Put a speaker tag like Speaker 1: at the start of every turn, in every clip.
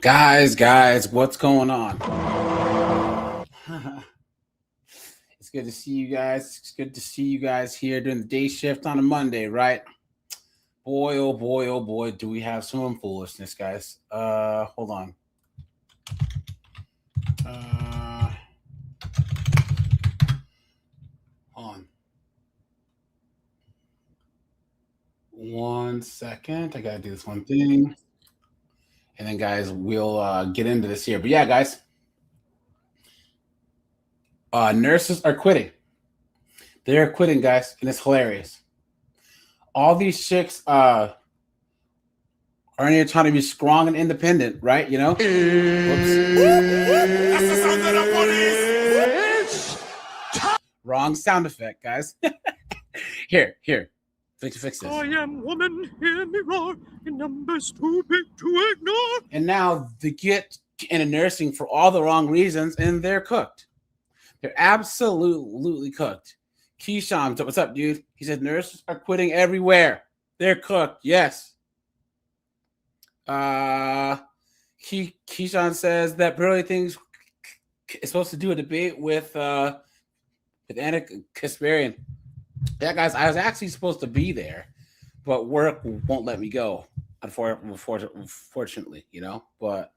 Speaker 1: Guys, what's going on? It's good to see you guys. It's good to see you guys here during the day shift on a Monday, right? Boy, oh boy, do we have some foolishness, guys. Hold on. Hold on. 1 second. I gotta do this one thing. And then, guys, we'll get into this here. But yeah, guys, nurses are quitting. They're quitting, guys, and it's hilarious. All these chicks are in here trying to be strong and independent, right? You know? Whoops. That's the sound that wrong sound effect, guys. Here. Fix this.
Speaker 2: I am woman, hear me roar, in numbers too big to ignore.
Speaker 1: And now they get into nursing for all the wrong reasons, and they're cooked. They're absolutely cooked. Keyshawn, what's up, dude? He said nurses are quitting everywhere. They're cooked. Yes. Keyshawn says that Burley thinks is supposed to do a debate with Anna Kasparian. Yeah, guys, I was actually supposed to be there, but work won't let me go, unfortunately, you know. But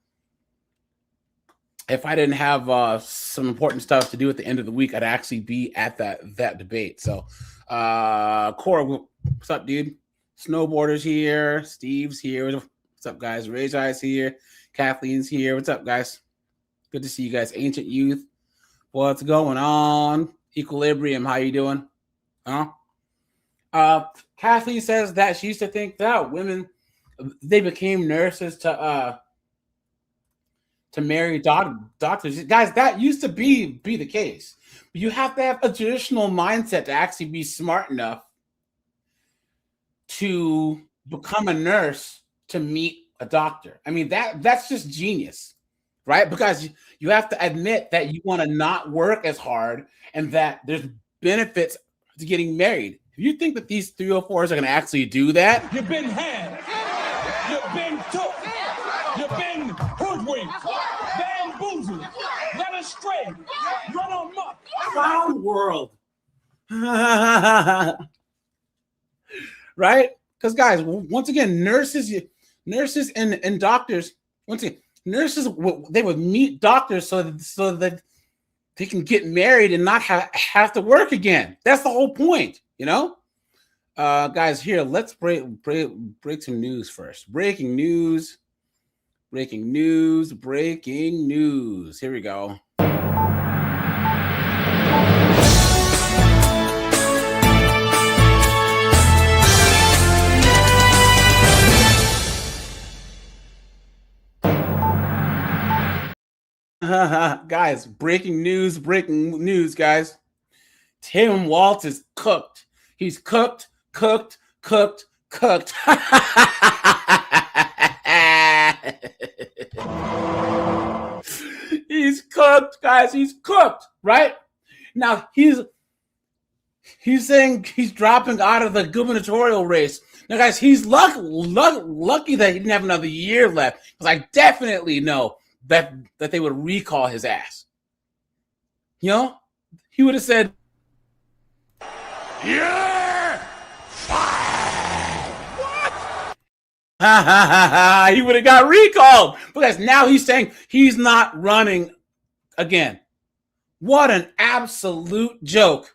Speaker 1: if I didn't have some important stuff to do at the end of the week, I'd actually be at that debate. So, Cora, what's up, dude? Snowboarders here. Steve's here. What's up, guys? Rage Eyes here. Kathleen's here. What's up, guys? Good to see you guys. Ancient Youth. What's going on? Equilibrium, how you doing? Huh? Kathleen says that she used to think that women, they became nurses to marry doctors. Guys, that used to be the case. But you have to have a traditional mindset to actually be smart enough to become a nurse to meet a doctor. I mean, that's just genius, right? Because you have to admit that you want to not work as hard and that there's benefits to getting married. If you think that these 304s are going to actually do that,
Speaker 2: You've been had. You've been took. You've been hoodwinked. Bamboozled. Led astray. Run amok.
Speaker 1: clown world. Right? Because, guys, once again, nurses and doctors, once again, nurses, they would meet doctors so that they can get married and not have to work again. That's the whole point, you know? Guys, here, let's break some news first. Breaking news. Here we go. Guys, breaking news, guys. Tim Walz is cooked. He's cooked. He's cooked, guys. He's cooked, right? Now he's saying he's dropping out of the gubernatorial race. Now, guys, he's lucky that he didn't have another year left, because I definitely know that they would recall his ass. You know, he would have said,
Speaker 2: You're fired. What?
Speaker 1: He would have got recalled, because now he's saying he's not running again. What an absolute joke.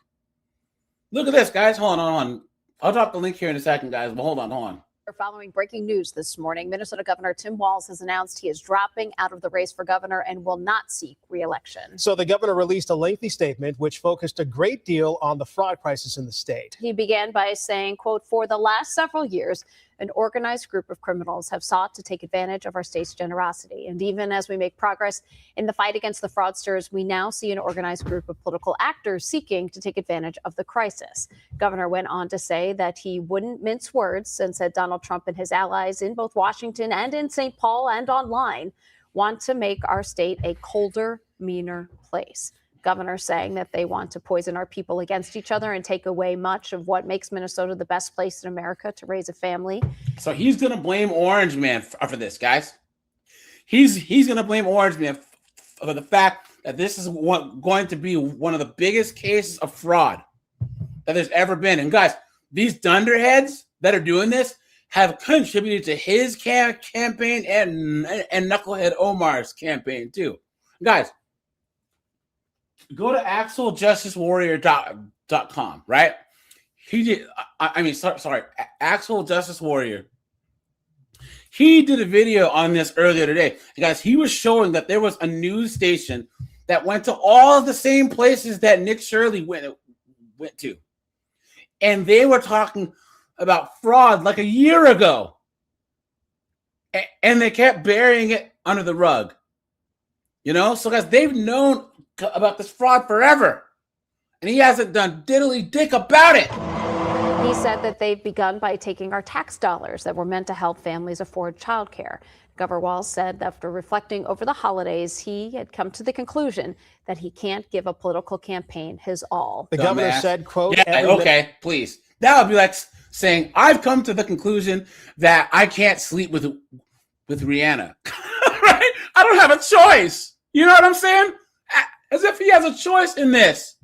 Speaker 1: Look at this, guys. Hold on. I'll drop the link here in a second, guys, but hold on.
Speaker 3: Following breaking news this morning, Minnesota Governor Tim Walz has announced he is dropping out of the race for governor and will not seek re-election.
Speaker 4: So the governor released a lengthy statement which focused a great deal on the fraud crisis in the state.
Speaker 3: He began by saying, quote, "For the last several years, an organized group of criminals have sought to take advantage of our state's generosity. And even as we make progress in the fight against the fraudsters, we now see an organized group of political actors seeking to take advantage of the crisis." Governor went on to say that he wouldn't mince words and said Donald Trump and his allies in both Washington and in St. Paul and online want to make our state a colder, meaner place. Governor saying that they want to poison our people against each other and take away much of what makes Minnesota the best place in America to raise a family.
Speaker 1: So he's going to blame Orange Man for this, guys. he's going to blame Orange Man for the fact that this is going to be one of the biggest cases of fraud that there's ever been. And guys, these dunderheads that are doing this have contributed to his campaign and Knucklehead Omar's campaign too. Guys, go to AxelJusticeWarrior.com, right? He did, sorry, Axel Justice Warrior. He did a video on this earlier today. And guys, he was showing that there was a news station that went to all of the same places that Nick Shirley went to. And they were talking about fraud like a year ago. And they kept burying it under the rug. You know? So guys, they've known about this fraud forever. And he hasn't done diddly dick about it.
Speaker 3: He said that they've begun by taking our tax dollars that were meant to help families afford childcare. Governor Walz said after reflecting over the holidays, he had come to the conclusion that he can't give a political campaign his all.
Speaker 4: The governor said, quote,
Speaker 1: yeah, okay, please. That would be like saying, I've come to the conclusion that I can't sleep with Rihanna. Right? I don't have a choice. You know what I'm saying? As if he has a choice in this.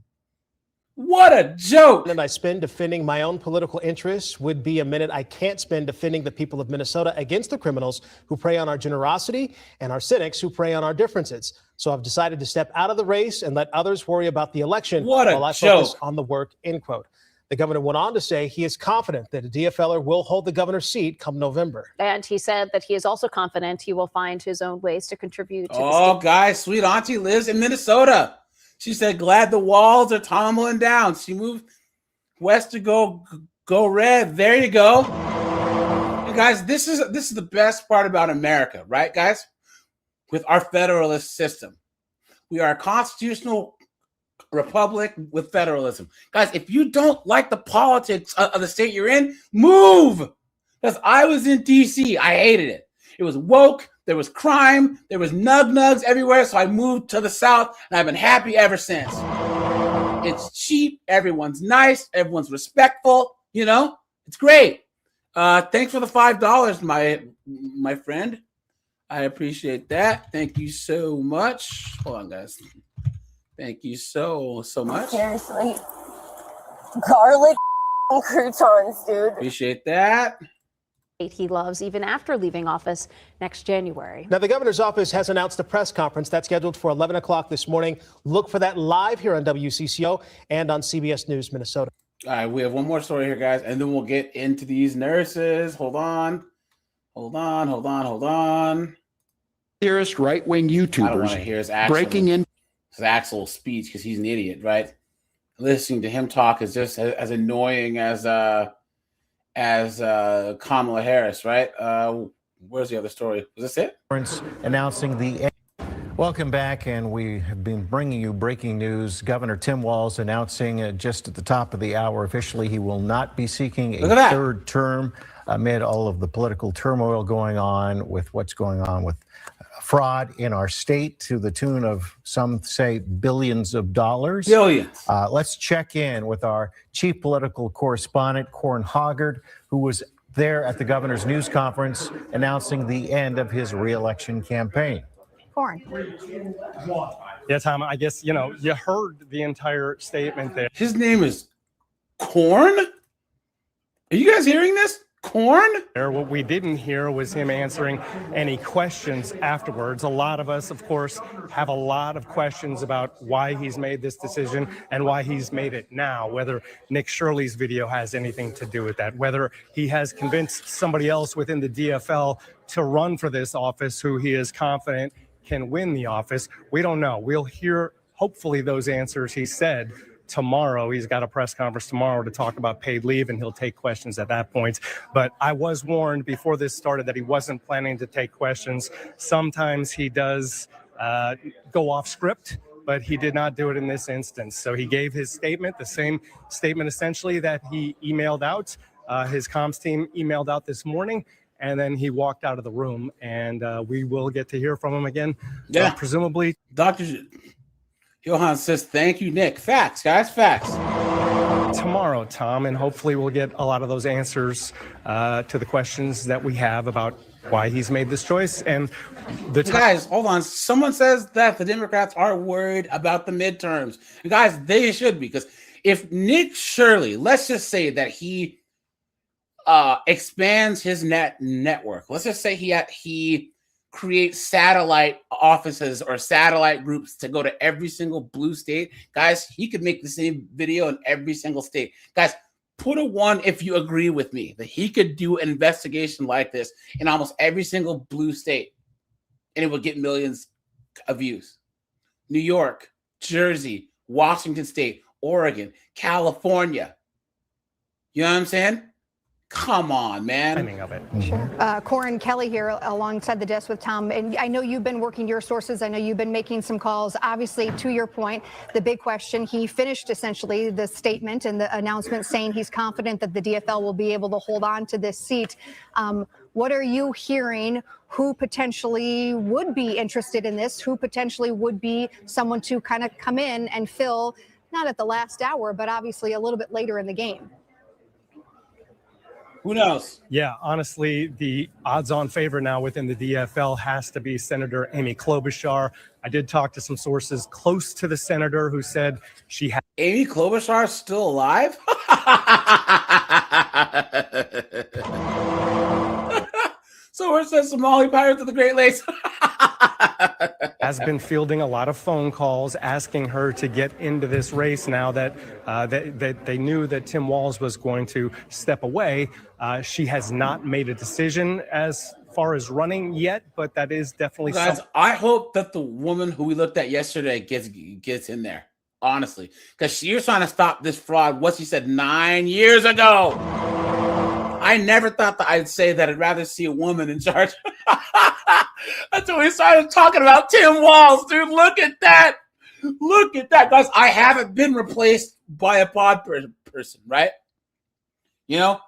Speaker 1: What a joke.
Speaker 4: And I spend defending my own political interests would be a minute I can't spend defending the people of Minnesota against the criminals who prey on our generosity and our cynics who prey on our differences. So I've decided to step out of the race and let others worry about the election while I focus on the work, end quote. The governor went on to say he is confident that a DFLer will hold the governor's seat come November.
Speaker 3: And he said that he is also confident he will find his own ways to contribute to the state.
Speaker 1: Guys, sweet auntie lives in Minnesota. She said, glad the walls are tumbling down. She moved west to go red. There you go. And guys, this is the best part about America, right, guys? With our federalist system. We are a constitutional republic with federalism. Guys, if you don't like the politics of the state you're in, move. Because I was in D.C. I hated it. It was woke. There was crime. There was nugs everywhere. So I moved to the South, and I've been happy ever since. It's cheap. Everyone's nice. Everyone's respectful. You know, it's great. Thanks for the $5, my friend. I appreciate that. Thank you so much. Hold on, guys. Thank you so much.
Speaker 5: Seriously, garlic croutons, dude.
Speaker 1: Appreciate that.
Speaker 3: He loves even after leaving office next January.
Speaker 4: Now, the governor's office has announced a press conference that's scheduled for 11 o'clock this morning. Look for that live here on WCCO and on CBS News Minnesota.
Speaker 1: All right, we have one more story here, guys, and then we'll get into these nurses. Hold on.
Speaker 6: Dearest right-wing YouTubers,
Speaker 1: I don't want to hear his
Speaker 6: breaking in.
Speaker 1: His actual speech because he's an idiot, right? Listening to him talk is just as annoying as Kamala Harris, right? Where's the other story? Was this it?
Speaker 7: Announcing the. Welcome back, and we have been bringing you breaking news. Governor Tim Walz announcing just at the top of the hour officially he will not be seeking a third term amid all of the political turmoil going on with what's going on with fraud in our state to the tune of, some say, billions of dollars.
Speaker 1: Billions.
Speaker 7: Let's check in with our chief political correspondent, Corn Hoggard, who was there at the governor's news conference announcing the end of his re-election campaign.
Speaker 3: Corn.
Speaker 8: Yeah, Tom, I guess, you heard the entire statement there.
Speaker 1: His name is Corn? Are you guys hearing this? Corn?
Speaker 8: What we didn't hear was him answering any questions afterwards. A lot of us, of course, have a lot of questions about why he's made this decision and why he's made it now, whether Nick Shirley's video has anything to do with that, whether he has convinced somebody else within the DFL to run for this office who he is confident can win the office. We don't know. We'll hear, hopefully, those answers. He said tomorrow, he's got a press conference tomorrow to talk about paid leave, and he'll take questions at that point. But I was warned before this started that he wasn't planning to take questions. Sometimes he does go off script, but he did not do it in this instance. So he gave his statement, the same statement essentially that he emailed out. His comms team emailed out this morning, and then he walked out of the room, and we will get to hear from him again.
Speaker 1: Yeah.
Speaker 8: Presumably.
Speaker 1: Dr. Johan says, thank you, Nick. Facts, guys, facts.
Speaker 8: Tomorrow, Tom, and hopefully we'll get a lot of those answers to the questions that we have about why he's made this choice. And the
Speaker 1: guys, hold on. Someone says that the Democrats are worried about the midterms. And guys, they should be, because if Nick Shirley, let's just say that he expands his network. Let's just say he creates satellite offices or satellite groups to go to every single blue state. Guys, he could make the same video in every single state. Guys, put a 1 if you agree with me that he could do an investigation like this in almost every single blue state, and it would get millions of views. New York, Jersey, Washington State, Oregon, California. You know what I'm saying? Come on, man.
Speaker 8: Of it.
Speaker 9: Sure. Corin Kelly here alongside the desk with Tom. And I know you've been working your sources. I know you've been making some calls. Obviously, to your point, the big question, he finished essentially the statement and the announcement saying he's confident that the DFL will be able to hold on to this seat. What are you hearing? Who potentially would be interested in this? Who potentially would be someone to kind of come in and fill, not at the last hour, but obviously a little bit later in the game?
Speaker 1: Who knows?
Speaker 8: Yeah, honestly, the odds-on favorite now within the DFL has to be Senator Amy Klobuchar. I did talk to some sources close to the senator who said she had.
Speaker 1: Amy Klobuchar is still alive? So where's the Somali Pirates of the Great Lakes?
Speaker 8: Has been fielding a lot of phone calls asking her to get into this race now that that they knew that Tim Walz was going to step away. She has not made a decision as far as running yet, but that is definitely
Speaker 1: Guys,
Speaker 8: something.
Speaker 1: I hope that the woman who we looked at yesterday gets in there, honestly, because she was trying to stop this fraud. What she said 9 years ago. I never thought that I'd say that I'd rather see a woman in charge. Until we started talking about Tim Walz, dude. Look at that. Look at that. Guys, I haven't been replaced by a pod person, right? You know,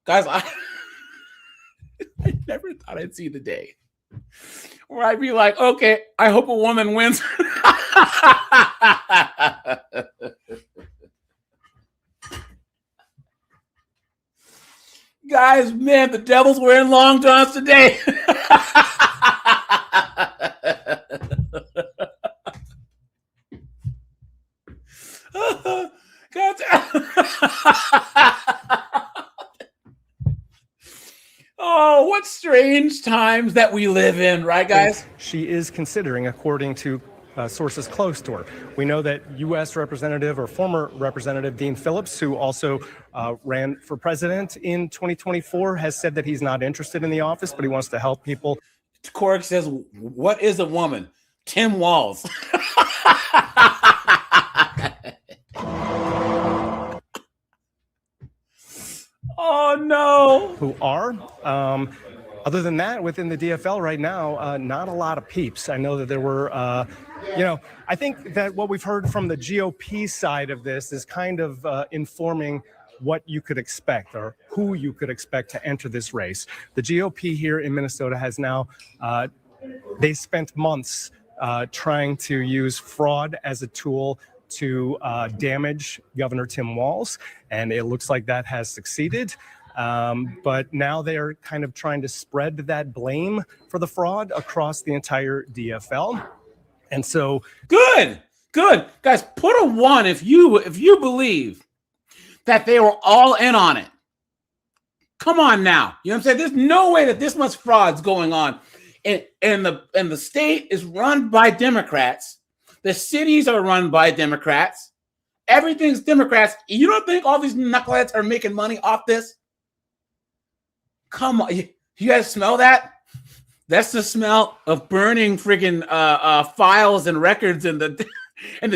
Speaker 1: guys, I never thought I'd see the day where I'd be like, okay, I hope a woman wins. Guys, man, the Devils were in long johns today. God. Oh, what strange times that we live in, right, guys?
Speaker 8: She is considering, according to sources close to her. We know that U.S. Representative or former Representative Dean Phillips, who also ran for president in 2024, has said that he's not interested in the office, but he wants to help people.
Speaker 1: Cork says, what is a woman? Tim Walz. Oh, no.
Speaker 8: Who are. Other than that, within the DFL right now, not a lot of peeps. I know that there were, I think that what we've heard from the GOP side of this is kind of informing what you could expect or who you could expect to enter this race. The GOP here in Minnesota has now, they spent months trying to use fraud as a tool to damage Governor Tim Walz, and it looks like that has succeeded. But now they're kind of trying to spread that blame for the fraud across the entire DFL. And so
Speaker 1: good. Guys, put a 1 if you believe that they were all in on it. Come on now. You know what I'm saying? There's no way that this much fraud's going on. And the state is run by Democrats. The cities are run by Democrats. Everything's Democrats. You don't think all these knuckleheads are making money off this? Come on. You guys smell that? That's the smell of burning freaking files and records in the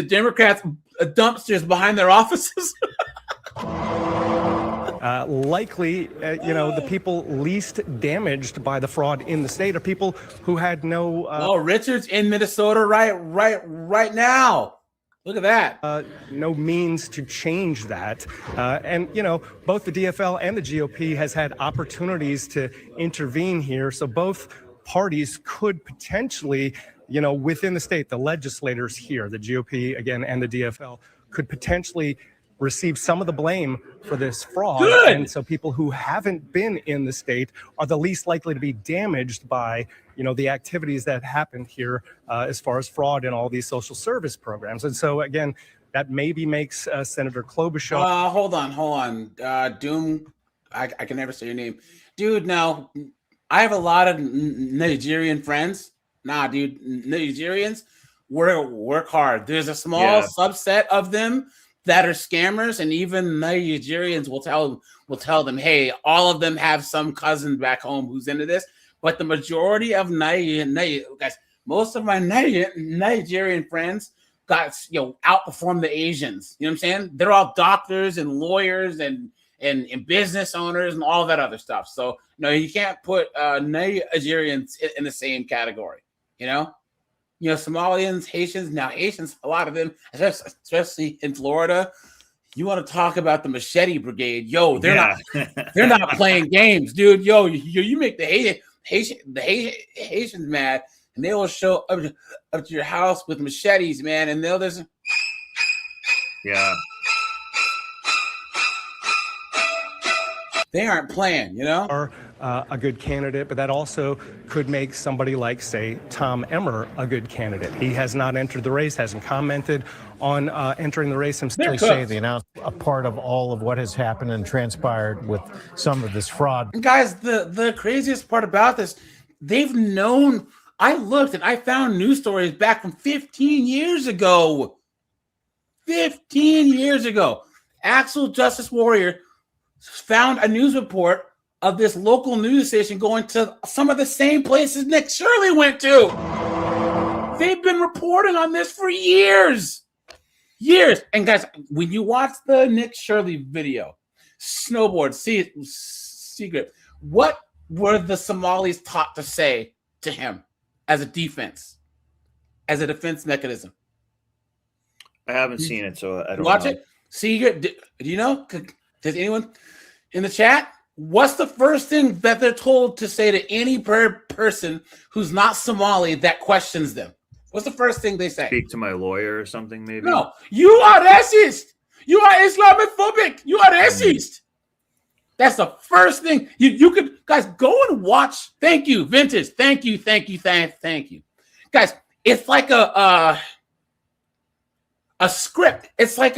Speaker 1: Democrats' dumpsters behind their offices.
Speaker 8: Likely, the people least damaged by the fraud in the state are people who had no.
Speaker 1: Richard's in Minnesota right now. Look at that.
Speaker 8: No means to change that. And both the DFL and the GOP has had opportunities to intervene here. So both parties could potentially, within the state, the legislators here, the GOP again, and the DFL could potentially receive some of the blame for this fraud.
Speaker 1: Good.
Speaker 8: And so people who haven't been in the state are the least likely to be damaged by, the activities that happened here as far as fraud in all these social service programs. And so, again, that maybe makes Senator Klobuchar.
Speaker 1: Hold on. Doom, I can never say your name. Dude, no. I have a lot of Nigerian friends. Nah, dude, Nigerians work hard. There's a small subset of them that are scammers, and even Nigerians will tell them, hey, all of them have some cousin back home who's into this. But the majority of guys, most of my Nigerian friends outperform the Asians. You know what I'm saying? They're all doctors and lawyers and business owners and all that other stuff. So no, you can't put Nigerians in the same category. Somalians, Haitians. Now Haitians, a lot of them, especially in Florida, you want to talk about the Machete Brigade? Yo, they're not playing games, dude. Yo, you make the Haitians mad, and they will show up to your house with machetes, man, and they'll just they aren't playing,
Speaker 8: Are a good candidate, but that also could make somebody like, say, Tom Emmer a good candidate. He has not entered the race, hasn't commented on entering the race himself.
Speaker 7: They say the announcement a part of all of what has happened and transpired with some of this fraud.
Speaker 1: And guys, the craziest part about this, they've known. I looked and I found news stories back from 15 years ago. 15 years ago, Axel Justice Warrior found a news report of this local news station going to some of the same places Nick Shirley went to. They've been reporting on this for years. And guys, when you watch the Nick Shirley video, snowboard, secret, what were the Somalis taught to say to him as a defense mechanism?
Speaker 10: I haven't seen it, so I don't
Speaker 1: watch
Speaker 10: know.
Speaker 1: it. Secret, do you know? Does anyone in the chat? What's the first thing that they're told to say to any person who's not Somali that questions them? What's the first thing they say?
Speaker 10: Speak to my lawyer or something, maybe?
Speaker 1: No, you are racist. You are Islamophobic. You are racist. That's the first thing. You could, guys, go and watch. Thank you, Vintage. Thank you. Guys, it's like a script. It's like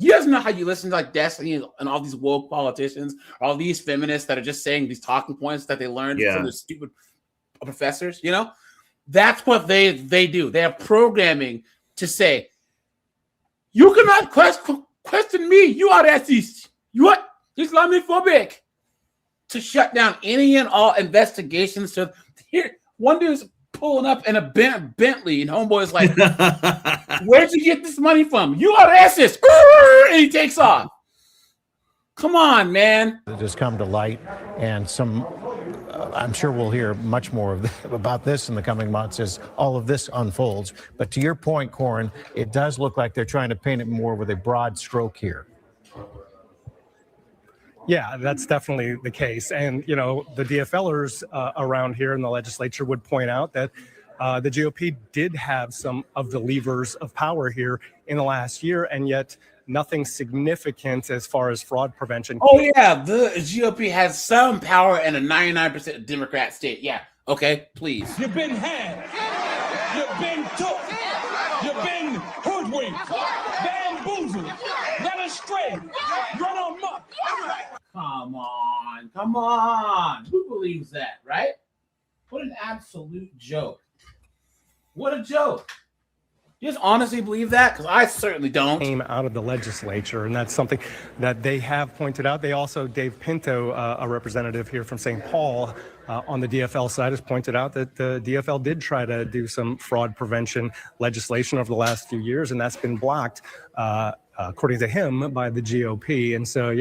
Speaker 1: you guys know how you listen to like Destiny and all these woke politicians, all these feminists that are just saying these talking points that they learned from the stupid professors, That's what they do. They have programming to say, you cannot question me. You are racist. You are Islamophobic. To shut down any and all investigations. So here, one dude's pulling up in a Bentley, and homeboy's like, where'd you get this money from? You are racist. And he takes off. Come on, man.
Speaker 7: It has come to light, and I'm sure we'll hear much more about this in the coming months as all of this unfolds. But to your point, Corin, it does look like they're trying to paint it more with a broad stroke here.
Speaker 8: Yeah, that's definitely the case. And, the DFLers around here in the legislature would point out that the GOP did have some of the levers of power here in the last year, and yet nothing significant as far as fraud prevention.
Speaker 1: Oh, yeah, the GOP has some power in a 99% Democrat state. Yeah, okay, please.
Speaker 2: You've been had. You've been took. You've been hoodwinked. Bamboozled. Led astray. Run amok.
Speaker 1: Come on. Who believes that, right? What an absolute joke. What a joke. You just honestly believe that? Because I certainly don't.
Speaker 8: Came out of the legislature, and that's something that they have pointed out. They also, Dave Pinto, a representative here from St. Paul on the DFL side, has pointed out that the DFL did try to do some fraud prevention legislation over the last few years, and that's been blocked, according to him, by the GOP. And so,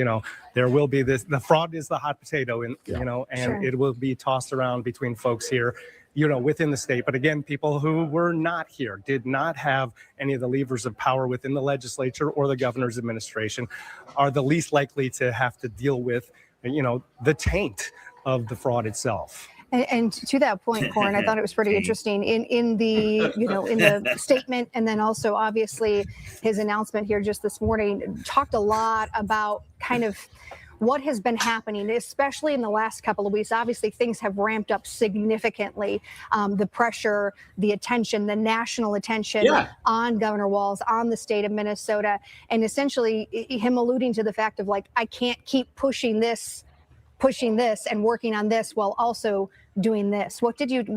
Speaker 8: there will be this, the fraud is the hot potato, and, and it will be tossed around between folks here, within the state. But again, people who were not here, did not have any of the levers of power within the legislature or the governor's administration, are the least likely to have to deal with, the taint of the fraud itself.
Speaker 9: And to that point, Corin, I thought it was pretty interesting in the in the statement, and then also obviously his announcement here just this morning talked a lot about kind of what has been happening, especially in the last couple of weeks. Obviously, things have ramped up significantly. The pressure, the attention, the national attention on Governor Walz, on the state of Minnesota, and essentially him alluding to the fact of like, I can't keep pushing this and working on this while also doing this.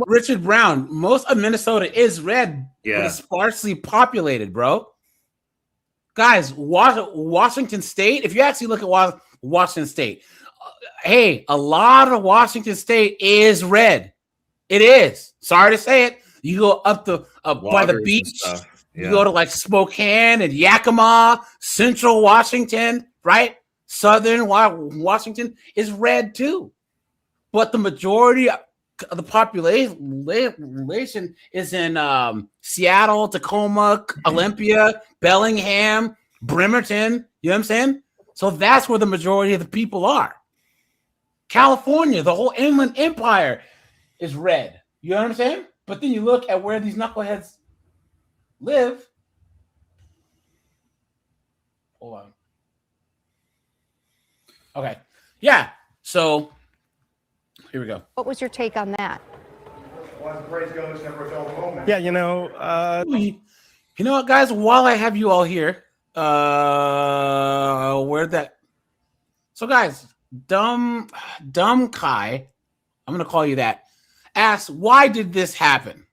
Speaker 1: Richard Brown, most of Minnesota is red, but it's sparsely populated, bro. Guys, Washington State, if you actually look at Washington State, hey, a lot of Washington State is red. It is. Sorry to say it. You go up by the beach, you go to like Spokane and Yakima, Central Washington, right? Southern Washington is red too, but the majority of the population is in Seattle, Tacoma, Olympia, Bellingham, Bremerton. You know what I'm saying? So that's where the majority of the people are. California, the whole Inland Empire is red. You know what I'm saying? But then you look at where these knuckleheads live. Hold on. Okay. Yeah. So here we go.
Speaker 9: What was your take on that?
Speaker 8: Yeah,
Speaker 1: you know what, guys? While I have you all here, where'd that? So, guys, dumb Kai, I'm gonna call you that. Asks, why did this happen?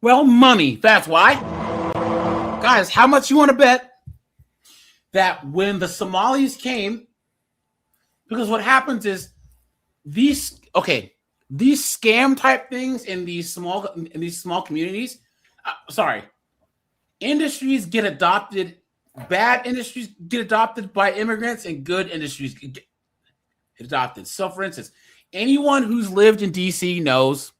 Speaker 1: Well, money. That's why. Guys, how much you want to bet that when the Somalis came? Because what happens is these scam type things in these small communities. Industries get adopted. Bad industries get adopted by immigrants, and good industries get adopted. So, for instance, anyone who's lived in DC knows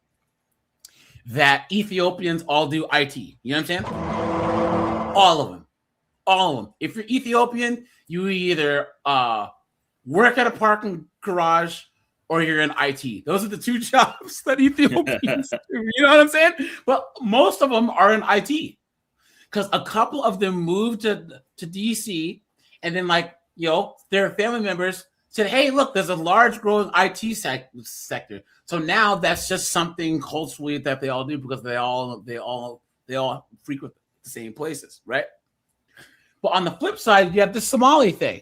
Speaker 1: that Ethiopians all do IT. You know what I'm saying? All of them. If you're Ethiopian, you either work at a parking garage or you're in IT. Those are the two jobs that Ethiopians do. You know what I'm saying? But most of them are in IT because a couple of them moved to DC, and then their family members said, "Hey, look, there's a large growing IT sector." So now that's just something culturally that they all do because they all frequent the same places, right? But on the flip side, you have the Somali thing,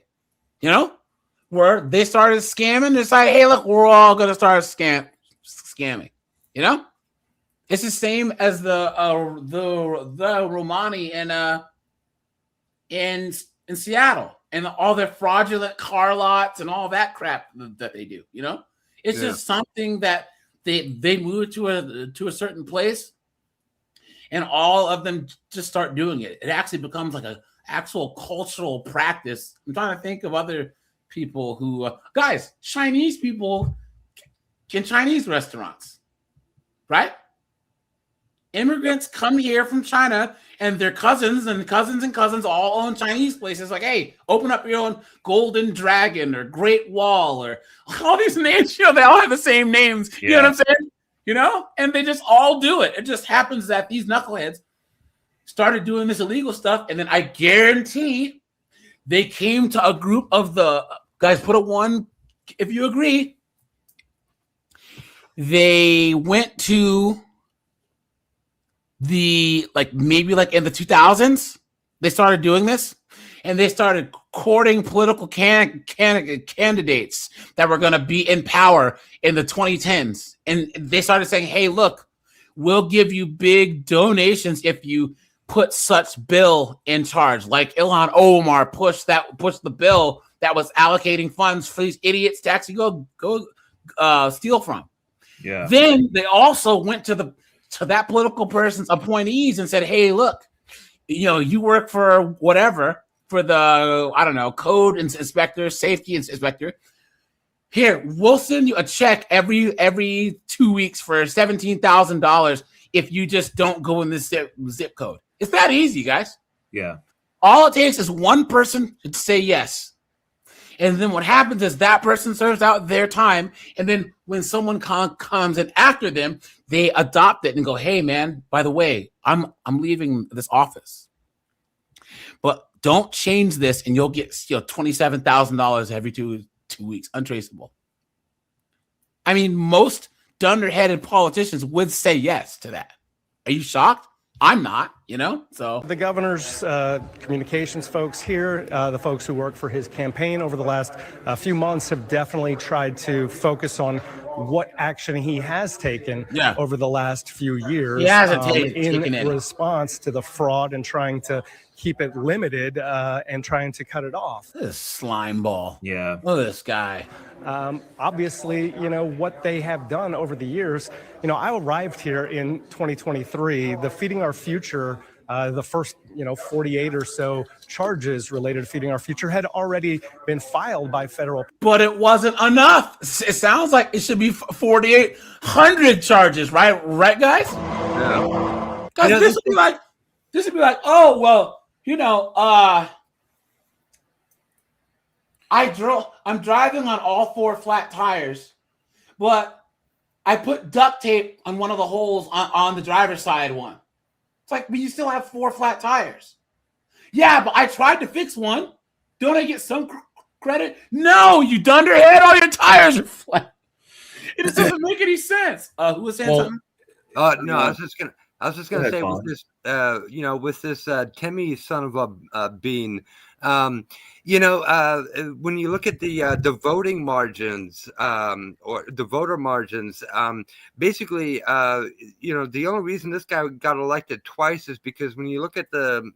Speaker 1: where they started scamming. It's like, hey, look, we're all gonna start scamming. It's the same as the Romani in Seattle and all their fraudulent car lots and all that crap that they do. It's just something that they move to a certain place, and all of them just start doing it. It actually becomes like a actual cultural practice. I'm trying to think of other people who Chinese people in Chinese restaurants, right? Immigrants come here from China, and their cousins all own Chinese places. Like, hey, open up your own Golden Dragon or Great Wall or all these names. They all have the same names. You know what I'm saying? And they just all do it. It just happens that these knuckleheads started doing this illegal stuff, and then I guarantee they came to a group of the guys. Put a 1 if you agree. They went to maybe in the 2000s, they started doing this, and they started courting political candidates that were going to be in power in the 2010s. And they started saying, hey, look, we'll give you big donations if you put such bill in charge. Like Ilhan Omar pushed the bill that was allocating funds for these idiots to actually go steal from.
Speaker 10: Yeah.
Speaker 1: Then they also went to that political person's appointees and said, hey, look, you work for whatever, for the, I don't know, code inspector, safety inspector. Here, we'll send you a check every 2 weeks for $17,000 if you just don't go in this zip code. It's that easy, guys.
Speaker 10: Yeah.
Speaker 1: All it takes is one person to say yes. And then what happens is that person serves out their time. And then when someone comes in after them, they adopt it and go, hey, man, by the way, I'm leaving this office. But don't change this and you'll get $27,000 every two weeks, untraceable. I mean, most dunderheaded politicians would say yes to that. Are you shocked? I'm not, so.
Speaker 8: The governor's communications folks here, the folks who work for his campaign over the last few months have definitely tried to focus on what action he has taken over the last few years.
Speaker 1: He hasn't taken
Speaker 8: in
Speaker 1: any.
Speaker 8: response to the fraud and trying to keep it limited and trying to cut it off.
Speaker 1: This slime ball.
Speaker 10: Yeah.
Speaker 1: Look at this guy.
Speaker 8: Obviously, what they have done over the years. I arrived here in 2023. The Feeding Our Future, the first, 48 or so charges related to Feeding Our Future had already been filed by federal.
Speaker 1: But it wasn't enough. It sounds like it should be 4,800 charges, right? Right, guys?
Speaker 10: Yeah.
Speaker 1: Guys, this would be like, oh, well, I'm driving on all 4 flat tires, but I put duct tape on one of the holes on the driver's side one. It's like, but you still have 4 flat tires. Yeah, but I tried to fix one. Don't I get some credit? No, you dunderhead, all your tires are flat. It just doesn't make any sense. Who was saying something?
Speaker 11: No, I was just gonna say with this, with this Timmy son of a bean, when you look at the voting margins, or the voter margins, basically, the only reason this guy got elected twice is because when you look at the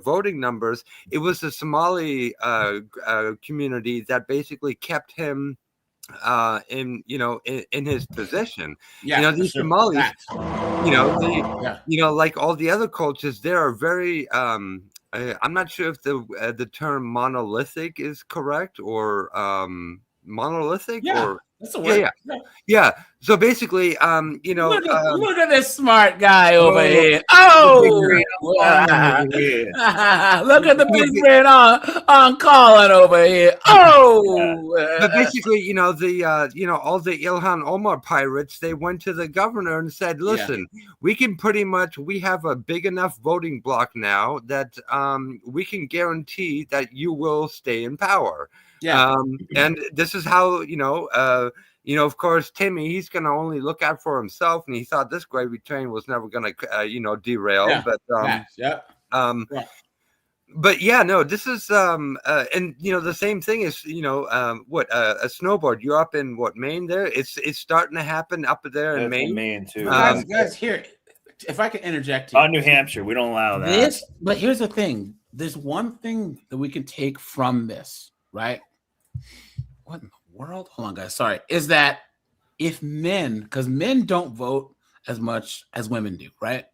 Speaker 11: voting numbers, it was the Somali community that basically kept him in his position. These Somalis, like all the other cultures, they are very I'm not sure if the term monolithic is correct or monolithic or
Speaker 1: that's a word.
Speaker 11: Yeah. So basically,
Speaker 1: look at this smart guy over here. Oh, look at the big brain on Colin over here. Oh,
Speaker 11: but basically, all the Ilhan Omar pirates, they went to the governor and said, "Listen, we have a big enough voting bloc now that we can guarantee that you will stay in power." And this is how of course, Timmy, he's going to only look out for himself, and he thought this gravy train was never going to, derail. But this is and the same thing is a snowboard. You're up in Maine there. It's starting to happen up there in Maine.
Speaker 10: Maine too.
Speaker 1: Guys, here, if I can interject here.
Speaker 10: New Hampshire, we don't allow that.
Speaker 1: But here's the thing. There's one thing that we can take from this, right? What in the world? Hold on, guys. Sorry. Is that if because men don't vote as much as women do, right?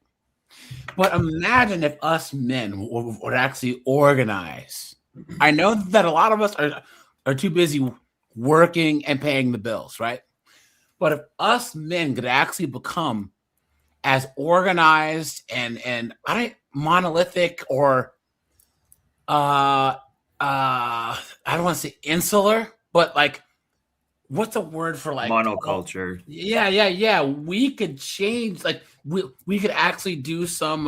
Speaker 1: But imagine if us men would actually organize. I know that a lot of us are too busy working and paying the bills, right? But if us men could actually become as organized and monolithic or I don't want to say insular, but like, what's a word for like
Speaker 10: monoculture?
Speaker 1: Yeah. We could change, like we could actually do some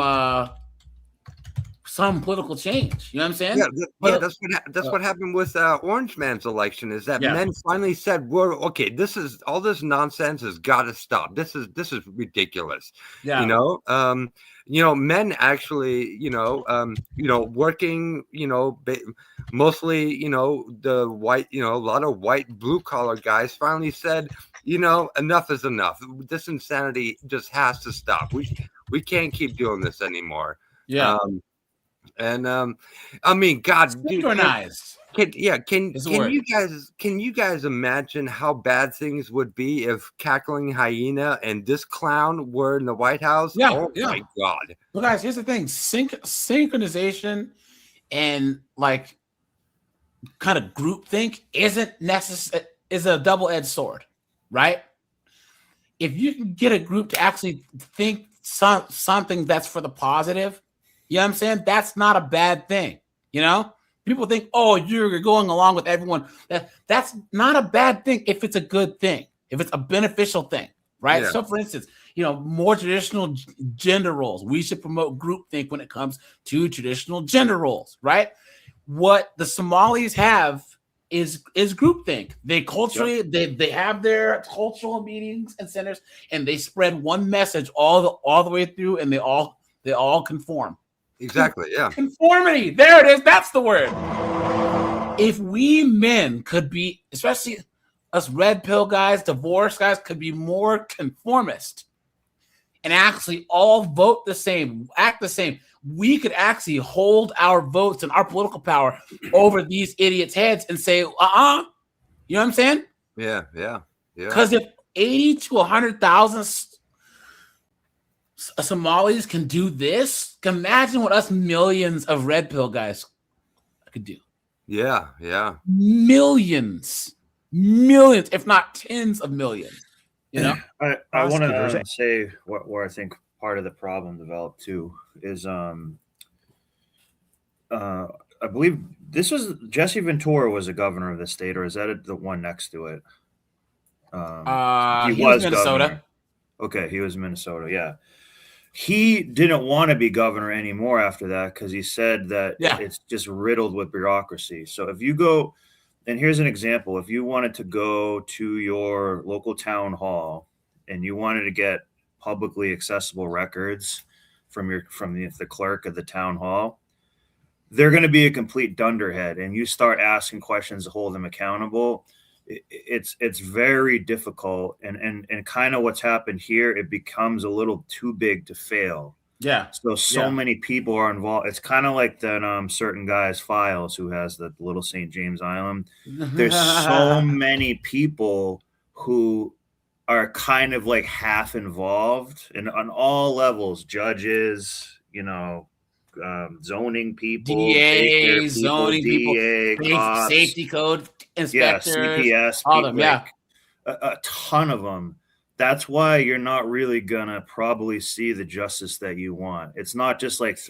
Speaker 1: political change. You know what I'm saying?
Speaker 11: That's what happened with Orange Man's election. Is that men finally said, "We're okay. All this nonsense has got to stop. This is ridiculous." Yeah. Men actually, working, mostly, the white, a lot of white blue collar guys finally said, enough is enough. This insanity just has to stop. We can't keep doing this anymore.
Speaker 1: Yeah.
Speaker 11: I mean, God,
Speaker 1: synchronized.
Speaker 11: Can you guys imagine how bad things would be if Cackling Hyena and this clown were in the White House? My God.
Speaker 1: Well, guys, here's the thing: synchronization and like kind of groupthink isn't necessary. Is a double-edged sword, right? If you can get a group to actually think something that's for the positive, you know what I'm saying? That's not a bad thing, People think, oh, you're going along with everyone. That's not a bad thing if it's a good thing, if it's a beneficial thing, right?
Speaker 11: Yeah.
Speaker 1: So, for instance, more traditional gender roles. We should promote groupthink when it comes to traditional gender roles, right? What the Somalis have is groupthink. They culturally, they have their cultural meetings and centers, and they spread one message all the way through, and they all conform.
Speaker 11: Exactly. Yeah.
Speaker 1: Conformity. There it is. That's the word. If we men could be, especially us red pill guys, divorce guys, could be more conformist and actually all vote the same, act the same, we could actually hold our votes and our political power over these idiots' heads and say, you know what I'm saying?
Speaker 11: Yeah.
Speaker 1: Because if 80 to 100,000 Somalis can do this, imagine what us millions of red pill guys could do.
Speaker 11: Yeah.
Speaker 1: Millions, if not tens of millions.
Speaker 10: I want to say where I think part of the problem developed too is I believe this was Jesse Ventura was a governor of the state, or is that the one next to it?
Speaker 1: He was Minnesota.
Speaker 10: Governor. Okay, he was Minnesota. Yeah. He didn't want to be governor anymore after that because he said that it's just riddled with bureaucracy. So if you go, and here's an example, if you wanted to go to your local town hall and you wanted to get publicly accessible records from the clerk of the town hall, they're going to be a complete dunderhead, and you start asking questions to hold them accountable. It's very difficult, and kind of what's happened here, it becomes a little too big to fail.
Speaker 1: Yeah.
Speaker 10: So many people are involved. It's kind of like that certain guy's Files who has the Little St. James Island. There's so many people who are kind of like half involved and on all levels, judges, zoning people,
Speaker 1: DA, zoning
Speaker 10: DA,
Speaker 1: people,
Speaker 10: cops,
Speaker 1: safety code inspectors,
Speaker 10: CPS,
Speaker 1: all of them,
Speaker 10: a ton of them. That's why you're not really gonna probably see the justice that you want. It's not just like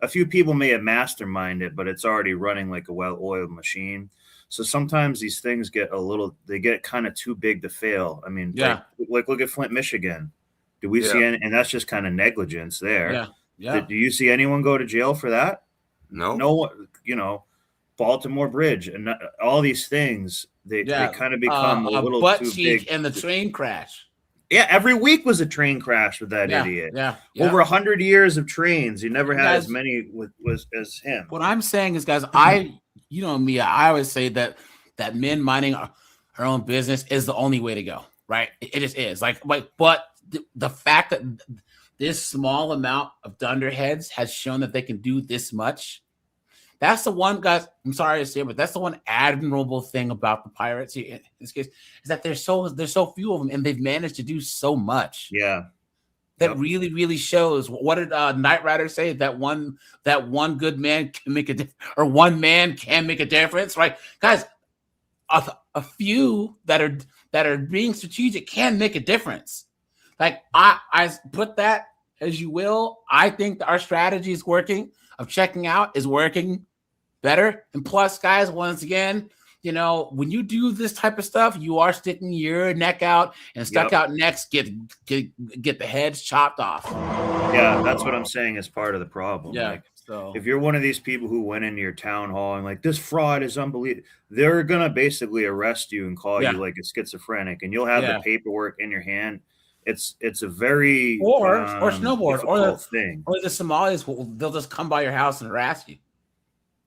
Speaker 10: a few people may have masterminded it, but it's already running like a well-oiled machine. So sometimes these things get kind of too big to fail. I mean, like look at Flint, Michigan. Do we see any? And that's just kind of negligence there.
Speaker 1: Yeah.
Speaker 10: Do you see anyone go to jail for that?
Speaker 11: No.
Speaker 10: No one, Baltimore Bridge and all these things, they kind of become a little
Speaker 1: butt
Speaker 10: too
Speaker 1: cheek
Speaker 10: big.
Speaker 1: And the train crash.
Speaker 10: Yeah, every week was a train crash with that idiot.
Speaker 1: Yeah.
Speaker 10: Over 100 years of trains, you never had as many as him.
Speaker 1: What I'm saying is, guys, you know me, I always say that men minding our own business is the only way to go, right? It just is. But the fact that this small amount of dunderheads has shown that they can do this much. That's the one, guys. I'm sorry to say, but that's the one admirable thing about the Pirates in this case is that there's so few of them, and they've managed to do so much.
Speaker 10: Yeah,
Speaker 1: that really, really shows. What did Knight Rider say? That one good man can make or one man can make a difference, right, guys? A few that are being strategic can make a difference. Like I put that as you will. I think that our strategy is working. Of checking out is working better. And plus, guys, once again, when you do this type of stuff, you are sticking your neck out, and stuck out necks get the heads chopped off.
Speaker 10: Yeah, that's what I'm saying is part of the problem.
Speaker 1: Yeah.
Speaker 10: So if you're one of these people who went into your town hall and like, this fraud is unbelievable, they're gonna basically arrest you and call you like a schizophrenic, and you'll have the paperwork in your hand. It's a very
Speaker 1: or snowboard or the Somalis they'll just come by your house and harass you.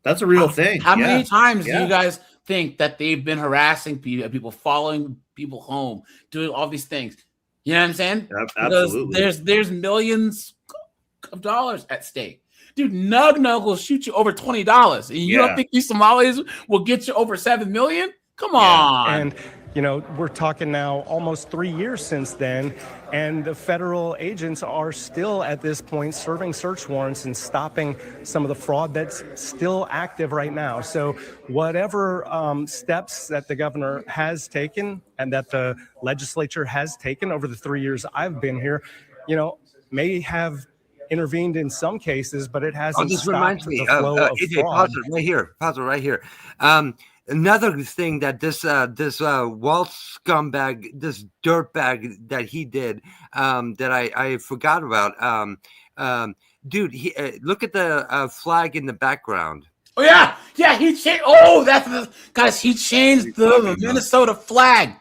Speaker 10: That's a real thing.
Speaker 1: How many times do you guys think that they've been harassing people, following people home, doing all these things? You know what I'm saying?
Speaker 10: Absolutely.
Speaker 1: Because there's millions of dollars at stake. Dude, Nug will shoot you over $20, and you don't think these Somalis will get you over $7 million? Come on.
Speaker 8: And we're talking now almost 3 years since then, and the federal agents are still at this point serving search warrants and stopping some of the fraud that's still active right now. So whatever steps that the governor has taken and that the legislature has taken over the 3 years I've been here, may have intervened in some cases, but it hasn't
Speaker 11: this
Speaker 8: stopped
Speaker 11: reminds
Speaker 8: the
Speaker 11: me.
Speaker 8: flow of
Speaker 11: AJ,
Speaker 8: fraud.
Speaker 11: pause it right here. Pause it right here. Another thing that this Walt scumbag, this dirtbag that he did, that I forgot about. Dude, look at the flag in the background.
Speaker 1: Oh yeah, he changed. Oh, guys. He changed the Minnesota flag.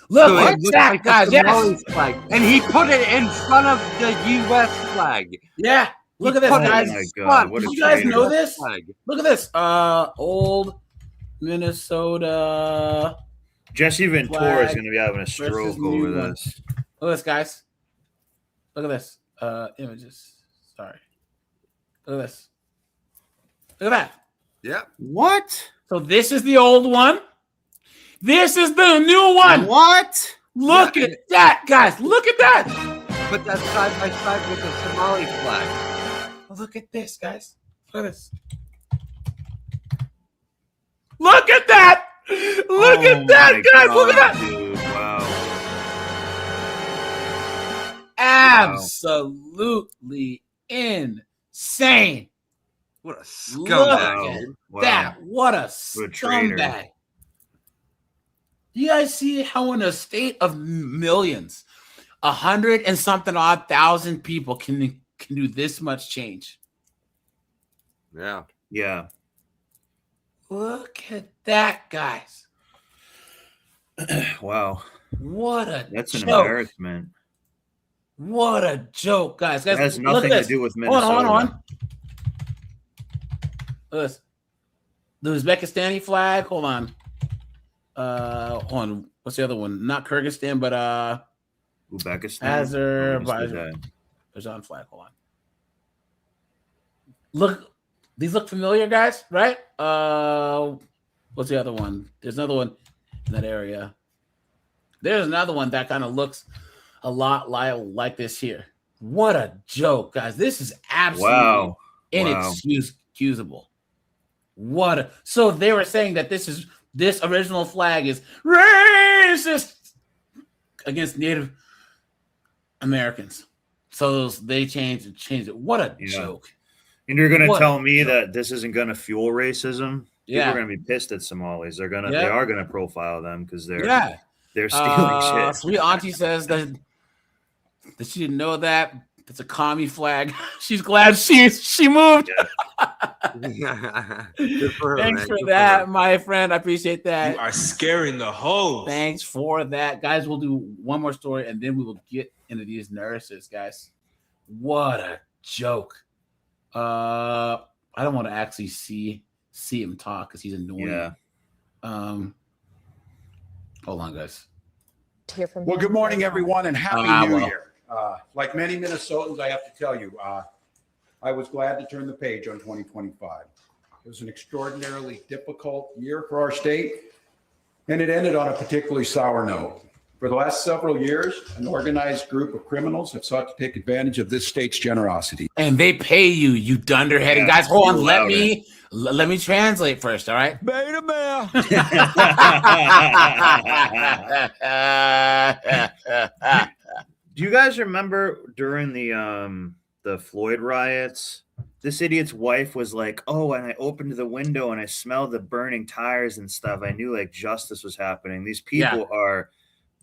Speaker 1: Look
Speaker 11: So
Speaker 1: at
Speaker 11: it looks
Speaker 1: that,
Speaker 11: like the
Speaker 1: guys. Yes.
Speaker 11: Somali flag, and he put it in front of the U.S. flag.
Speaker 1: Yeah. Look at this,
Speaker 11: put it
Speaker 1: guys.
Speaker 11: in front.
Speaker 10: What a
Speaker 1: Did you guys
Speaker 10: traitor.
Speaker 1: know this?
Speaker 11: Flag.
Speaker 1: Look at this. Old Minnesota.
Speaker 10: Jesse Ventura
Speaker 1: flag
Speaker 10: is going to be having a
Speaker 1: versus
Speaker 10: stroke
Speaker 1: new
Speaker 10: over
Speaker 1: one.
Speaker 10: this.
Speaker 1: Look at this, guys. Look at this. Images. Sorry. Look at this. Look at that.
Speaker 11: Yeah.
Speaker 6: What?
Speaker 1: So this is the old one. This is the new one.
Speaker 6: What?
Speaker 1: Look at that, guys. Look at that.
Speaker 11: Put that side by side with the Somali flag.
Speaker 1: Look at this, guys. Look at this. Look at that. Look at that, guys. Look at that.
Speaker 10: Dude, wow.
Speaker 1: Absolutely insane.
Speaker 11: What a
Speaker 1: Look
Speaker 11: scumbag.
Speaker 1: at that. What a
Speaker 10: traitor.
Speaker 1: scumbag. You guys see how in a state of millions, 100 and something odd thousand people can do this much change?
Speaker 11: Yeah.
Speaker 10: Yeah.
Speaker 1: Look at that, guys.
Speaker 10: Wow.
Speaker 1: What a
Speaker 10: That's an
Speaker 1: joke.
Speaker 10: embarrassment.
Speaker 1: What a joke, guys.
Speaker 10: That has
Speaker 1: look
Speaker 10: nothing
Speaker 1: at
Speaker 10: to
Speaker 1: this.
Speaker 10: do with
Speaker 1: Hold on.
Speaker 10: Minnesota.
Speaker 1: Look at this. The Uzbekistani flag. Hold on. Hold on. What's the other one? Not Kyrgyzstan, but
Speaker 10: Uzbekistan.
Speaker 1: Azerbaijan flag. Hold on. Look, these look familiar, guys, right? What's the other one? There's another one in that area. There's another one that kind of looks a lot like this here. What a joke, guys. This is absolutely inexcusable. So they were saying that this original flag is racist against Native Americans. So they changed it. What a joke.
Speaker 10: And you're going to tell me that this isn't going to fuel racism?
Speaker 1: Yeah.
Speaker 10: People are going to be pissed at Somalis. They are going to profile them because they're stealing shit.
Speaker 1: Sweet Auntie says that she didn't know that. It's a commie flag. She's glad she moved.
Speaker 11: Good for her,
Speaker 1: Thanks
Speaker 11: man.
Speaker 1: for
Speaker 11: Good
Speaker 1: that,
Speaker 11: her.
Speaker 1: my friend. I appreciate that.
Speaker 2: You are scaring the hoes.
Speaker 1: Thanks for that. Guys, we'll do one more story and then we will get into these nurses, guys. What a joke. I don't want to actually see him talk because he's annoying.
Speaker 10: Yeah.
Speaker 1: Hold on, guys.
Speaker 12: Well, good morning, everyone, and Happy New Year. Like many Minnesotans, I have to tell you, I was glad to turn the page on 2025. It was an extraordinarily difficult year for our state, and it ended on a particularly sour note. For the last several years, an organized group of criminals have sought to take advantage of this state's generosity.
Speaker 1: And they pay you, you dunderhead. And guys, hold on. Let me translate first, all right?
Speaker 2: Beta male.
Speaker 10: Do you guys remember during the Floyd riots, this idiot's wife was like, "Oh, and I opened the window and I smelled the burning tires and stuff. I knew like justice was happening." These people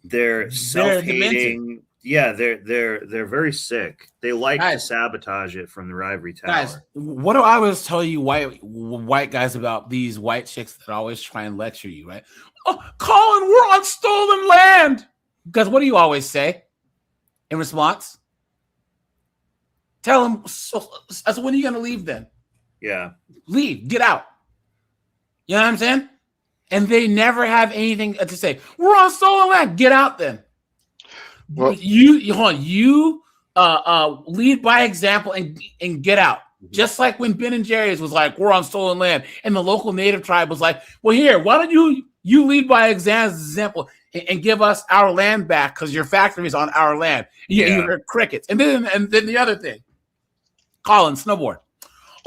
Speaker 10: they're self-hating. Yeah, they're very sick. They like to sabotage it from the ivory tower.
Speaker 1: Guys, what do I always tell you white guys about these white chicks that always try and lecture you, right? Oh, Colin, we're on stolen land. Because what do you always say in response? Tell them, so when are you going to leave then?
Speaker 10: Yeah.
Speaker 1: Leave, get out. You know what I'm saying? And they never have anything to say. We're on stolen land. Get out then. Well, you lead by example and get out. Just like when Ben and Jerry's was like, we're on stolen land. And the local native tribe was like, well, here, why don't you lead by example and give us our land back because your factory is on our land. You heard crickets. And then the other thing, Colin, snowboard.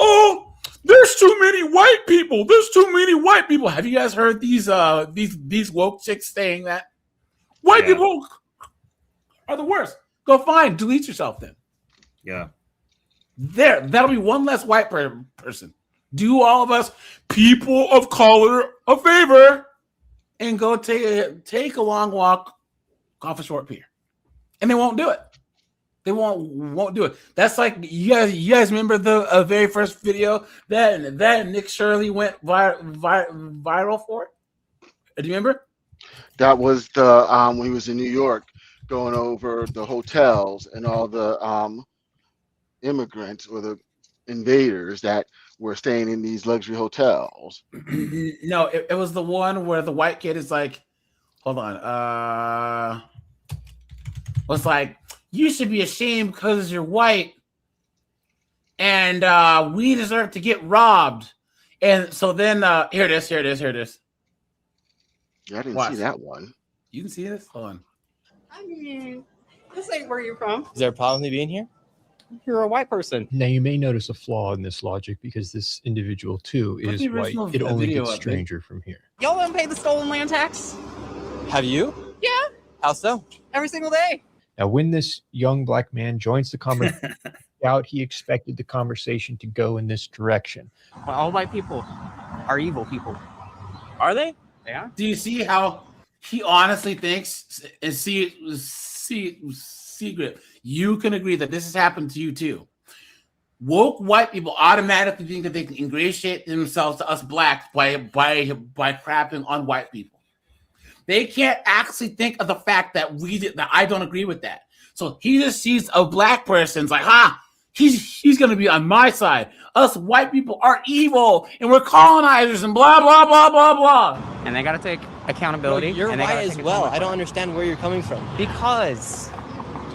Speaker 1: Oh, there's too many white people. There's too many white people. Have you guys heard these woke chicks saying that? White people are the worst. Go delete yourself then.
Speaker 10: Yeah.
Speaker 1: That'll be one less white person. Do all of us people of color a favor and go take a long walk off a short pier, and they won't do it. They won't do it. That's like you guys remember the very first video that Nick Shirley went viral for? Do you remember?
Speaker 13: That was the when he was in New York, going over the hotels and all the immigrants or the invaders that were staying in these luxury hotels.
Speaker 1: No, it was the one where the white kid is like, hold on, was like, you should be ashamed because you're white, and we deserve to get robbed. And so then here it is.
Speaker 13: Yeah, I didn't see that one.
Speaker 1: You can see this? Hold on.
Speaker 14: I mean, this ain't where you're from.
Speaker 15: Is there a problem with me being here?
Speaker 14: You're a white person.
Speaker 16: Now, you may notice a flaw in this logic because this individual, too, is white. It only gets stranger from here.
Speaker 14: Y'all don't pay the stolen land tax?
Speaker 15: Have you?
Speaker 14: Yeah.
Speaker 15: How so?
Speaker 14: Every single day.
Speaker 16: Now, when this young black man joins the conversation, he expected the conversation to go in this direction.
Speaker 14: All white people are evil people.
Speaker 15: Are they?
Speaker 14: Yeah.
Speaker 1: Do you see how he honestly thinks? And Secret, you can agree that this has happened to you too. Woke white people automatically think that they can ingratiate themselves to us blacks by crapping on white people. They can't actually think of the fact that that I don't agree with that. So he just sees a black person's like, he's gonna be on my side. Us white people are evil and we're colonizers and blah blah blah blah blah.
Speaker 14: And they gotta take accountability.
Speaker 15: Well, you're
Speaker 14: and they
Speaker 15: white
Speaker 14: gotta
Speaker 15: as well. I don't understand where you're coming from.
Speaker 14: Because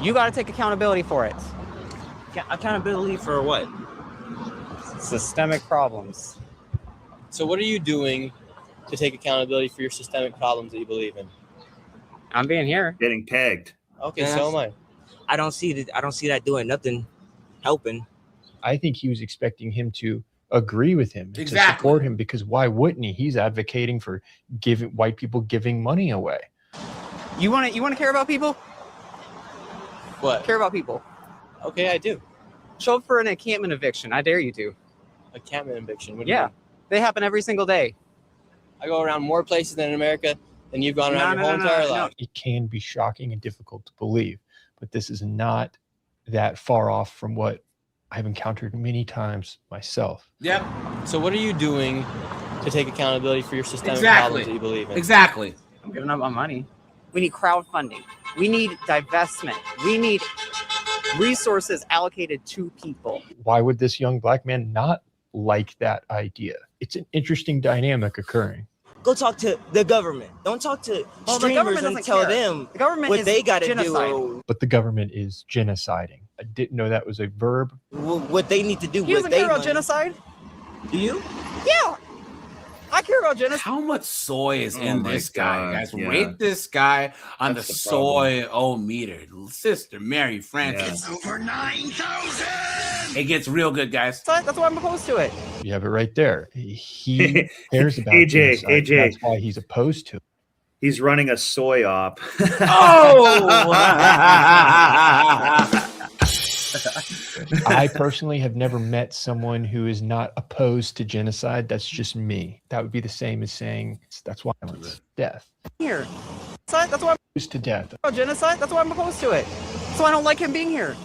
Speaker 14: you gotta take accountability for it.
Speaker 15: Accountability for what?
Speaker 14: Systemic problems.
Speaker 15: So what are you doing to take accountability for your systemic problems that you believe in?
Speaker 14: I'm being here.
Speaker 10: Getting pegged.
Speaker 15: Okay, so am I.
Speaker 17: I don't see that doing nothing helping.
Speaker 16: I think he was expecting him to agree with him, to
Speaker 1: Exactly.
Speaker 16: support him, because why wouldn't he? He's advocating for white people giving money away.
Speaker 14: You wanna care about people?
Speaker 15: What?
Speaker 14: Care about people.
Speaker 15: Okay, I do.
Speaker 14: Show up for an encampment eviction. I dare you to.
Speaker 15: Encampment eviction. What do you
Speaker 14: Yeah.
Speaker 15: mean?
Speaker 14: They happen every single day.
Speaker 15: I go around more places than in America than you've gone around your whole entire life.
Speaker 16: It can be shocking and difficult to believe, but this is not that far off from what I've encountered many times myself.
Speaker 1: Yep.
Speaker 15: So what are you doing to take accountability for your systemic
Speaker 1: Exactly.
Speaker 15: problems that you believe in?
Speaker 1: Exactly.
Speaker 14: I'm giving up my money. We need crowdfunding. We need divestment. We need resources allocated to people.
Speaker 16: Why would this young black man not like that idea? It's an interesting dynamic occurring.
Speaker 17: Go talk to the government. Don't talk to
Speaker 14: Well, the
Speaker 17: streamers
Speaker 14: government
Speaker 17: and
Speaker 14: doesn't
Speaker 17: tell
Speaker 14: care.
Speaker 17: them
Speaker 14: The government
Speaker 17: what
Speaker 14: is
Speaker 17: they got to
Speaker 14: genocide.
Speaker 17: do.
Speaker 16: But the government is genociding. I didn't know that was a verb.
Speaker 17: What they need to do.
Speaker 14: He doesn't
Speaker 17: what they
Speaker 14: care about
Speaker 17: want.
Speaker 14: genocide.
Speaker 17: Do you?
Speaker 14: Yeah. I care about genocide.
Speaker 1: How much soy is in
Speaker 10: my
Speaker 1: this guy,
Speaker 10: God,
Speaker 1: guys?
Speaker 10: yeah.
Speaker 1: Rate this guy on
Speaker 10: That's
Speaker 1: the
Speaker 10: the problem.
Speaker 1: soy-o-meter. Sister Mary Francis.
Speaker 2: Over 9,000!
Speaker 1: It gets real good, guys.
Speaker 14: That's why I'm opposed to it.
Speaker 16: You have it right there. He cares about
Speaker 10: AJ,
Speaker 16: genocide.
Speaker 10: AJ.
Speaker 16: That's why he's opposed to it.
Speaker 10: He's running a soy op.
Speaker 1: Oh!
Speaker 16: I personally have never met someone who is not opposed to genocide. That's just me. That would be the same as saying that's violence, death.
Speaker 14: Here. That's why I'm
Speaker 16: Opposed to death.
Speaker 14: about genocide. That's why I'm opposed to it. So I don't like him being here.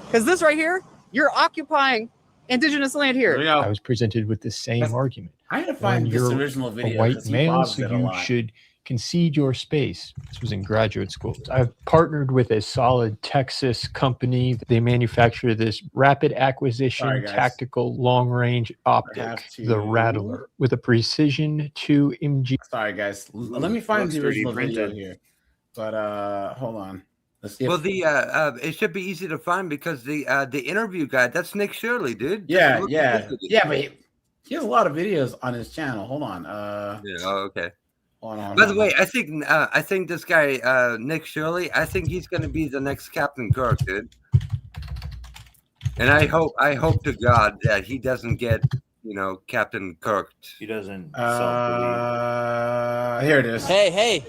Speaker 14: Because this right here, you're occupying indigenous land
Speaker 1: There we
Speaker 14: here.
Speaker 1: go.
Speaker 16: I was presented with the same argument.
Speaker 1: I had to find
Speaker 16: When
Speaker 1: this
Speaker 16: you're
Speaker 1: original video.
Speaker 16: a white
Speaker 1: 'cause he
Speaker 16: male,
Speaker 1: paused
Speaker 16: so
Speaker 1: it a
Speaker 16: you
Speaker 1: lot.
Speaker 16: should concede your space. This was in graduate school. I've partnered with a solid Texas company. They manufacture this rapid acquisition
Speaker 1: Sorry, guys.
Speaker 16: tactical long-range optic,
Speaker 1: have to-
Speaker 16: the Rattler, with a precision 2 mg.
Speaker 1: Sorry, guys. Let me find
Speaker 10: Looks
Speaker 1: the
Speaker 10: 3D
Speaker 1: original video
Speaker 10: printed.
Speaker 1: here. But hold on. Let's see.
Speaker 11: Well, it should be easy to find because the interview guy, that's Nick Shirley, dude.
Speaker 1: Yeah,
Speaker 11: Look
Speaker 1: yeah,
Speaker 11: at this.
Speaker 1: yeah. But he has a lot of videos on his channel. Hold on.
Speaker 11: Yeah, oh, okay.
Speaker 1: Hold on.
Speaker 11: By the way, I think this guy Nick Shirley, I think he's going to be the next Captain Kirk, dude. And I hope to God that he doesn't get, Captain Kirk.
Speaker 10: He doesn't.
Speaker 1: Here it is.
Speaker 17: Hey,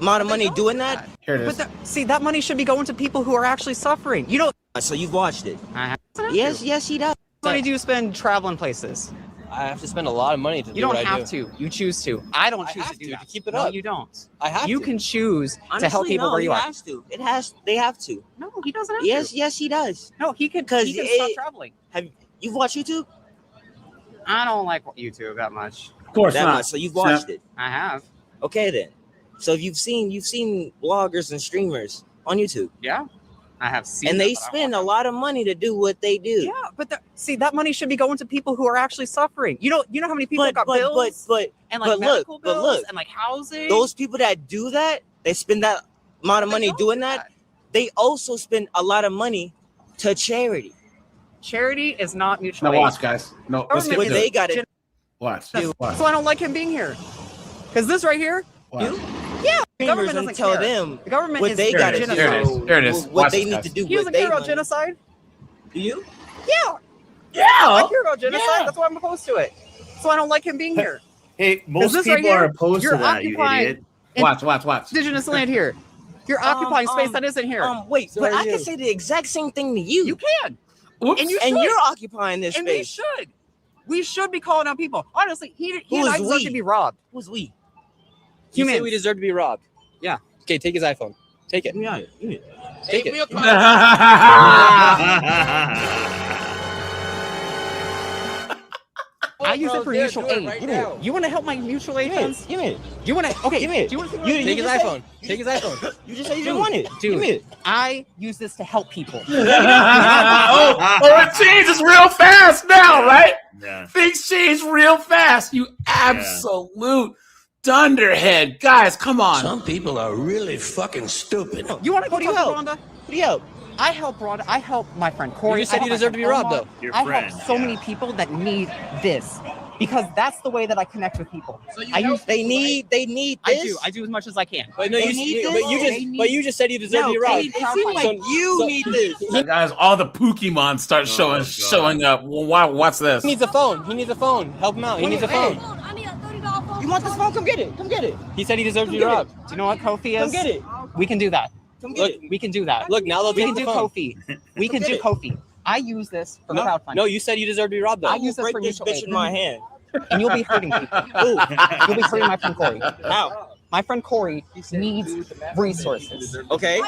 Speaker 17: amount of money doing that?
Speaker 1: Here it is.
Speaker 14: But see, that money should be going to people who are actually suffering. You know.
Speaker 17: So you've watched it.
Speaker 14: I have. Yes, he does. How much money do you spend traveling places?
Speaker 15: I have to spend a lot of money to do
Speaker 14: You don't
Speaker 15: what I
Speaker 14: have
Speaker 15: do.
Speaker 14: to. You choose to. I don't choose
Speaker 15: have
Speaker 14: to do
Speaker 15: to
Speaker 14: that.
Speaker 15: keep it
Speaker 14: No,
Speaker 15: up.
Speaker 14: you don't.
Speaker 15: I have
Speaker 14: You
Speaker 15: to.
Speaker 14: can choose
Speaker 17: Honestly,
Speaker 14: to help people
Speaker 17: no,
Speaker 14: where you
Speaker 17: he
Speaker 14: are.
Speaker 17: has to. They have to.
Speaker 14: No, he doesn't have
Speaker 17: Yes,
Speaker 14: to.
Speaker 17: yes, he does.
Speaker 14: No, he can
Speaker 17: Because
Speaker 14: stop traveling.
Speaker 17: You've watched YouTube?
Speaker 14: I don't like YouTube that much.
Speaker 1: Of course
Speaker 17: That
Speaker 1: not.
Speaker 17: much. So you've watched it.
Speaker 14: I have.
Speaker 17: Okay then. So you've seen bloggers and streamers on YouTube.
Speaker 14: Yeah. I have seen
Speaker 17: And
Speaker 14: that,
Speaker 17: they
Speaker 14: but I don't
Speaker 17: spend a lot of money to do what they do.
Speaker 14: Yeah, but see, that money should be going to people who are actually suffering. You know how many people got bills and like medical bills and like housing.
Speaker 17: Those people that do that, they spend that amount of money doing that. They also spend a lot of money to charity.
Speaker 14: Charity is not mutual
Speaker 1: No,
Speaker 14: aid.
Speaker 1: watch, guys. No, let's
Speaker 14: Government
Speaker 1: get
Speaker 14: is-
Speaker 17: They got it.
Speaker 1: Watch.
Speaker 14: So
Speaker 1: Watch.
Speaker 14: I don't like him being here. Because this right here,
Speaker 1: Watch.
Speaker 14: yeah, the government
Speaker 17: And
Speaker 14: doesn't
Speaker 17: tell
Speaker 14: care.
Speaker 17: them
Speaker 14: The government
Speaker 17: what
Speaker 14: is
Speaker 17: they got to do.
Speaker 1: Here it is. Here it is.
Speaker 17: What
Speaker 1: Watch
Speaker 17: they
Speaker 1: this,
Speaker 17: need
Speaker 1: guys.
Speaker 17: to do.
Speaker 14: He doesn't care about genocide.
Speaker 17: Do you?
Speaker 14: Yeah.
Speaker 1: Yeah.
Speaker 14: I care about genocide.
Speaker 1: Yeah.
Speaker 14: That's why I'm opposed to it. So I don't like him being here.
Speaker 10: Hey, most
Speaker 14: this
Speaker 10: people
Speaker 14: right here,
Speaker 10: are opposed to
Speaker 14: you're
Speaker 10: that, you
Speaker 14: occupying
Speaker 10: idiot.
Speaker 1: Watch.
Speaker 14: indigenous land here. You're occupying space that isn't here.
Speaker 17: Wait,
Speaker 14: So
Speaker 17: but
Speaker 14: are
Speaker 17: I
Speaker 14: you.
Speaker 17: can say the exact same thing to you.
Speaker 14: You can.
Speaker 1: Whoops.
Speaker 14: And you
Speaker 17: And
Speaker 14: should.
Speaker 17: you're occupying this
Speaker 14: And we
Speaker 17: space.
Speaker 14: should. We should be calling out people. Honestly, he
Speaker 17: Who
Speaker 14: and I
Speaker 17: is
Speaker 14: deserve
Speaker 17: we?
Speaker 14: to be robbed.
Speaker 17: Who's we?
Speaker 15: You say
Speaker 14: Humans.
Speaker 15: we deserve to be robbed.
Speaker 14: Yeah.
Speaker 15: Okay, take his iPhone. Take it.
Speaker 17: Yeah.
Speaker 15: Take it.
Speaker 14: I use it for mutual aid. You want to help my mutual aid funds?
Speaker 17: Give me it.
Speaker 14: You want to? Okay.
Speaker 17: Give me it.
Speaker 14: Do you want to
Speaker 15: Take his
Speaker 17: just
Speaker 15: iPhone. Take his iPhone.
Speaker 17: You just said you didn't want it.
Speaker 14: Dude,
Speaker 17: Give me it.
Speaker 14: I use this to help people.
Speaker 1: it changes real fast now, right?
Speaker 10: Yeah.
Speaker 1: Things change real fast. You absolute dunderhead. Guys, come on.
Speaker 2: Some people are really fucking stupid.
Speaker 14: You want to go
Speaker 17: Who do you
Speaker 14: talk
Speaker 17: help?
Speaker 14: to Rhonda?
Speaker 17: Who do you help?
Speaker 14: I help Rhonda. I help my friend Corey.
Speaker 15: You just said
Speaker 14: I
Speaker 15: you
Speaker 14: help
Speaker 15: deserve
Speaker 14: my
Speaker 15: to be
Speaker 14: friend
Speaker 15: robbed,
Speaker 14: Omar.
Speaker 15: though.
Speaker 10: Your
Speaker 14: I
Speaker 10: friend,
Speaker 14: help so
Speaker 10: yeah.
Speaker 14: many people that need this because that's the way that I connect with people.
Speaker 17: They need this.
Speaker 14: I do as much as I can.
Speaker 15: But no,
Speaker 17: They
Speaker 15: you,
Speaker 17: need
Speaker 15: but
Speaker 17: this?
Speaker 15: you just, but you just said you deserve to be
Speaker 14: No,
Speaker 15: robbed.
Speaker 14: they
Speaker 17: It seems like you need this.
Speaker 1: Guys, all the Pokemon start showing up. Well, what's this?
Speaker 15: He needs a phone. He needs a phone. Help him out. He needs a phone.
Speaker 5: I need a $30 phone.
Speaker 17: You want this phone? Come get it. Come get it.
Speaker 15: He said he deserves to be
Speaker 17: Come get
Speaker 15: robbed.
Speaker 14: Do you know what Kofi is?
Speaker 17: Come get it.
Speaker 14: We can do that.
Speaker 17: Come get it.
Speaker 14: We can do that.
Speaker 15: Look, now they'll
Speaker 14: We
Speaker 15: take
Speaker 14: can
Speaker 15: the
Speaker 14: do
Speaker 15: phone.
Speaker 14: Kofi. We can
Speaker 17: get
Speaker 14: do
Speaker 17: it.
Speaker 14: Kofi. I use this for crowdfunding.
Speaker 15: No, you said you deserve to be robbed, though.
Speaker 14: I use this
Speaker 17: Break
Speaker 14: for
Speaker 17: this
Speaker 14: mutual
Speaker 17: bitch
Speaker 14: aid.
Speaker 17: in my hand.
Speaker 14: And you'll be hurting people.
Speaker 17: Ooh.
Speaker 14: You'll be hurting my friend Corey.
Speaker 17: How?
Speaker 14: My friend Corey needs resources.
Speaker 17: Okay.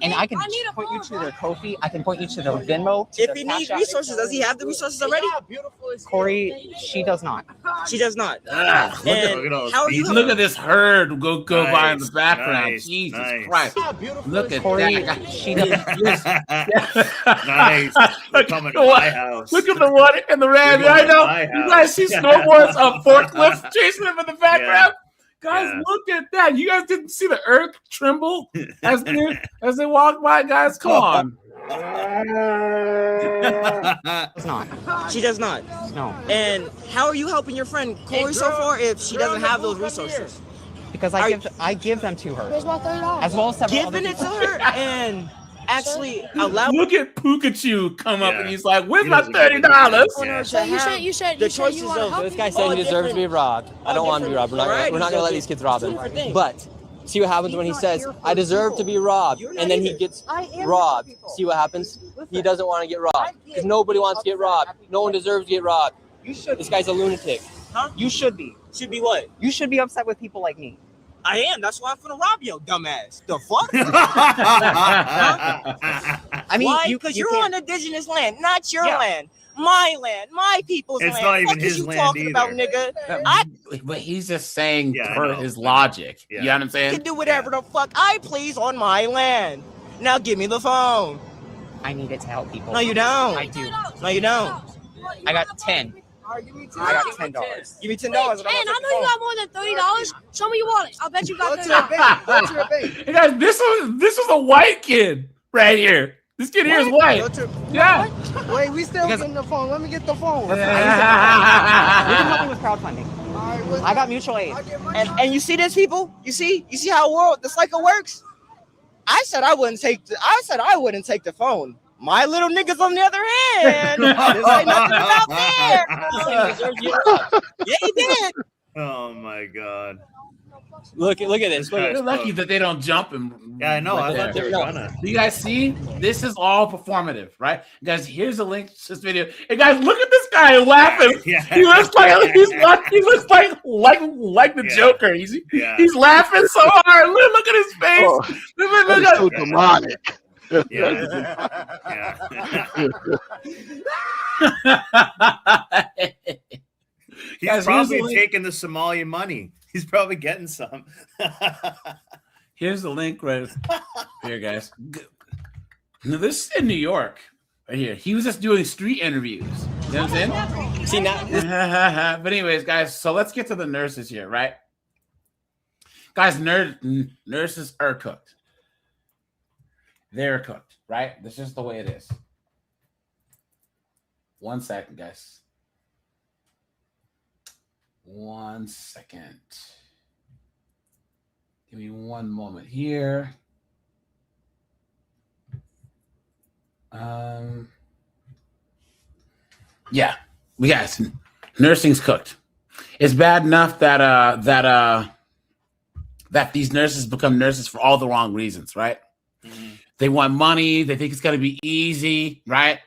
Speaker 14: And I can
Speaker 5: I need a
Speaker 14: point you
Speaker 5: phone.
Speaker 14: to their Kofi. I can point you to their Venmo. To
Speaker 17: If
Speaker 14: their
Speaker 17: he
Speaker 14: Cash
Speaker 17: needs
Speaker 14: App.
Speaker 17: resources, does he have the resources already?
Speaker 14: Corey, she does not.
Speaker 17: She does not.
Speaker 1: Ah,
Speaker 17: And how are you?
Speaker 1: Look at this herd go by in the
Speaker 10: Nice,
Speaker 1: background.
Speaker 10: nice,
Speaker 1: Jesus
Speaker 10: nice.
Speaker 1: Christ. Look at
Speaker 14: Corey,
Speaker 1: that.
Speaker 14: she doesn't.
Speaker 10: Nice. You're coming to my house.
Speaker 1: Look at the one in the red.
Speaker 10: You're
Speaker 1: I
Speaker 10: going to
Speaker 1: know.
Speaker 10: my
Speaker 1: You guys see
Speaker 10: house.
Speaker 1: snowboards on forklifts chasing them in the background? Guys,
Speaker 10: Yeah.
Speaker 1: look at that. You guys didn't see the earth tremble as they walk by, guys? Come on.
Speaker 14: Does not.
Speaker 17: She does not.
Speaker 14: No.
Speaker 17: And how are you helping your friend Corey so far if she doesn't have those resources?
Speaker 14: Because I give them to her.
Speaker 5: Here's my $30.
Speaker 14: As well as several other
Speaker 17: Giving it to
Speaker 14: people.
Speaker 17: her and actually allow
Speaker 1: Look at Pikachu come up
Speaker 10: Yeah.
Speaker 1: and he's like, "Where's
Speaker 10: He
Speaker 1: my
Speaker 10: doesn't give a
Speaker 1: $30?"
Speaker 10: Yeah.
Speaker 5: So you said
Speaker 17: the
Speaker 5: you said you
Speaker 17: choices
Speaker 5: want to
Speaker 17: of
Speaker 5: help
Speaker 15: This guy
Speaker 5: people.
Speaker 15: said he deserves to be robbed. I don't want to be robbed. We're not
Speaker 17: Alright,
Speaker 15: going to let these kids rob him.
Speaker 17: different things.
Speaker 15: But see what happens when he says, "I deserve to be robbed,"
Speaker 17: You're not
Speaker 15: and then he
Speaker 17: either.
Speaker 15: gets
Speaker 14: I am
Speaker 15: robbed.
Speaker 14: helping people.
Speaker 15: See what happens? He doesn't want to get robbed
Speaker 14: I
Speaker 15: because
Speaker 14: get
Speaker 15: nobody wants to get robbed.
Speaker 14: upset.
Speaker 15: No one deserves to get robbed.
Speaker 14: You should.
Speaker 15: This guy's a lunatic.
Speaker 14: You should be.
Speaker 17: should be what?
Speaker 14: You should be upset with people like me.
Speaker 17: I am. That's why I'm finna rob you, dumbass. The fuck?
Speaker 14: I mean,
Speaker 17: Why?
Speaker 14: you
Speaker 17: Because
Speaker 14: you
Speaker 17: you're
Speaker 14: can't-
Speaker 17: on indigenous land, not your
Speaker 14: Yeah.
Speaker 17: land, my people's
Speaker 10: It's
Speaker 17: land.
Speaker 10: not even
Speaker 17: Fuck is
Speaker 10: his
Speaker 17: you
Speaker 10: land
Speaker 17: talking about,
Speaker 10: either.
Speaker 17: nigga?
Speaker 1: But he's just saying
Speaker 10: Yeah, I
Speaker 1: per
Speaker 10: know.
Speaker 1: his logic.
Speaker 10: Yeah.
Speaker 1: You know what I'm
Speaker 17: I
Speaker 1: saying?
Speaker 17: can do whatever the fuck I please on my land. Now give me the phone.
Speaker 14: I need it to help people.
Speaker 17: No, you don't.
Speaker 14: I do.
Speaker 17: No, you don't.
Speaker 14: I got 10. I got $10.
Speaker 17: Give me $10.
Speaker 5: And I know you got more than $30. Show me your wallet. I bet you got
Speaker 11: Go to a
Speaker 5: $30.
Speaker 11: bank. Go to a bank.
Speaker 1: Hey guys, this was a white kid right here. This kid here is
Speaker 11: Go
Speaker 1: white.
Speaker 11: to,
Speaker 1: Yeah.
Speaker 11: wait, we still getting the phone. Let me get the phone.
Speaker 14: You can help me with crowdfunding. I got mutual aid.
Speaker 17: And you see this, people? You see how the cycle works? I said I wouldn't take the phone. My little niggas on the other hand. This ain't nothing about there. Yeah, he did.
Speaker 10: Oh my God.
Speaker 15: Look at this.
Speaker 1: They're lucky that they don't jump and
Speaker 10: Yeah, I know.
Speaker 1: right
Speaker 10: I thought they were gonna.
Speaker 1: Do you guys see? This is all performative, right? Guys, here's a link to this video. And guys, look at this guy laughing.
Speaker 10: Yeah.
Speaker 1: He looks like the Joker. He's laughing so hard. Look at his face.
Speaker 13: Oh,
Speaker 1: look
Speaker 13: so demonic.
Speaker 10: He's
Speaker 1: Guys,
Speaker 10: probably taking the Somalian money. He's probably getting some.
Speaker 1: Here's the link right here, guys. Now, this is in New York. Right here. He was just doing street interviews. You know what I'm saying?
Speaker 15: See now.
Speaker 1: But anyways, guys, so let's get to the nurses here, right? Guys, nurses are cooked. They're cooked, right? This is the way it is. 1 second, guys. 1 second. Give me one moment here. Yeah, we got nursing's cooked. It's bad enough that these nurses become nurses for all the wrong reasons, right? Mm-hmm. They want money. They think it's going to be easy, right?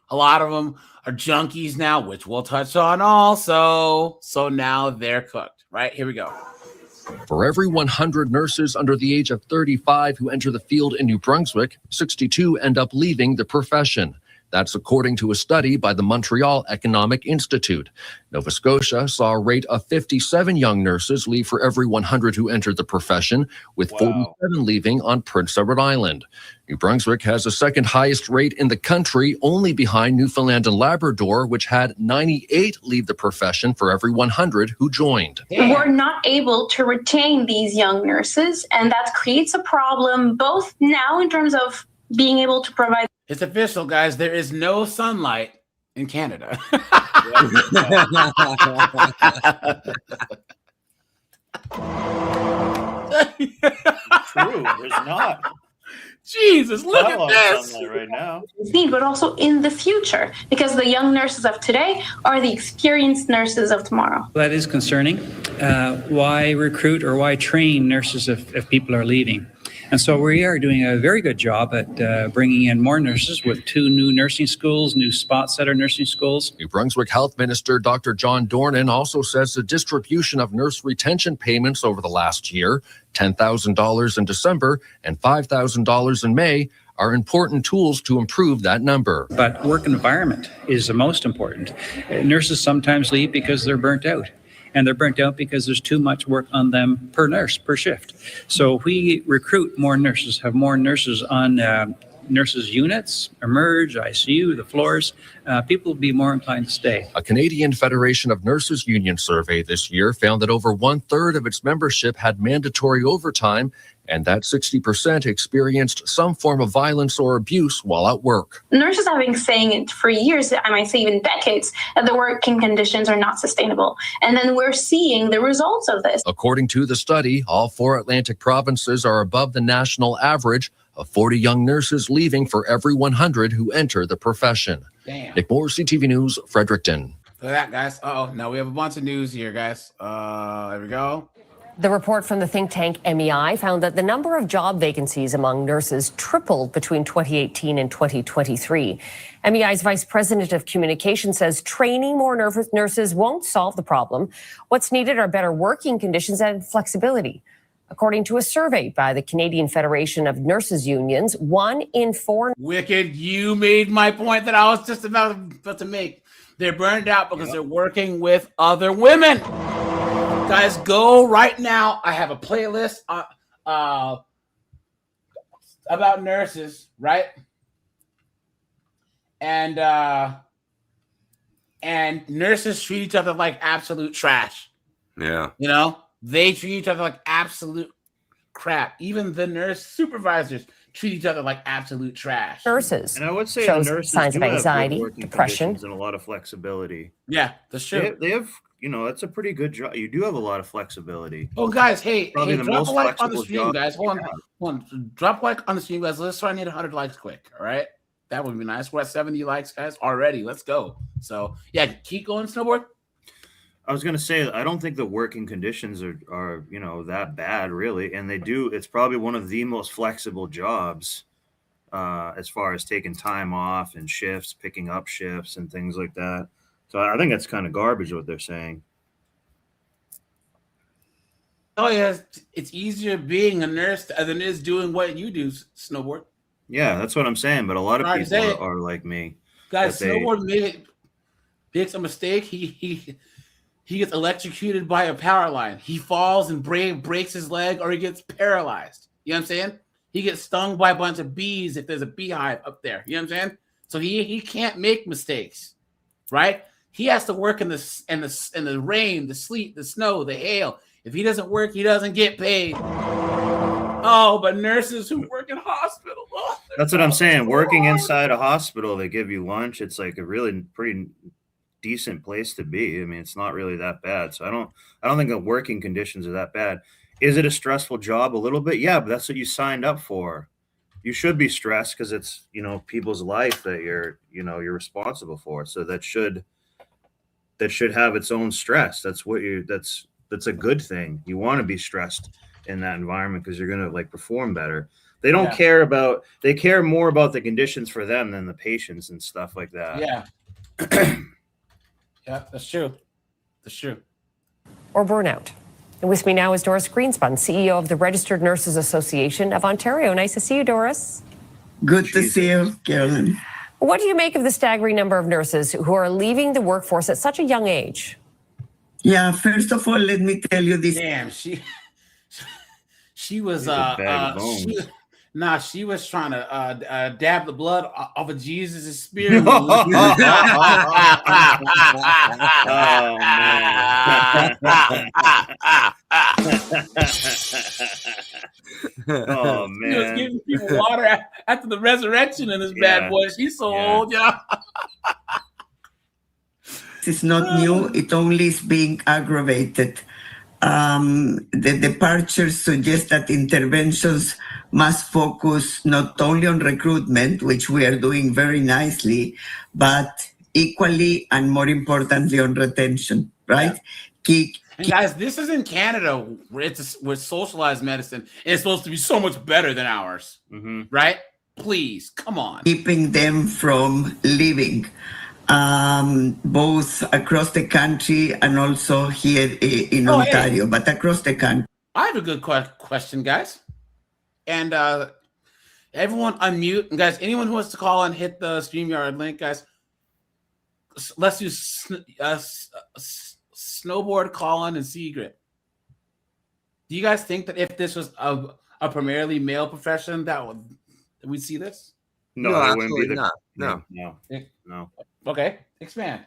Speaker 1: A lot of them are junkies now, which we'll touch on also. So now they're cooked, right? Here we go.
Speaker 18: For every 100 nurses under the age of 35 who enter the field in New Brunswick, 62 end up leaving the profession. That's according to a study by the Montreal Economic Institute. Nova Scotia saw a rate of 57 young nurses leave for every 100 who entered the profession, with 47 leaving on Prince Edward Island. New Brunswick has the second highest rate in the country, only behind Newfoundland and Labrador, which had 98 leave the profession for every 100 who joined.
Speaker 19: We're not able to retain these young nurses, and that creates a problem both now in terms of being able to provide.
Speaker 1: It's official, guys. There is no sunlight in Canada.
Speaker 10: True, there's not.
Speaker 1: Jesus, look at this
Speaker 10: right now.
Speaker 19: But also in the future, because the young nurses of today are the experienced nurses of tomorrow.
Speaker 20: That is concerning. Why recruit or why train nurses if people are leaving? And so we are doing a very good job at bringing in more nurses with 2 new nursing schools, new spot setter nursing schools.
Speaker 18: New Brunswick Health Minister Dr. John Dornan also says the distribution of nurse retention payments over the last year, $10,000 in December and $5,000 in May, are important tools to improve that number.
Speaker 20: But work environment is the most important. Nurses sometimes leave because they're burnt out. And they're burnt out because there's too much work on them per nurse, per shift. So if we recruit more nurses, have more nurses on nurses' units, emerge, ICU, the floors, people will be more inclined to stay.
Speaker 18: A Canadian Federation of Nurses Union survey this year found that over 1/3 of its membership had mandatory overtime, and that 60% experienced some form of violence or abuse while at work.
Speaker 19: Nurses have been saying it for years, I might say even decades, that the working conditions are not sustainable. And then we're seeing the results of this.
Speaker 18: According to the study, all 4 Atlantic provinces are above the national average of 40 young nurses leaving for every 100 who enter the profession.
Speaker 1: Damn.
Speaker 18: Nick Moore, CTV News, Fredericton.
Speaker 1: Look at that, guys. Uh-oh, now we have a bunch of news here, guys. There we go.
Speaker 21: The report from the think tank MEI found that the number of job vacancies among nurses tripled between 2018 and 2023. MEI's Vice President of Communication says training more nurses won't solve the problem. What's needed are better working conditions and flexibility. According to a survey by the Canadian Federation of Nurses Unions, 1 in 4...
Speaker 1: Wicked, you made my point that I was just about to make. They're burned out because they're working with other women. Guys, go right now. I have a playlist about nurses, right? And nurses treat each other like absolute trash.
Speaker 11: Yeah.
Speaker 1: You know, they treat each other like absolute crap. Even the nurse supervisors treat each other like absolute trash.
Speaker 21: Nurses.
Speaker 10: And I would say
Speaker 21: shows
Speaker 10: the nurses
Speaker 21: signs
Speaker 10: do
Speaker 21: of anxiety,
Speaker 10: have good working
Speaker 21: depression,
Speaker 10: conditions and a lot of flexibility.
Speaker 1: Yeah, that's true.
Speaker 10: They have, you know, that's a pretty good job. You do have a lot of flexibility.
Speaker 1: Oh, guys, hey,
Speaker 10: Probably the
Speaker 1: drop
Speaker 10: most
Speaker 1: a like on the
Speaker 10: flexible
Speaker 1: stream,
Speaker 10: job
Speaker 1: guys.
Speaker 10: you
Speaker 1: Hold on. Drop a like on the stream, guys. Let's try and hit 100 likes quick, all right? That would be nice. We're at 70 likes, guys, already. Let's go. So, yeah, keep going, Snowboard.
Speaker 10: I was going to say, I don't think the working conditions are, you know, that bad really. And it's probably one of the most flexible jobs as far as taking time off and shifts, picking up shifts and things like that. So I think that's kind of garbage what they're saying.
Speaker 1: Oh yeah, it's easier being a nurse than it is doing what you do, Snowboard.
Speaker 10: Yeah, that's what I'm saying. But a lot of people are like me.
Speaker 1: Guys, Snowboard makes a mistake. He gets electrocuted by a power line. He falls and breaks his leg, or he gets paralyzed. You know what I'm saying? He gets stung by a bunch of bees if there's a beehive up there. You know what I'm saying? So he can't make mistakes, right? He has to work in the rain, the sleet, the snow, the hail. If he doesn't work, he doesn't get paid. Oh, but nurses who work in hospitals.
Speaker 10: That's what I'm saying. Working inside a hospital, they give you lunch. It's like a really pretty decent place to be. I mean, it's not really that bad. So I don't think the working conditions are that bad. Is it a stressful job? A little bit, yeah, but that's what you signed up for. You should be stressed because it's, you know, people's life that you're responsible for. So that should have its own stress. That's a good thing. You want to be stressed in that environment because you're going to like perform better. They don't care more about the conditions for them than the patients and stuff like that.
Speaker 1: Yeah. Yeah, that's true. That's true.
Speaker 21: Or burnout. And with me now is Doris Greenspun, CEO of the Registered Nurses Association of Ontario. Nice to see you, Doris.
Speaker 4: Good to see you, Carolyn.
Speaker 21: What do you make of the staggering number of nurses who are leaving the workforce at such a young age?
Speaker 4: Yeah, first of all, let me tell you this.
Speaker 1: Damn, she was she was trying to dab the blood off of Jesus' spirit.
Speaker 10: Oh man. Oh man.
Speaker 1: He was giving people water after the resurrection in this bad boy. She's so old, yeah.
Speaker 4: It's not new. It only is being aggravated. The departures suggest that interventions must focus not only on recruitment, which we are doing very nicely, but equally and more importantly on retention, right?
Speaker 1: And guys, this is in Canada where with socialized medicine, and it's supposed to be so much better than ours, right? Please, come on.
Speaker 4: Keeping them from leaving. Both across the country and also here in Ontario, but across the country.
Speaker 1: I have a good question, guys. And everyone unmute. And guys, anyone who wants to call and hit the StreamYard link, guys, let's do Snowboard, Colin, and Secret. Do you guys think that if this was a primarily male profession, that we'd see this?
Speaker 11: No, absolutely not.
Speaker 10: No.
Speaker 1: Okay, expand.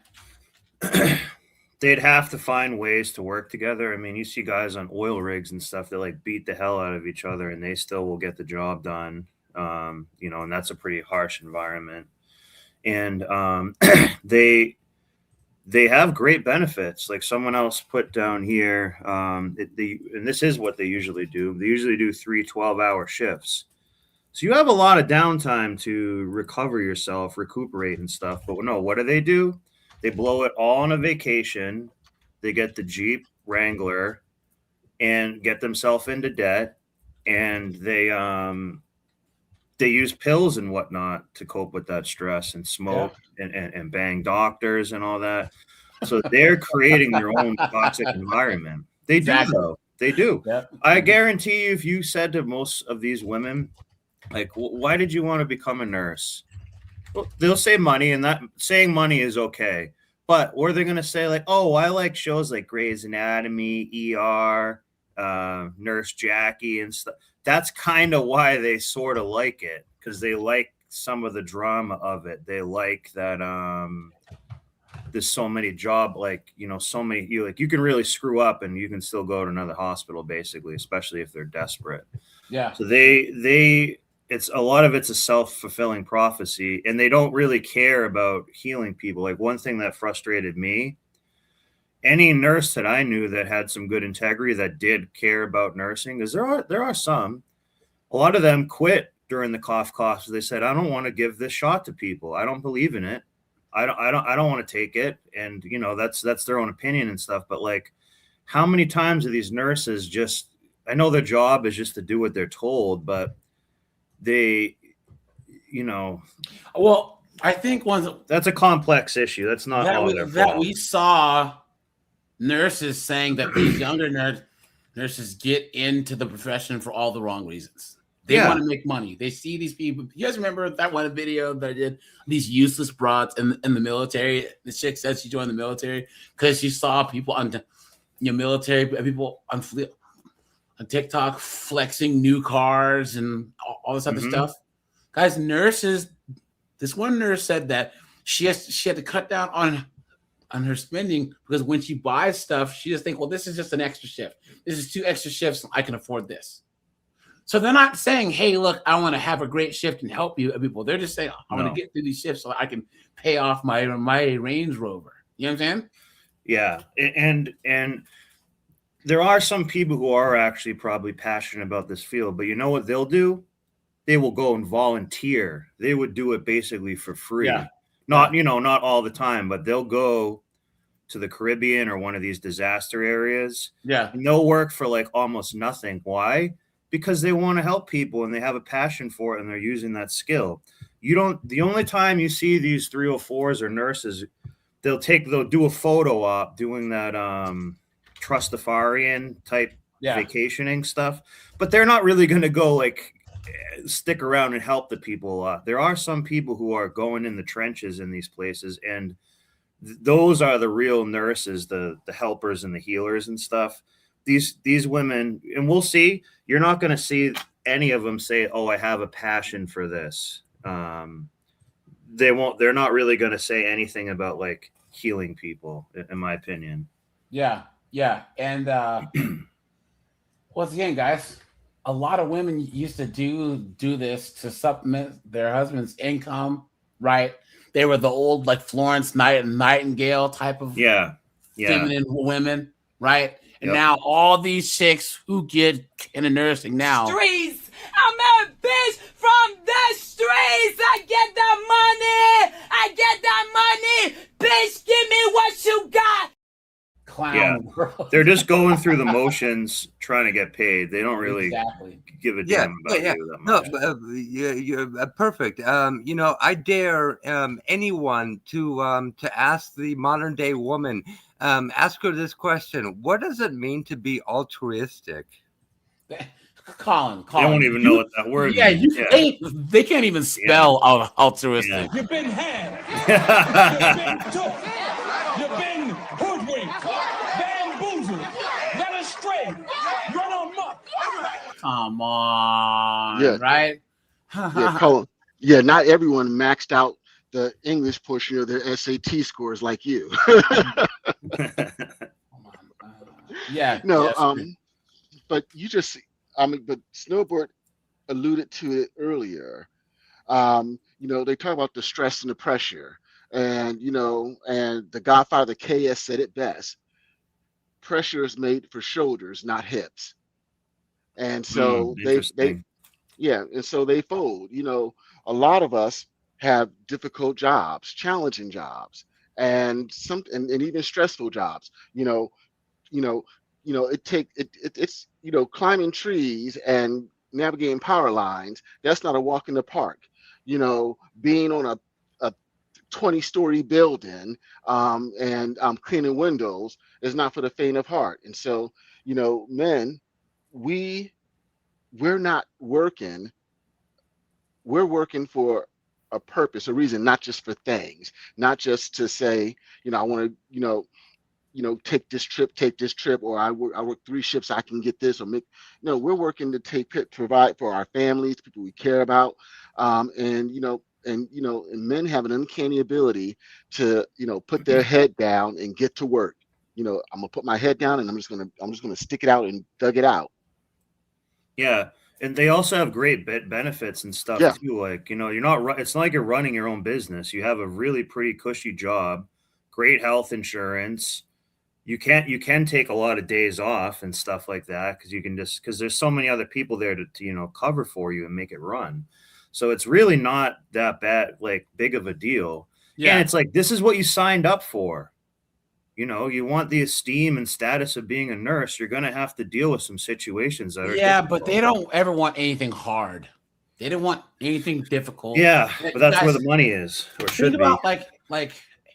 Speaker 10: They'd have to find ways to work together. I mean, you see guys on oil rigs and stuff that like beat the hell out of each other, and they still will get the job done. You know, and that's a pretty harsh environment. And they have great benefits. Like someone else put down here, and this is what they usually do. They usually do 3 12-hour shifts. So you have a lot of downtime to recover yourself, recuperate and stuff. But no, what do? They blow it all on a vacation. They get the Jeep Wrangler and get themselves into debt. And they use pills and whatnot to cope with that stress and smoke and bang doctors and all that. So they're creating their own toxic environment. They do, though. They do. Yep. I guarantee you, if you said to most of these women, like, why did you want to become a nurse? Well, they'll say money, and that saying money is okay. But or they're going to say like, oh, I like shows like Grey's Anatomy, ER, Nurse Jackie and stuff. That's kind of why they sort of like it, because they like some of the drama of it. They like that there's so many so many you can really screw up and you can still go to another hospital basically, especially if they're desperate.
Speaker 1: Yeah.
Speaker 10: So it's a lot of it's a self-fulfilling prophecy, and they don't really care about healing people. Like one thing that frustrated me, any nurse that I knew that had some good integrity that did care about nursing, because there are some, a lot of them quit during the cough. They said, I don't want to give this shot to people. I don't believe in it. I don't want to take it. And, you know, that's their own opinion and stuff. But like, how many times are these nurses just, I know their job is just to do what they're told, but they, you know,
Speaker 1: well, I think
Speaker 10: that's a complex issue. That's not all their fault.
Speaker 1: We saw nurses saying that these younger nurses get into the profession for all the wrong reasons. They want to make money. They see these people. You guys remember that one video that I did? These useless broads in the military. The chick said she joined the military because she saw people on, military people on TikTok flexing new cars and all this other stuff. Guys, nurses. This one nurse said that she had to cut down on her spending because when she buys stuff, she just think, well, this is just an extra shift. This is 2 extra shifts. I can afford this. So they're not saying, hey, look, I want to have a great shift and help you people. They're just saying, I want to get through these shifts so I can pay off my Range Rover. You know what I'm saying?
Speaker 10: Yeah. And there are some people who are actually probably passionate about this field, but you know what they'll do? They will go and volunteer. They would do it basically for free.
Speaker 1: Yeah.
Speaker 10: Not all the time, but they'll go to the Caribbean or one of these disaster areas.
Speaker 1: Yeah.
Speaker 10: And they'll work for like almost nothing. Why? Because they want to help people and they have a passion for it and they're using that skill. The only time you see these 304s or nurses, they'll do a photo op doing that Trustafarian type vacationing stuff, but they're not really going to go like stick around and help the people a lot. There are some people who are going in the trenches in these places, and those are the real nurses, the helpers and the healers and stuff. These women, and we'll see, you're not going to see any of them say, oh, I have a passion for this. They're not really going to say anything about like healing people, in my opinion.
Speaker 1: Yeah. And once again, guys, a lot of women used to do this to supplement their husband's income, right? They were the old like Florence Nightingale type of feminine women, right? And now all these chicks who get into nursing now.
Speaker 2: Streets. I'm a bitch from the streets. I get that money. Bitch, give me what you got.
Speaker 1: Clown world.
Speaker 10: They're just going through the motions trying to get paid. They don't really give a damn about you that much.
Speaker 11: No, you're perfect. I dare anyone to ask the modern day woman, ask her this question: what does it mean to be altruistic?
Speaker 1: Colin.
Speaker 10: They don't even know what that word means.
Speaker 1: They can't even spell altruistic.
Speaker 2: You've been had. You've been took. You've been hoodwinked, bamboozled, led astray, run amok.
Speaker 1: Come on, right?
Speaker 13: Colin. Yeah, not everyone maxed out the English portion of their SAT scores like you. But you just, but Snowboard alluded to it earlier. They talk about the stress and the pressure, and and the Godfather KS said it best: pressure is made for shoulders, not hips. And so and so they fold. A lot of us have difficult jobs, challenging jobs, and even stressful jobs. It's climbing trees and navigating power lines. That's not a walk in the park. Being on a 20-story building and cleaning windows is not for the faint of heart. And so, men, we're not working. We're working for a purpose, a reason, not just for things, not just to say, I want to, take this trip, or I work 3 shifts, I can get this, or make. No, we're working to provide for our families, people we care about, and men have an uncanny ability to, put their head down and get to work. I'm gonna put my head down and I'm just gonna stick it out and dug it out.
Speaker 10: Yeah. And they also have great benefits and stuff too. Like, it's not like you're running your own business. You have a really pretty cushy job, great health insurance. You can take a lot of days off and stuff like that because there's so many other people there to cover for you and make it run. So it's really not that bad, like big of a deal.
Speaker 1: Yeah.
Speaker 10: And it's like, this is what you signed up for. You know, you want the esteem and status of being a nurse. You're going to have to deal with some situations that are
Speaker 1: difficult. But they don't ever want anything hard. They don't want anything difficult.
Speaker 10: Yeah, but that's where the money is, or should be.
Speaker 1: About like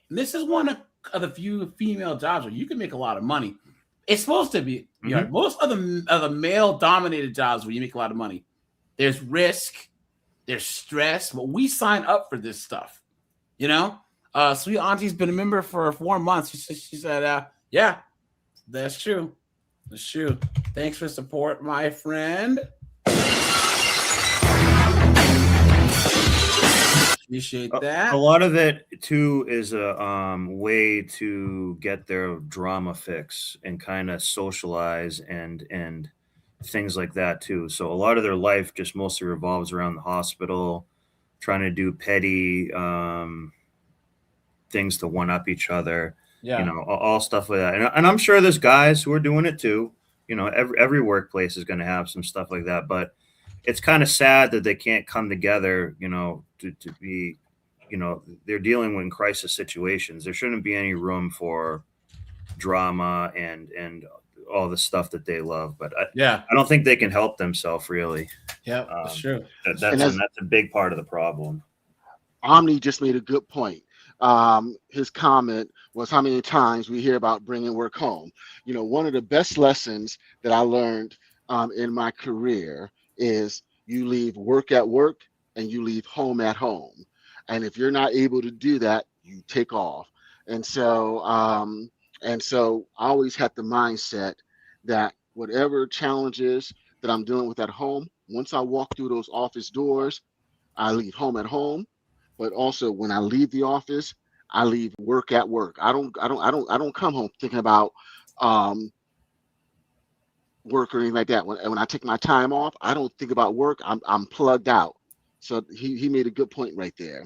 Speaker 1: this is one of the few female jobs where you can make a lot of money. It's supposed to be. You know, most of the male-dominated jobs where you make a lot of money, there's risk, there's stress, but we sign up for this stuff. You know, Sweet Auntie's been a member for 4 months. She said, yeah, that's true. That's true. Thanks for support, my friend. Appreciate that.
Speaker 10: A lot of it too is a way to get their drama fix and kind of socialize and things like that too. So a lot of their life just mostly revolves around the hospital, trying to do petty things to one up each other.
Speaker 1: Yeah.
Speaker 10: You know, all stuff like that. And I'm sure there's guys who are doing it too. You know, every workplace is going to have some stuff like that, but it's kind of sad that they can't come together, you know, to be, you know, they're dealing with crisis situations. There shouldn't be any room for drama and all the stuff that they love. But I don't think they can help themselves really.
Speaker 1: Yeah, that's true.
Speaker 10: That's a big part of the problem.
Speaker 13: Omni just made a good point. His comment was how many times we hear about bringing work home. You know, one of the best lessons that I learned in my career is you leave work at work and you leave home at home. And if you're not able to do that, you take off. And so I always had the mindset that whatever challenges that I'm dealing with at home, once I walk through those office doors, I leave home at home. But also when I leave the office, I leave work at work. I don't come home thinking about work or anything like that. When I take my time off, I don't think about work. I'm plugged out. So he made a good point right there.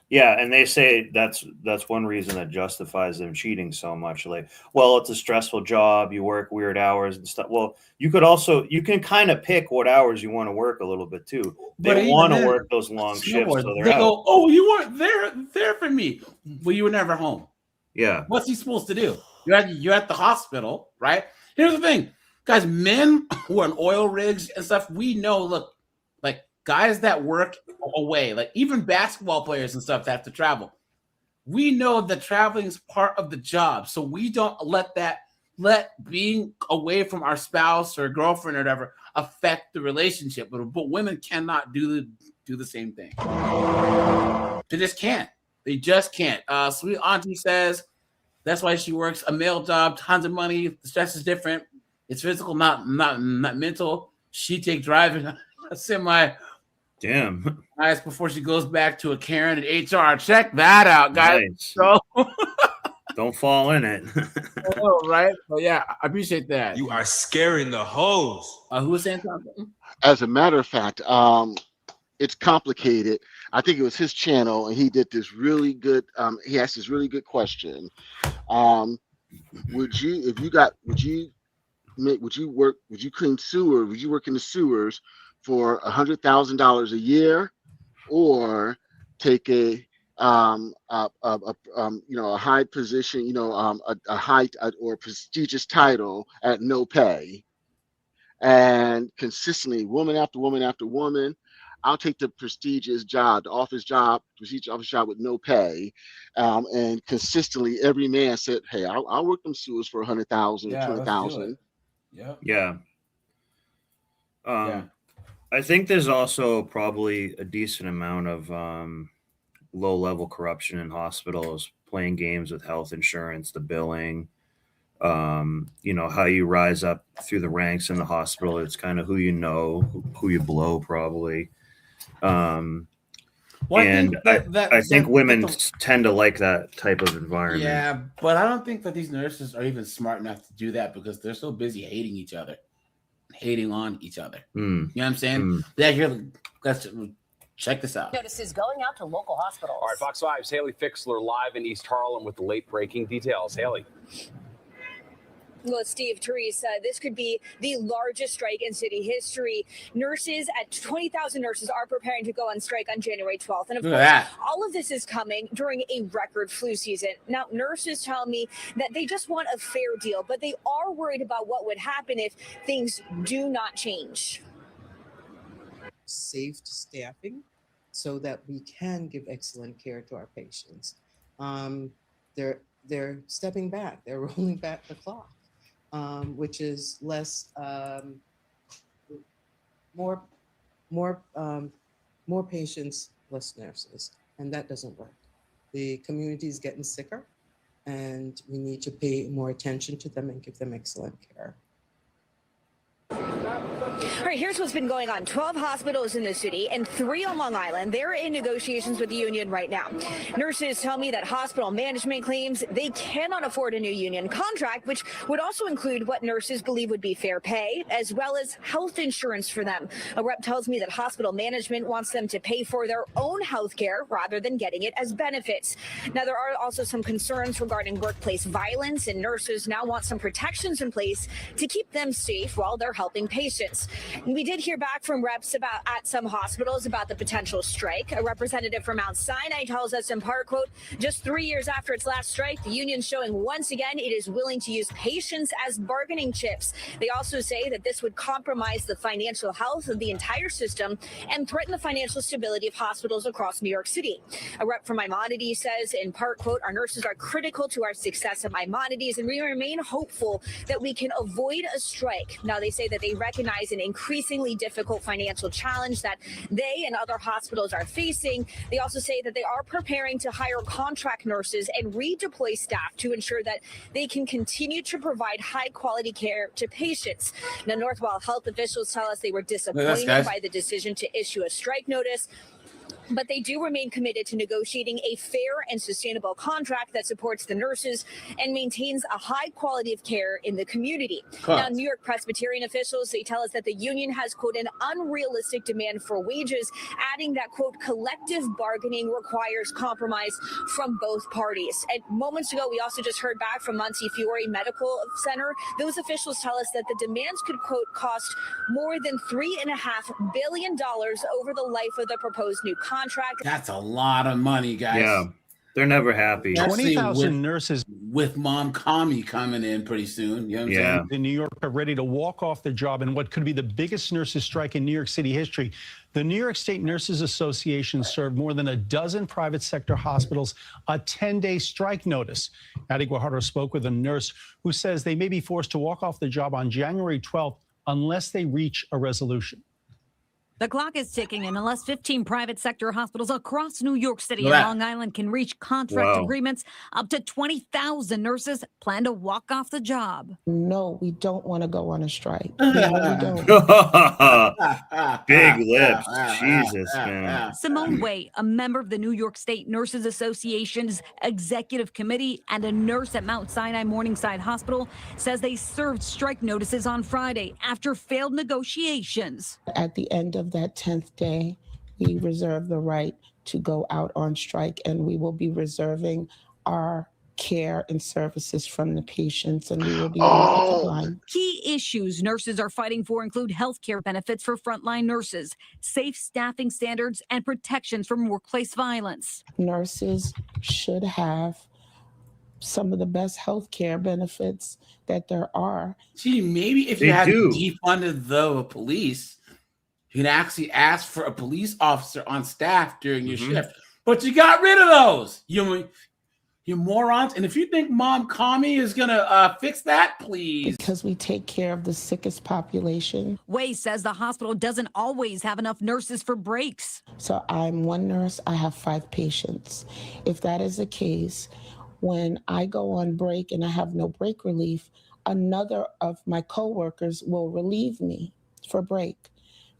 Speaker 10: Yeah, and they say that's one reason that justifies them cheating so much. Like, well, it's a stressful job. You work weird hours and stuff. Well, you can kind of pick what hours you want to work a little bit too. They want to work those long shifts. So
Speaker 1: they go, oh, you weren't there for me. Well, you were never home.
Speaker 10: Yeah.
Speaker 1: What's he supposed to do? You're at the hospital, right? Here's the thing, guys. Men who are on oil rigs and stuff, we know. Look, like guys that work away, like even basketball players and stuff that have to travel. We know that traveling is part of the job, so we don't let being away from our spouse or girlfriend or whatever affect the relationship. But women cannot do the same thing. They just can't. They just can't. Sweet Auntie says that's why she works a male job, tons of money. The stress is different. It's physical, not mental. She take driving a semi.
Speaker 10: Damn.
Speaker 1: Nice before she goes back to a Karen and HR. Check that out, guys.
Speaker 10: Nice.
Speaker 1: So
Speaker 10: don't fall in it.
Speaker 1: Oh, right? So yeah, I appreciate that.
Speaker 2: You are scaring the hoes.
Speaker 1: Who was saying something?
Speaker 13: As a matter of fact, it's complicated. I think it was his channel, and he did this really good. He asked this really good question. Would you clean sewer? Would you work in the sewers for $100,000 a year, or take a high position, a high or prestigious title at no pay, and consistently, woman after woman after woman, I'll take the prestigious job, the prestigious office job with no pay, and consistently every man said, "Hey, I'll work them sewers for $100,000, $200,000."
Speaker 1: Yeah.
Speaker 10: Yeah. I think there's also probably a decent amount of low-level corruption in hospitals, playing games with health insurance, the billing, how you rise up through the ranks in the hospital. It's kind of who you know, who you blow probably. I think women tend to like that type of environment.
Speaker 1: Yeah, but I don't think that these nurses are even smart enough to do that because they're so busy hating each other. Hating on each other. You know what I'm saying? Let's check this out.
Speaker 21: Notices going out to local hospitals.
Speaker 3: All right, Fox 5's Haley Fixler live in East Harlem with the late breaking details. Haley. Well, Steve, Teresa, this could be the largest strike in city history. Nurses, at 20,000 nurses, are preparing to go on strike on January 12th. And of course, all of this is coming during a record flu season. Now, nurses tell me that they just want a fair deal, but they are worried about what would happen if things do not change.
Speaker 22: Safe staffing so that we can give excellent care to our patients. They're stepping back. They're rolling back the clock. Which is less, more patients, less nurses, and that doesn't work. The community is getting sicker, and we need to pay more attention to them and give them excellent care.
Speaker 3: All right, here's what's been going on. 12 hospitals in the city and 3 on Long Island. They're in negotiations with the union right now. Nurses tell me that hospital management claims they cannot afford a new union contract, which would also include what nurses believe would be fair pay, as well as health insurance for them. A rep tells me that hospital management wants them to pay for their own health care rather than getting it as benefits. Now, there are also some concerns regarding workplace violence, and nurses now want some protections in place to keep them safe while they're helping patients. We did hear back from reps at some hospitals about the potential strike. A representative from Mount Sinai tells us in part, quote, just 3 years after its last strike, the union showing once again it is willing to use patients as bargaining chips. They also say that this would compromise the financial health of the entire system and threaten the financial stability of hospitals across New York City. A rep from Maimonides says in part, quote, our nurses are critical to our success at Maimonides, and we remain hopeful that we can avoid a strike. Now, they say that they recognize an increasingly difficult financial challenge that they and other hospitals are facing. They also say that they are preparing to hire contract nurses and redeploy staff to ensure that they can continue to provide high quality care to patients. Now, Northwell health officials tell us they were disappointed by the decision to issue a strike notice, but they do remain committed to negotiating a fair and sustainable contract that supports the nurses and maintains a high quality of care in the community. Now, New York Presbyterian officials, they tell us that the union has, quote, an unrealistic demand for wages, adding that, quote, collective bargaining requires compromise from both parties. And moments ago, we also just heard back from Montefiore Medical Center. Those officials tell us that the demands could, quote, cost more than $3.5 billion over the life of the proposed new contract.
Speaker 1: That's a lot of money, guys.
Speaker 10: Yeah, they're never happy.
Speaker 23: 20,000 nurses
Speaker 1: with Mom Kami coming in pretty soon. You know what I'm saying?
Speaker 23: in New York are ready to walk off the job in what could be the biggest nurses strike in New York City history. The New York State Nurses Association served more than a dozen private sector hospitals a 10-day strike notice. Addie Guajardo spoke with a nurse who says they may be forced to walk off the job on January 12th unless they reach a resolution.
Speaker 24: The clock is ticking, and unless 15 private sector hospitals across New York City and Long Island can reach contract agreements, up to 20,000 nurses plan to walk off the job.
Speaker 25: No, we don't want to go on a strike. No, we don't.
Speaker 10: Big lips. Jesus, man.
Speaker 24: Simone Way, a member of the New York State Nurses Association's executive committee and a nurse at Mount Sinai Morningside Hospital, says they served strike notices on Friday after failed negotiations.
Speaker 25: At the end of that 10th day, we reserve the right to go out on strike, and we will be reserving our care and services from the patients, and we will be line.
Speaker 24: Key issues nurses are fighting for include health care benefits for frontline nurses, safe staffing standards, and protections from workplace violence.
Speaker 25: Nurses should have some of the best health care benefits that there are.
Speaker 1: Gee, maybe if you had defunded the police, you can actually ask for a police officer on staff during your shift. But you got rid of those. You morons. And if you think Mom Kami is going to fix that, please.
Speaker 25: Because we take care of the sickest population.
Speaker 24: Way says the hospital doesn't always have enough nurses for breaks.
Speaker 25: So I'm one nurse. I have 5 patients. If that is the case, when I go on break and I have no break relief, another of my coworkers will relieve me for break.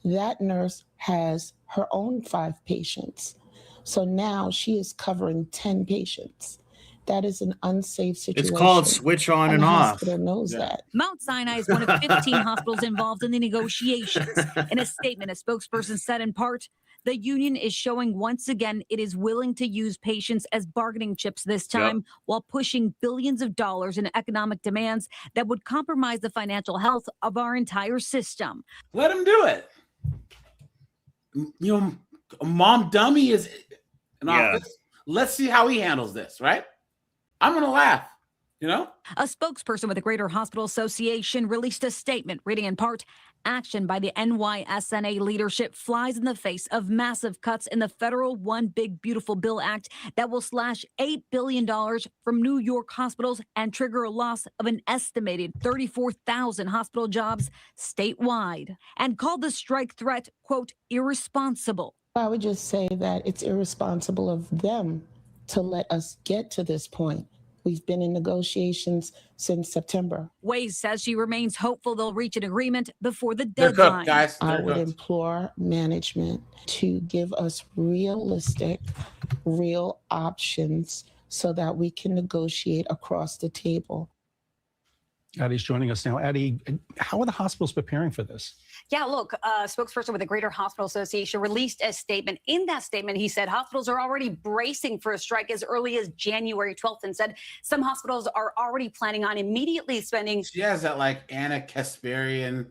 Speaker 25: That nurse has her own 5 patients. So now she is covering 10 patients. That is an unsafe situation.
Speaker 10: It's called switch on and
Speaker 25: the
Speaker 10: off.
Speaker 25: Hospital knows that.
Speaker 24: Mount Sinai is one of 15 hospitals involved in the negotiations. In a statement, a spokesperson said in part, The union is showing once again it is willing to use patients as bargaining chips this time, while pushing billions of dollars in economic demands that would compromise the financial health of our entire system.
Speaker 1: Let him do it. You know, Mom Dummy is in office. Let's see how he handles this, right? I'm going to laugh. You know,
Speaker 24: a spokesperson with the Greater Hospital Association released a statement reading in part, action by the NYSNA leadership flies in the face of massive cuts in the federal One Big Beautiful Bill Act that will slash $8 billion from New York hospitals and trigger a loss of an estimated 34,000 hospital jobs statewide, and called the strike threat, quote, irresponsible.
Speaker 25: I would just say that it's irresponsible of them to let us get to this point. We've been in negotiations since September.
Speaker 24: Ways says she remains hopeful they'll reach an agreement before the
Speaker 1: They're
Speaker 24: deadline.
Speaker 1: cooked, guys.
Speaker 25: I would implore management to give us realistic, real options so that we can negotiate across the table.
Speaker 23: Addie's joining us now. Addie, how are the hospitals preparing for this?
Speaker 6: Yeah, look, a spokesperson with the Greater Hospital Association released a statement. In that statement, he said hospitals are already bracing for a strike as early as January 12th, and said some hospitals are already planning on immediately spending.
Speaker 1: She has that like Anna Kasparian,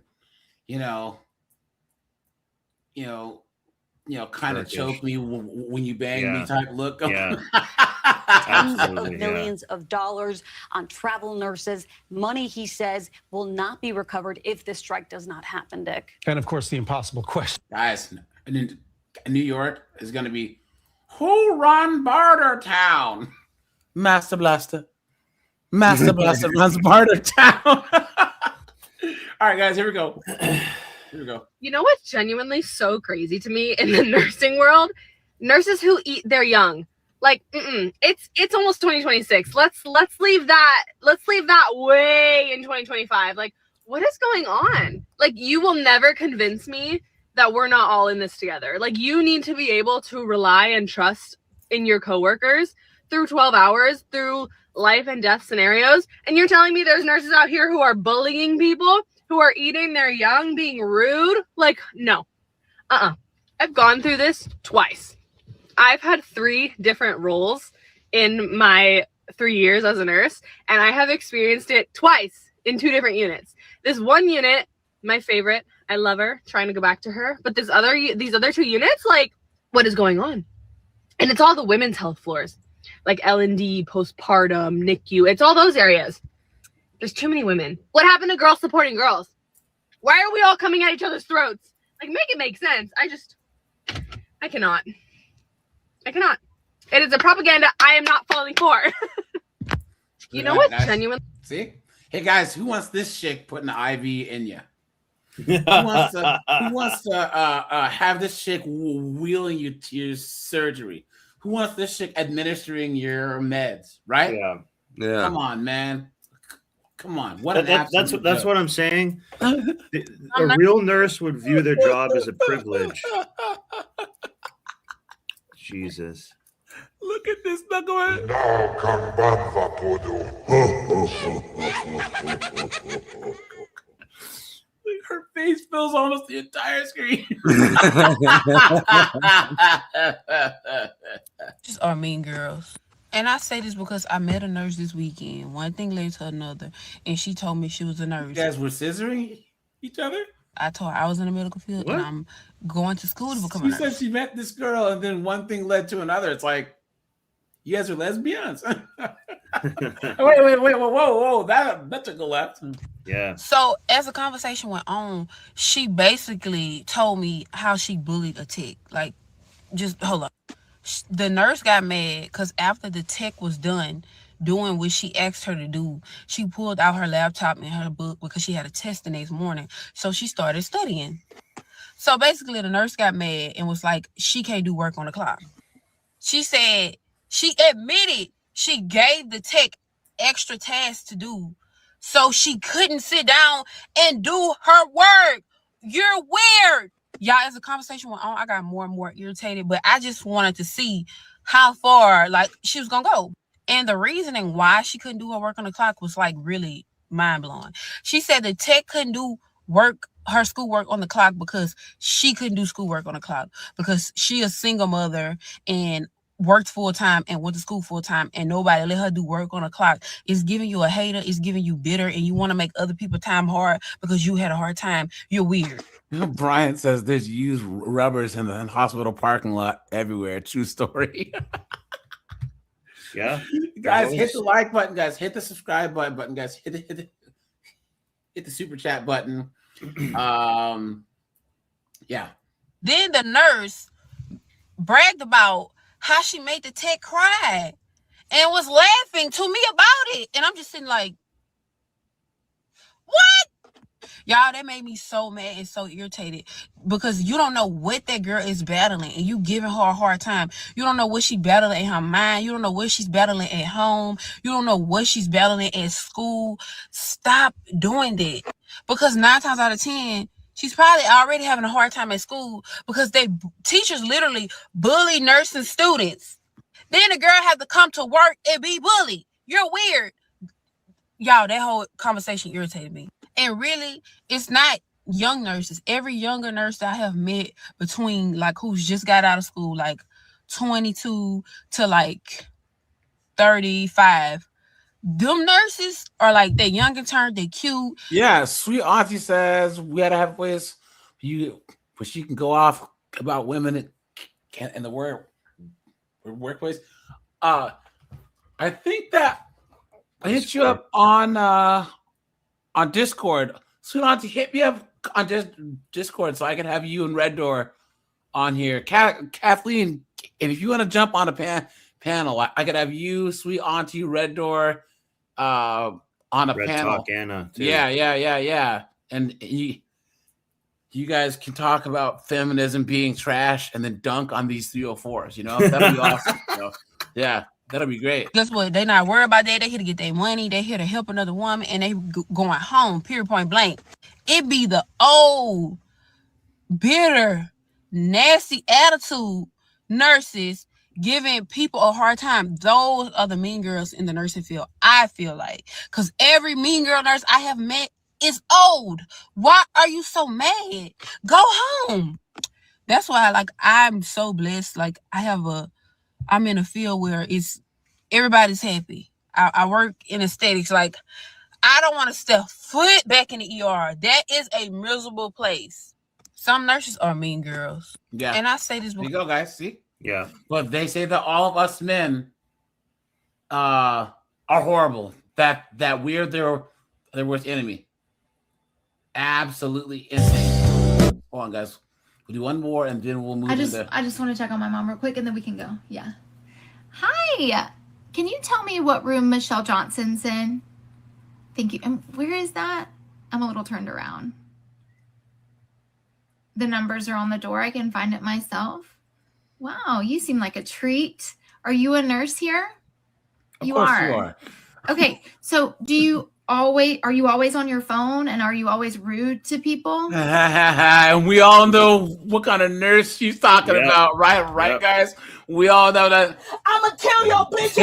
Speaker 1: kind of choke me when you bang me type look.
Speaker 10: Yeah.
Speaker 6: Tens of millions of dollars on travel nurses. Money, he says, will not be recovered if this strike does not happen, Dick.
Speaker 23: And of course, the impossible question.
Speaker 1: Guys, New York is going to be, who run Bartertown? Master Blaster. Master Blaster runs Bartertown. All right, guys, here we go. Here we go.
Speaker 7: You know what's genuinely so crazy to me in the nursing world? Nurses who eat their young. Like, it's almost 2026. Let's leave that way in 2025. Like, what is going on? Like, you will never convince me that we're not all in this together. Like, you need to be able to rely and trust in your coworkers through 12 hours, through life and death scenarios. And you're telling me there's nurses out here who are bullying people, who are eating their young, being rude? Like, no. I've gone through this twice. I've had 3 different roles in my 3 years as a nurse, and I have experienced it twice in 2 different units. This one unit, my favorite, I love her, trying to go back to her, but these other 2 units, like, what is going on? And it's all the women's health floors, like L&D, postpartum, NICU, it's all those areas. There's too many women. What happened to girls supporting girls? Why are we all coming at each other's throats? Like, make it make sense. I cannot. It is a propaganda I am not falling for. You know what? Genuine.
Speaker 1: See? Hey, guys, who wants this chick putting an IV in you? Who wants to have this chick wheeling you to your surgery? Who wants this chick administering your meds, right?
Speaker 11: Yeah.
Speaker 1: Come on, man. Come on.
Speaker 10: That's what I'm saying. A real nurse would view their job as a privilege. Jesus.
Speaker 1: Look at this knucklehead. Her face fills almost the entire screen.
Speaker 8: Just are mean girls. And I say this because I met a nurse this weekend. One thing led to another, and she told me she was a nurse.
Speaker 1: You guys were scissoring each other?
Speaker 8: I told her I was in the medical field, and I'm going to school to become a
Speaker 1: She
Speaker 8: nurse.
Speaker 1: said she met this girl, and then one thing led to another. It's like, you guys are lesbians. wait, whoa. That took a left.
Speaker 10: Yeah.
Speaker 8: So as the conversation went on, she basically told me how she bullied a tech. Like, just hold up. The nurse got mad because after the tech was done doing what she asked her to do, she pulled out her laptop and her book because she had a test the next morning. So she started studying. So basically the nurse got mad and was like, she can't do work on the clock. She said, she admitted she gave the tech extra tasks to do so she couldn't sit down and do her work. You're weird. Y'all, as the conversation went on, I got more and more irritated, but I just wanted to see how far like she was gonna go. And the reasoning why she couldn't do her work on the clock was like really mind-blowing. She said the tech couldn't do her schoolwork on the clock because she couldn't do schoolwork on the clock because she a single mother and worked full time and went to school full time and nobody let her do work on the clock. It's giving you a hater. It's giving you bitter and you want to make other people time hard because you had a hard time. You're weird.
Speaker 1: Brian says there's used rubbers in the hospital parking lot everywhere. True story.
Speaker 10: Yeah.
Speaker 1: Guys, hit the like button, guys. Hit the subscribe button, guys. Hit the super chat button. Yeah.
Speaker 8: Then the nurse bragged about how she made the tech cry and was laughing to me about it. And I'm just sitting like, what? Y'all, that made me so mad and so irritated because you don't know what that girl is battling and you giving her a hard time. You don't know what she's battling in her mind. You don't know what she's battling at home. You don't know what she's battling at school. Stop doing that because 9 times out of 10, she's probably already having a hard time at school because teachers literally bully nursing students. Then the girl has to come to work and be bullied. You're weird. Y'all, that whole conversation irritated me. And really, it's not young nurses. Every younger nurse that I have met between like who's just got out of school, like 22 to like 35, them nurses are like they young and turned, they cute.
Speaker 1: Yeah, sweet auntie says we gotta have ways where she can go off about women in the workplace. I think that I hit you up on Discord. Sweet auntie, hit me up on Discord so I can have you and Red Door on here. Kathleen, and if you want to jump on a panel, I could have you, Sweet Auntie, Red Door on a
Speaker 10: Red
Speaker 1: panel.
Speaker 10: Talk Anna, too.
Speaker 1: Yeah. And you guys can talk about feminism being trash and then dunk on these 304s, you know? That'd be awesome. Yeah, that'll be great.
Speaker 8: Guess what? They not worried about that. They here to get their money. They here to help another woman and they going home, period, point blank. It be the old, bitter, nasty attitude nurses giving people a hard time. Those are the mean girls in the nursing field, I feel like. Because every mean girl nurse I have met is old. Why are you so mad? Go home. That's why I'm so blessed. Like I'm in a field where everybody's happy. I work in aesthetics. Like I don't want to step foot back in the ER. That is a miserable place. Some nurses are mean girls.
Speaker 1: Yeah.
Speaker 8: And I say this
Speaker 1: There you go, guys. See?
Speaker 10: Yeah.
Speaker 1: But they say that all of us men are horrible. That we're their worst enemy. Absolutely insane. Hold on, guys. We'll do one more and then we'll move
Speaker 5: I just want to check on my mom real quick and then we can go. Yeah. Hi. Can you tell me what room Michelle Johnson's in? Thank you. And where is that? I'm a little turned around. The numbers are on the door. I can find it myself. Wow, you seem like a treat. Are you a nurse here?
Speaker 1: You are.
Speaker 5: Okay, so are you always on your phone and are you always rude to people?
Speaker 1: And we all know what kind of nurse she's talking about, right, guys? We all know that.
Speaker 5: I'ma kill your bitch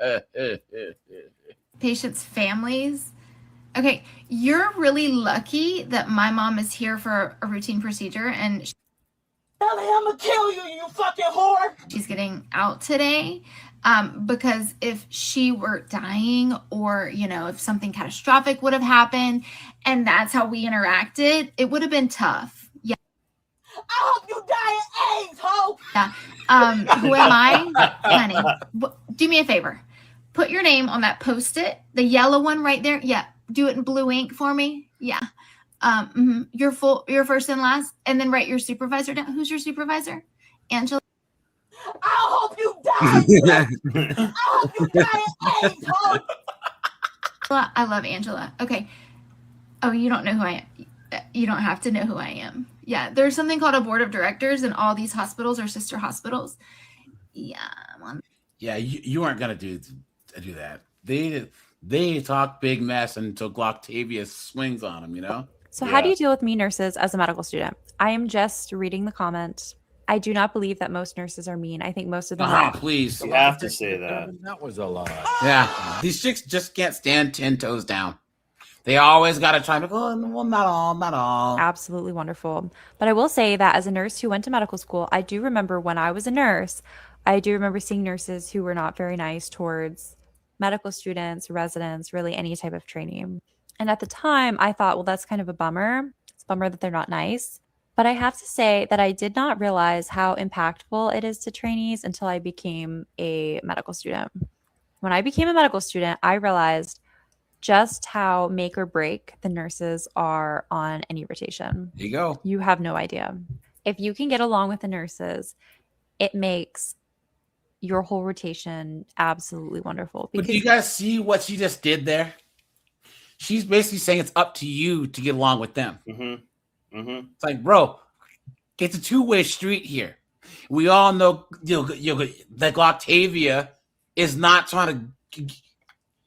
Speaker 5: ass. Patients' families. Okay, you're really lucky that my mom is here for a routine procedure and Ellie, I'm gonna kill you, you fucking whore. She's getting out today because if she were dying or, if something catastrophic would have happened and that's how we interacted, it would have been tough. Yeah. I hope you die of AIDS, ho. Yeah. Who am I? Honey, do me a favor. Put your name on that Post-it, the yellow one right there. Yeah. Do it in blue ink for me. Yeah. Your first and last, and then write your supervisor down. Who's your supervisor? Angela. I hope you die. I hope you die of AIDS, ho. I love Angela. Okay. Oh, you don't know who I am. You don't have to know who I am. Yeah. There's something called a board of directors, and all these hospitals are sister hospitals. Yeah.
Speaker 1: Yeah. You aren't gonna do that. They talk big mess until Glocktavius swings on them,
Speaker 9: So how do you deal with mean nurses as a medical student? I am just reading the comments I do not believe that most nurses are mean. I think most of them
Speaker 1: Ah, please.
Speaker 10: You have to say that.
Speaker 12: That was a lie.
Speaker 1: Yeah, these chicks just can't stand 10 toes down. They always got to try to go, well, not all.
Speaker 9: absolutely wonderful. But I will say that as a nurse who went to medical school, I do remember when I was a nurse, I do remember seeing nurses who were not very nice towards medical students, residents, really any type of training. And at the time, I thought, well, that's kind of a bummer. It's a bummer that they're not nice. But I have to say that I did not realize how impactful it is to trainees until I became a medical student. When I became a medical student, I realized just how make or break the nurses are on any rotation.
Speaker 1: There you go.
Speaker 9: You have no idea. If you can get along with the nurses, it makes your whole rotation absolutely wonderful.
Speaker 1: But do you guys see what she just did there? She's basically saying it's up to you to get along with them. It's like, bro, it's a two-way street here. We all know that Octavia is not trying to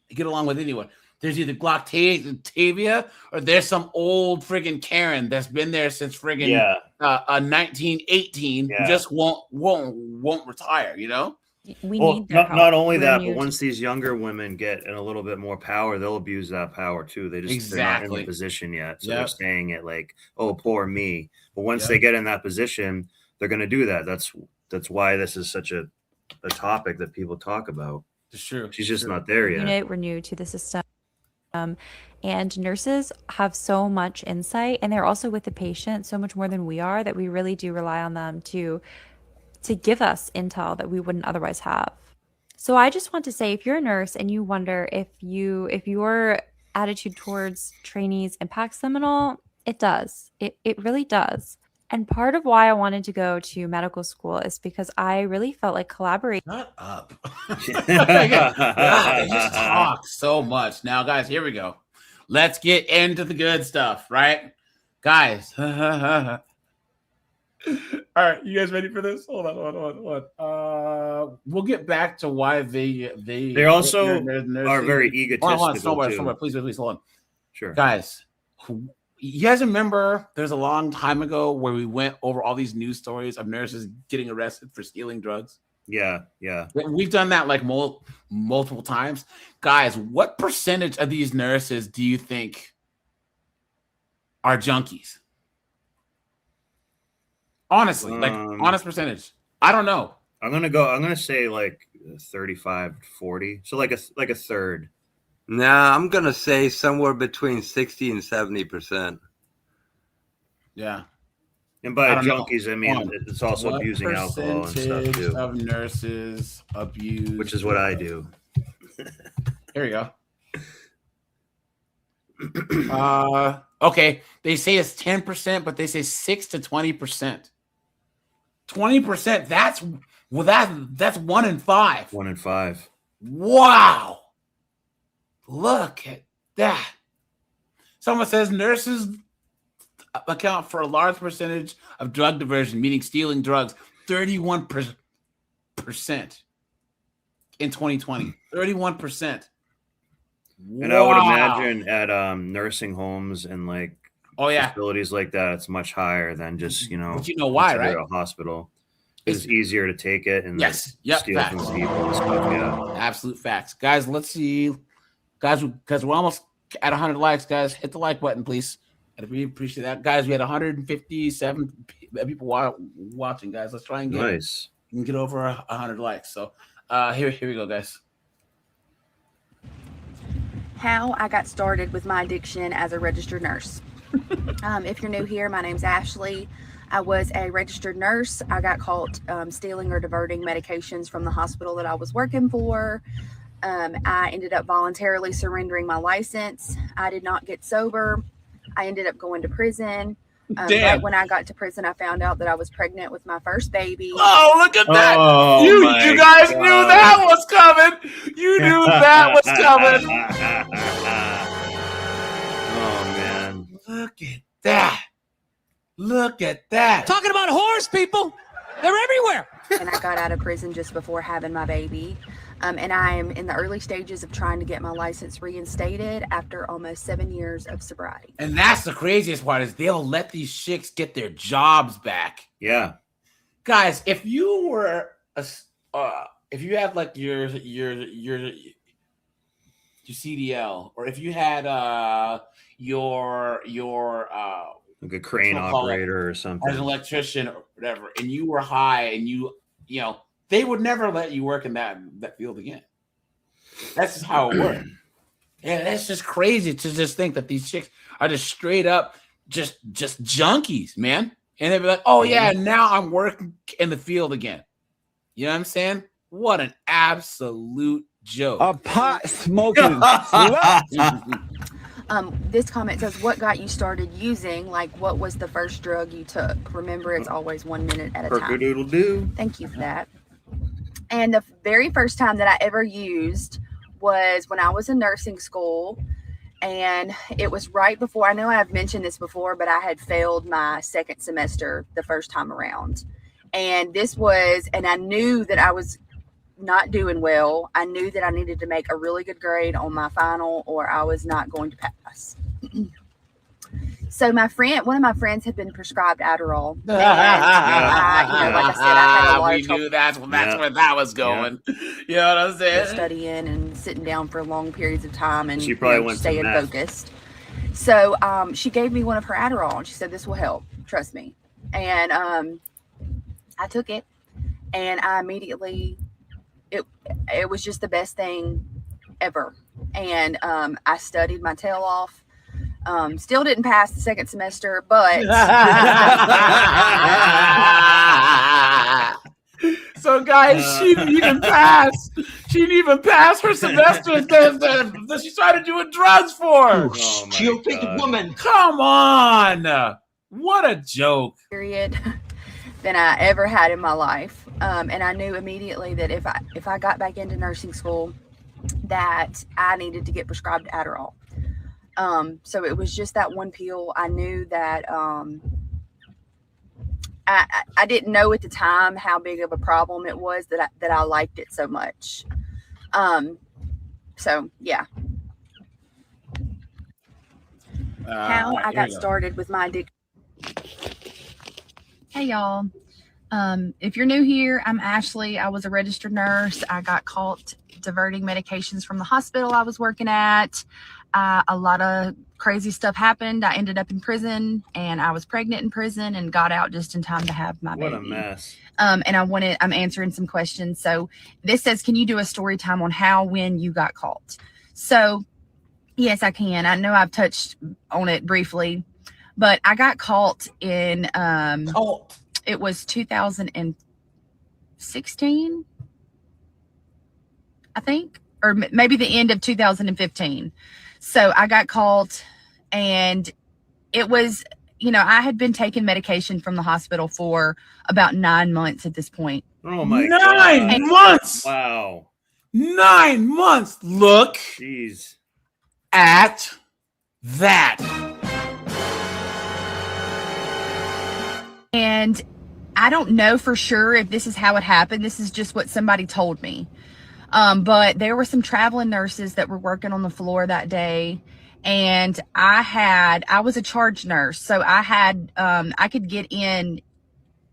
Speaker 1: get along with anyone. There's either Octavia or there's some old friggin' Karen that's been there since friggin' 1918 who just won't retire, you know?
Speaker 9: We
Speaker 10: need not only that, but once these younger women get in a little bit more power, they'll abuse that power too. They're not in the position yet, so they're staying at like, oh, poor me. But once they get in that position, they're going to do that. That's why this is such a topic that people talk about.
Speaker 1: It's true.
Speaker 10: She's just not there yet.
Speaker 9: We're new to the system. And nurses have so much insight, and they're also with the patient so much more than we are, that we really do rely on them to give us intel that we wouldn't otherwise have. So I just want to say, if you're a nurse and you wonder if your attitude towards trainees impacts them at all, it does. It really does. And part of why I wanted to go to medical school is because I really felt like collaborating.
Speaker 1: Shut up. They just talk so much. Now, guys, here we go. Let's get into the good stuff, right? Guys. All right, you guys ready for this? Hold on. We'll get back to why they
Speaker 10: also are very egotistical.
Speaker 1: Hold on, please, hold on.
Speaker 10: Sure,
Speaker 1: guys. You guys remember there's a long time ago where we went over all these news stories of nurses getting arrested for stealing drugs?
Speaker 10: Yeah.
Speaker 1: We've done that like multiple times. Guys, what percentage of these nurses do you think are junkies? Honestly, honest percentage. I don't know.
Speaker 10: I'm gonna say like 35 to 40. So like a third.
Speaker 11: Nah, I'm gonna say somewhere between 60 and 70%.
Speaker 1: Yeah.
Speaker 10: And by junkies, I mean it's also abusing alcohol and stuff too.
Speaker 1: Of nurses abuse,
Speaker 10: which is what I do.
Speaker 1: Here we go. Okay, they say it's 10%, but they say 6 to 20%. 20%. That's 1 in 5.
Speaker 10: 1 in 5.
Speaker 1: Wow. Look at that. Someone says nurses account for a large percentage of drug diversion, meaning stealing drugs, 31% in 2020. 31%.
Speaker 10: And I would imagine at nursing homes and like facilities like that, it's much higher than just,
Speaker 1: But you know why, right?
Speaker 10: A hospital. It's easier to take it and steal
Speaker 1: facts.
Speaker 10: from people and stuff. Yeah.
Speaker 1: Absolute facts. Guys, let's see. Guys, because we're almost at 100 likes, guys. Hit the like button, please. I'd really appreciate that. Guys, we had 157 people watching, guys. Let's try and get over 100 likes. So here we go, guys.
Speaker 14: How I got started with my addiction as a registered nurse. If you're new here, my name's Ashley. I was a registered nurse. I got caught stealing or diverting medications from the hospital that I was working for. I ended up voluntarily surrendering my license. I did not get sober. I ended up going to prison. Right when I got to prison, I found out that I was pregnant with my first baby.
Speaker 1: Oh, look at that. You guys knew that was coming. You knew that was coming.
Speaker 10: Oh, man.
Speaker 1: Look at that. Look at that.
Speaker 14: Talking about whores, people. They're everywhere. And I got out of prison just before having my baby. And I am in the early stages of trying to get my license reinstated after almost 7 years of sobriety.
Speaker 1: And that's the craziest part is they'll let these chicks get their jobs back.
Speaker 10: Yeah.
Speaker 1: guys, if you were if you had like your CDL, or if you had your
Speaker 10: like a crane operator or something,
Speaker 1: as an electrician or whatever, and you were high, and you know, they would never let you work in that field again. That's just how it works. Yeah, that's just crazy to just think that these chicks are just straight up just junkies, man. And they'd be like, oh yeah, now I'm working in the field again. You know what I'm saying? What an absolute joke.
Speaker 2: A pot smoking.
Speaker 14: This comment says, what got you started using? Like, what was the first drug you took? Remember, it's always 1 minute at a time.
Speaker 10: Perk-a-doodle-doo.
Speaker 14: Thank you for that. And the very first time that I ever used was when I was in nursing school. And it was right before, I know I've mentioned this before, but I had failed my second semester the first time around. And this was, and I knew that I was not doing well. I knew that I needed to make a really good grade on my final, or I was not going to pass. So one of my friends had been prescribed Adderall. And I, like I said, I had a lot of trouble.
Speaker 1: We knew that's where that was going. Yeah. You know what I'm saying?
Speaker 14: Studying and sitting down for long periods of time and
Speaker 10: she probably went
Speaker 14: staying focused. So she gave me one of her Adderall, and she said, this will help. Trust me. And I took it, and I immediately, it was just the best thing ever. And I studied my tail off. Still didn't pass the second semester, but
Speaker 1: so guys, she didn't even pass. She didn't even pass her semester that she started doing drugs for.
Speaker 10: Oh
Speaker 1: She'll take a woman. Come on, what a joke.
Speaker 14: Period than I ever had in my life. And I knew immediately that if I got back into nursing school, that I needed to get prescribed Adderall. So it was just that one pill. I knew that I didn't know at the time how big of a problem it was that I liked it so much. So yeah. How I got started with my addiction.
Speaker 12: Hey y'all. If you're new here, I'm Ashley. I was a registered nurse. I got caught diverting medications from the hospital I was working at. A lot of crazy stuff happened. I ended up in prison, and I was pregnant in prison and got out just in time to have my baby.
Speaker 10: What a mess.
Speaker 12: And I'm answering some questions. So this says, can you do a story time on when you got caught? So yes, I can. I know I've touched on it briefly, but I got caught in, it was 2016, I think, or maybe the end of 2015. So I got caught, and it was, I had been taking medication from the hospital for about 9 months at this point.
Speaker 10: Oh my
Speaker 1: 9 months.
Speaker 10: Wow.
Speaker 1: 9 months. Look
Speaker 10: Jeez.
Speaker 1: at that.
Speaker 12: And I don't know for sure if this is how it happened. This is just what somebody told me. But there were some traveling nurses that were working on the floor that day, and I was a charge nurse, so I had, I could get in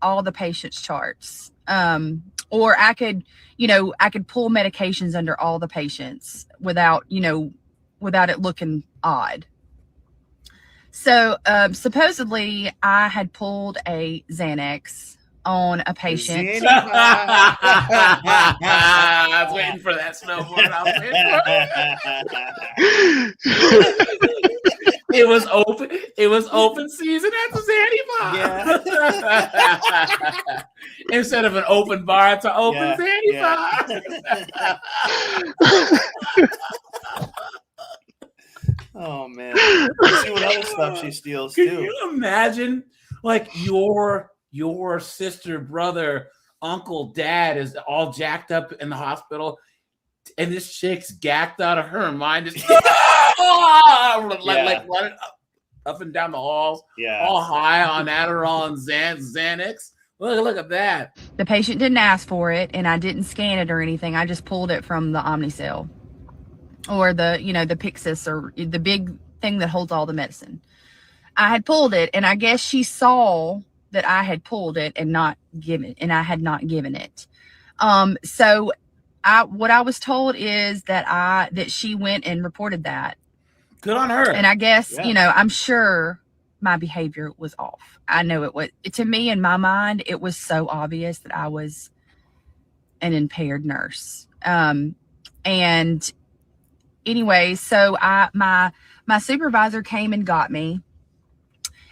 Speaker 12: all the patient's charts, or I could pull medications under all the patients without it looking odd. So, supposedly I had pulled a Xanax on a patient.
Speaker 1: I was waiting for that snowboard. It was open. It was open season at the Zanny Bar. Yeah. Instead of an open bar, it's an open Zanny Bar.
Speaker 10: Oh man! Let's see what other stuff she steals too.
Speaker 1: Can you imagine, like your sister, brother, uncle, dad is all jacked up in the hospital, and this chick's gacked out of her mind, just like running up and down the halls, all high on Adderall and Xanax. Look at that.
Speaker 12: The patient didn't ask for it, and I didn't scan it or anything. I just pulled it from the Omnicell, or the Pyxis, or the big thing that holds all the medicine. I had pulled it, and I guess she saw that I had pulled it and I had not given it. So what I was told is that she went and reported that.
Speaker 1: Good on her.
Speaker 12: And I guess, I'm sure my behavior was off. I know it was, to me, in my mind, it was so obvious that I was an impaired nurse. And anyway, so my supervisor came and got me.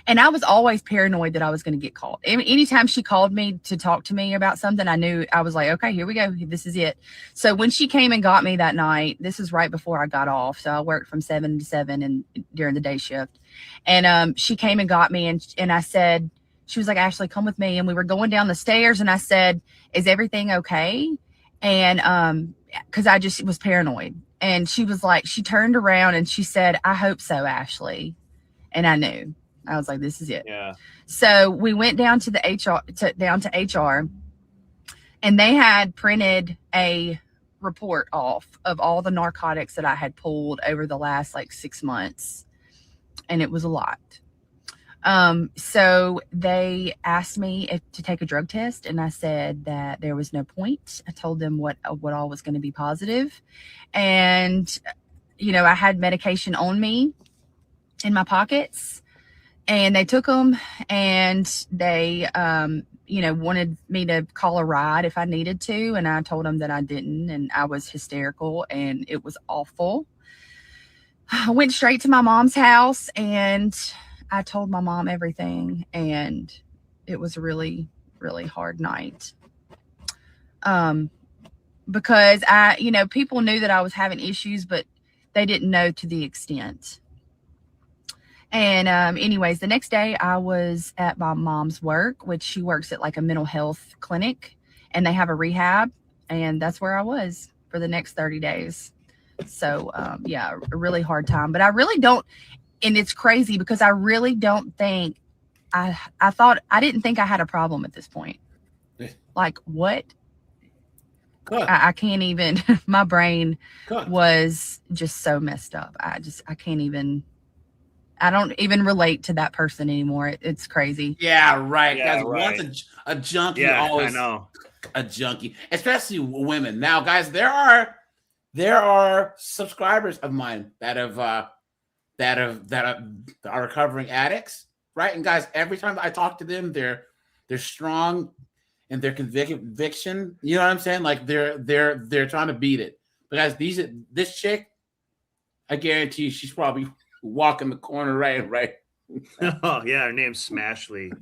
Speaker 12: And I was always paranoid that I was going to get called. Anytime she called me to talk to me about something, I knew, I was like, okay, here we go. This is it. So when she came and got me that night, this was right before I got off. So I worked from 7 to 7 and during the day shift. And she came and got me and I said, she was like, Ashley, come with me. And we were going down the stairs and I said, is everything okay? And because I just was paranoid. And she was like, she turned around and she said, I hope so, Ashley. And I knew. I was like, this is it.
Speaker 10: Yeah.
Speaker 12: So we went down to the HR, and they had printed a report off of all the narcotics that I had pulled over the last 6 months. And it was a lot. So they asked me to take a drug test, and I said that there was no point. I told them what all was going to be positive. And, I had medication on me in my pockets. And they took them and they, wanted me to call a ride if I needed to. And I told them that I didn't. And I was hysterical and it was awful. I went straight to my mom's house and I told my mom everything. And it was a really, really hard night. Because people knew that I was having issues, but they didn't know to the extent. And anyways, the next day I was at my mom's work, which she works at a mental health clinic, and they have a rehab, and that's where I was for the next 30 days. So a really hard time. But I really don't, and it's crazy because I really don't think I didn't think I had a problem at this point. What? I can't even, my brain was just so messed up. I can't even. I don't even relate to that person anymore. It's crazy.
Speaker 1: Yeah, right.
Speaker 10: Yeah,
Speaker 1: guys,
Speaker 10: right.
Speaker 1: Once a junkie,
Speaker 10: Yeah,
Speaker 1: always
Speaker 10: I know.
Speaker 1: a junkie, especially women. Now, guys, there are subscribers of mine that are recovering addicts, right? And guys, every time I talk to them, they're strong in their conviction. You know what I'm saying? They're trying to beat it. But guys, this chick, I guarantee she's probably walk in the corner right.
Speaker 10: Oh yeah, her name's Smashley.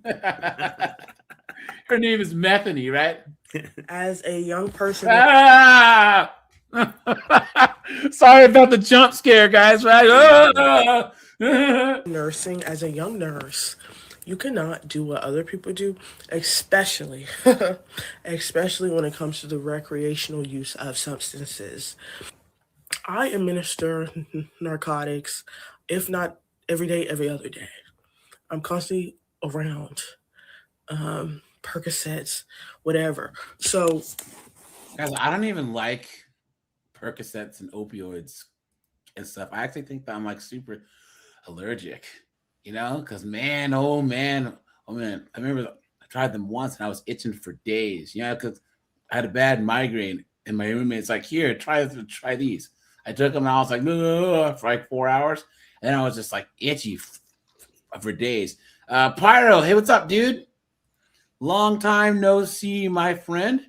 Speaker 1: Her name is Methany, right?
Speaker 15: As a young person,
Speaker 1: sorry about the jump scare, guys. Right?
Speaker 15: Nursing, as a young nurse, you cannot do what other people do, especially when it comes to the recreational use of substances. I administer narcotics, if not every day, every other day. I'm constantly around Percocets, whatever. So,
Speaker 1: guys, I don't even like Percocets and opioids and stuff. I actually think that I'm super allergic, because oh man, I remember I tried them once and I was itching for days, because I had a bad migraine and my roommate's like, here, try these. I took them and I was like, no, for 4 hours. And then I was just itchy for days. Pyro, hey, what's up, dude? Long time no see, my friend.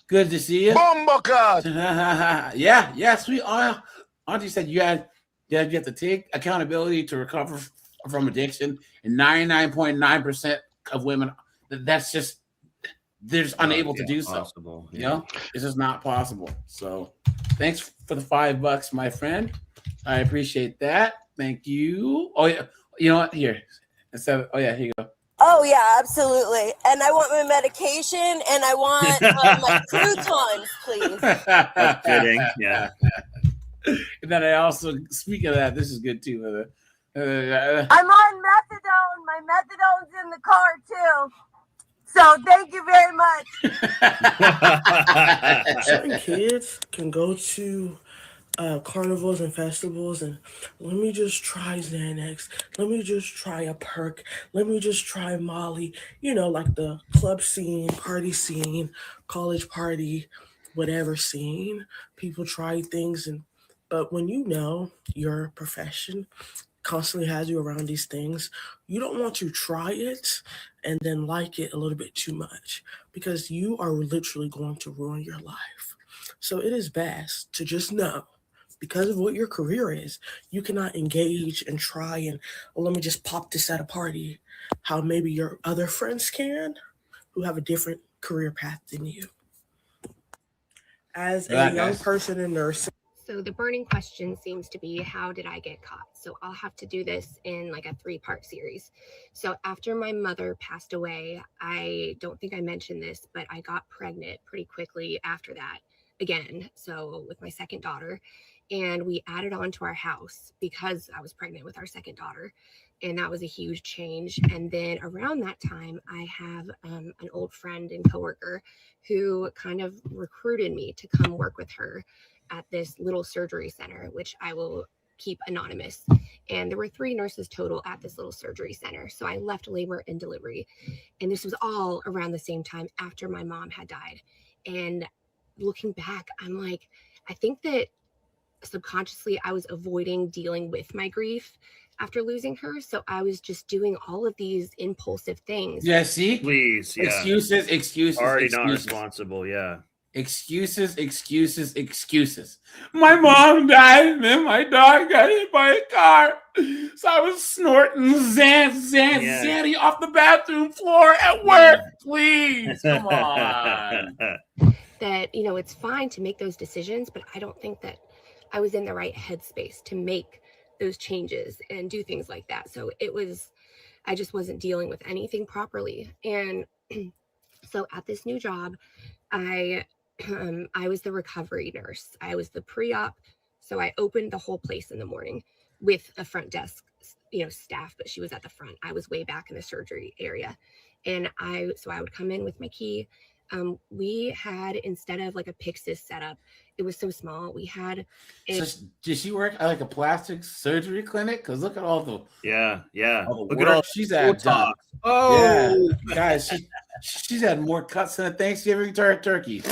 Speaker 1: Good to see you.
Speaker 16: Bombakat!
Speaker 1: yeah, sweet. Auntie said you have to take accountability to recover from addiction. And 99.9% of women, that's just, they're just unable to do so. It's just not possible. So thanks for the $5, my friend. I appreciate that. Thank you. Oh yeah, you know what? Here you go.
Speaker 17: Oh yeah, absolutely. And I want my medication, and I want my croutons, please.
Speaker 10: That's fitting. Yeah.
Speaker 1: And then I also, speak of that, this is good too.
Speaker 17: I'm on methadone. My methadone's in the car too. So thank you very much.
Speaker 15: certain kids can go to carnivals and festivals, and let me just try Xanax, let me just try a perk, let me just try Molly, like the club scene, party scene, college party, whatever scene. People try things, but when your profession constantly has you around these things, you don't want to try it and then like it a little bit too much, because you are literally going to ruin your life. So it is best to just know, because of what your career is, you cannot engage and try and, let me just pop this at a party, how maybe your other friends can, who have a different career path than you. As a young person in nursing.
Speaker 4: So the burning question seems to be, how did I get caught? So I'll have to do this in like a 3-part series. So after my mother passed away, I don't think I mentioned this, but I got pregnant pretty quickly after that again. So with my second daughter, and we added on to our house because I was pregnant with our second daughter. And that was a huge change. And then around that time, I have an old friend and coworker who kind of recruited me to come work with her at this little surgery center, which I will keep anonymous. And there were 3 nurses total at this little surgery center. So I left labor and delivery. And this was all around the same time after my mom had died. And looking back, I'm like, I think that subconsciously I was avoiding dealing with my grief after losing her. So I was just doing all of these impulsive things.
Speaker 1: Yeah, see?
Speaker 10: Please, yeah.
Speaker 1: Excuses.
Speaker 10: Already not responsible, yeah.
Speaker 1: Excuses. My mom died and then my dog got hit by a car. So I was snorting Zanny off the bathroom floor at work. Please, come on.
Speaker 4: That, it's fine to make those decisions, but I don't think that I was in the right headspace to make those changes and do things like that. So I just wasn't dealing with anything properly. And so at this new job, I was the recovery nurse. I was the pre-op. So I opened the whole place in the morning with a front desk, staff, but she was at the front. I was way back in the surgery area. And I would come in with my key. We had, instead of like a Pyxis setup, it was so small. We had.
Speaker 1: So did she work at like a plastic surgery clinic? Because look at all the
Speaker 10: Look at all
Speaker 1: she's had done. Oh, yeah. Guys, she's had more cuts than a Thanksgiving turkey.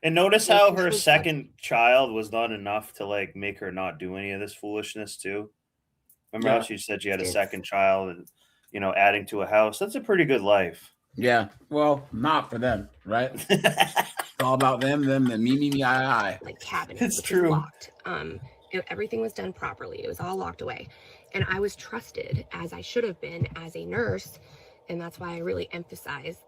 Speaker 10: And notice how her second child was not enough to like make her not do any of this foolishness too. Remember how she said she had a second child and adding to a house? That's a pretty good life.
Speaker 1: Yeah. Well, not for them, right? It's all about them, the me, I.
Speaker 4: Like cabinet.
Speaker 10: It's true.
Speaker 4: Locked. Everything was done properly. It was all locked away. And I was trusted, as I should have been, as a nurse. And that's why I really emphasize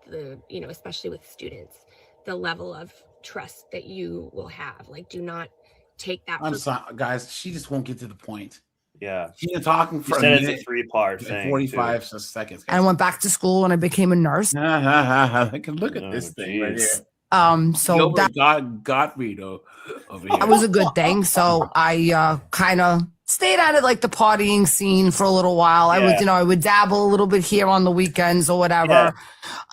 Speaker 4: especially with students, the level of trust that you will have. Like, do not take that.
Speaker 1: I'm sorry, guys. She just won't get to the point.
Speaker 10: Yeah,
Speaker 1: she's been talking for a minute. It's
Speaker 10: a 3-part thing.
Speaker 1: 45 seconds.
Speaker 16: I went back to school and I became a nurse.
Speaker 1: Look at this thing right here.
Speaker 16: So that
Speaker 1: got me though. Over here.
Speaker 16: That was a good thing. So I kind of stayed out of like the partying scene for a little while. I would dabble a little bit here on the weekends or whatever.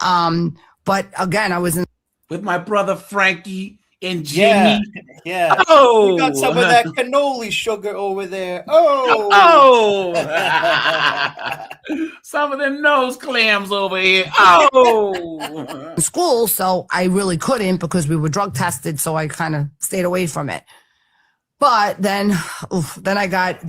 Speaker 16: Yeah. But again, I was in
Speaker 1: with my brother Frankie and Jimmy.
Speaker 10: Yeah.
Speaker 1: Oh,
Speaker 10: we got some of that cannoli sugar over there.
Speaker 1: Some of them nose clams over here.
Speaker 16: School, so I really couldn't because we were drug tested, so I kind of stayed away from it. But then I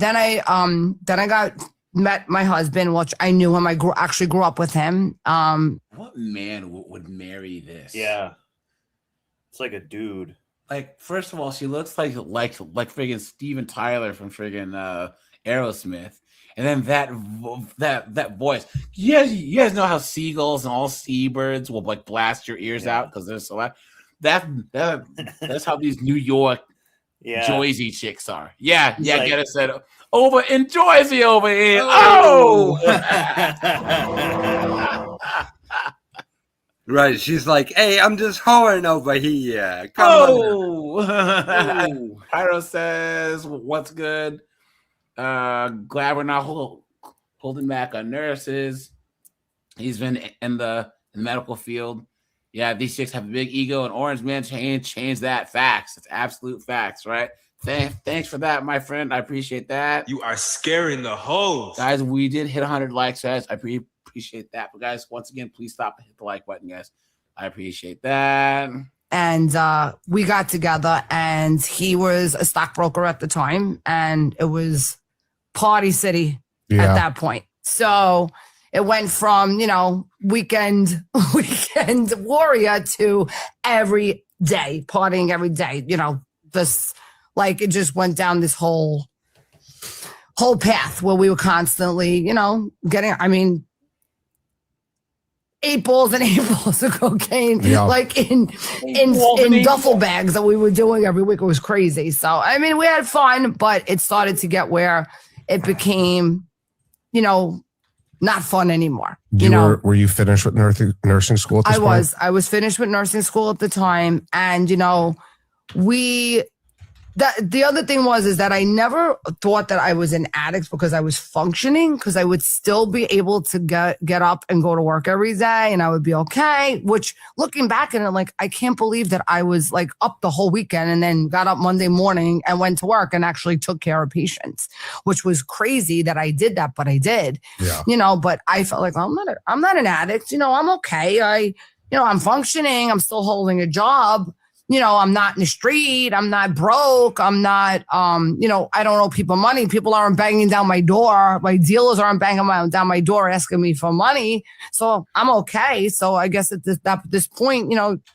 Speaker 16: met my husband, which I knew him. I actually grew up with him.
Speaker 1: What man would marry this?
Speaker 10: Yeah. It's like a dude.
Speaker 1: Like, first of all, she looks like friggin' Steven Tyler from friggin' Aerosmith, and then that voice. You guys know how seagulls and all seabirds will like blast your ears out because there's so loud. That's how these New York Jersey chicks are. Yeah, like, get it said over in Jersey over here.
Speaker 11: Right, she's like, "Hey, I'm just hoeing over here." Come on.
Speaker 1: Pyro says, "What's good? Glad we're not holding back on nurses." He's been in the medical field. Yeah, these chicks have a big ego, and Orange Man change that. Facts. It's absolute facts, right? Thanks for that, my friend. I appreciate that.
Speaker 13: You are scaring the hoes.
Speaker 1: Guys, we did hit 100 likes, guys. I appreciate that. But guys, once again, please stop and hit the like button, guys. I appreciate that.
Speaker 16: And we got together, and he was a stockbroker at the time, and it was Party City at that point. So it went from, weekend warrior to every day, partying every day, this, like, it just went down this whole path where we were constantly, getting, 8 balls and 8 balls of cocaine, like in duffel bags that we were doing every week. It was crazy. So, we had fun, but it started to get where it became, not fun anymore.
Speaker 18: Were you finished with nursing school at this point?
Speaker 16: I was finished with nursing school at the time. And, the other thing is that I never thought that I was an addict because I was functioning, because I would still be able to get up and go to work every day and I would be okay, which looking back and like, I can't believe that I was like up the whole weekend and then got up Monday morning and went to work and actually took care of patients, which was crazy that I did that, but I did, but I felt like, I'm not an addict. I'm okay. I'm functioning. I'm still holding a job. I'm not in the street. I'm not broke. I'm not, I don't owe people money. People aren't banging down my door. My dealers aren't banging down my door asking me for money. So I'm okay. So I guess at this point,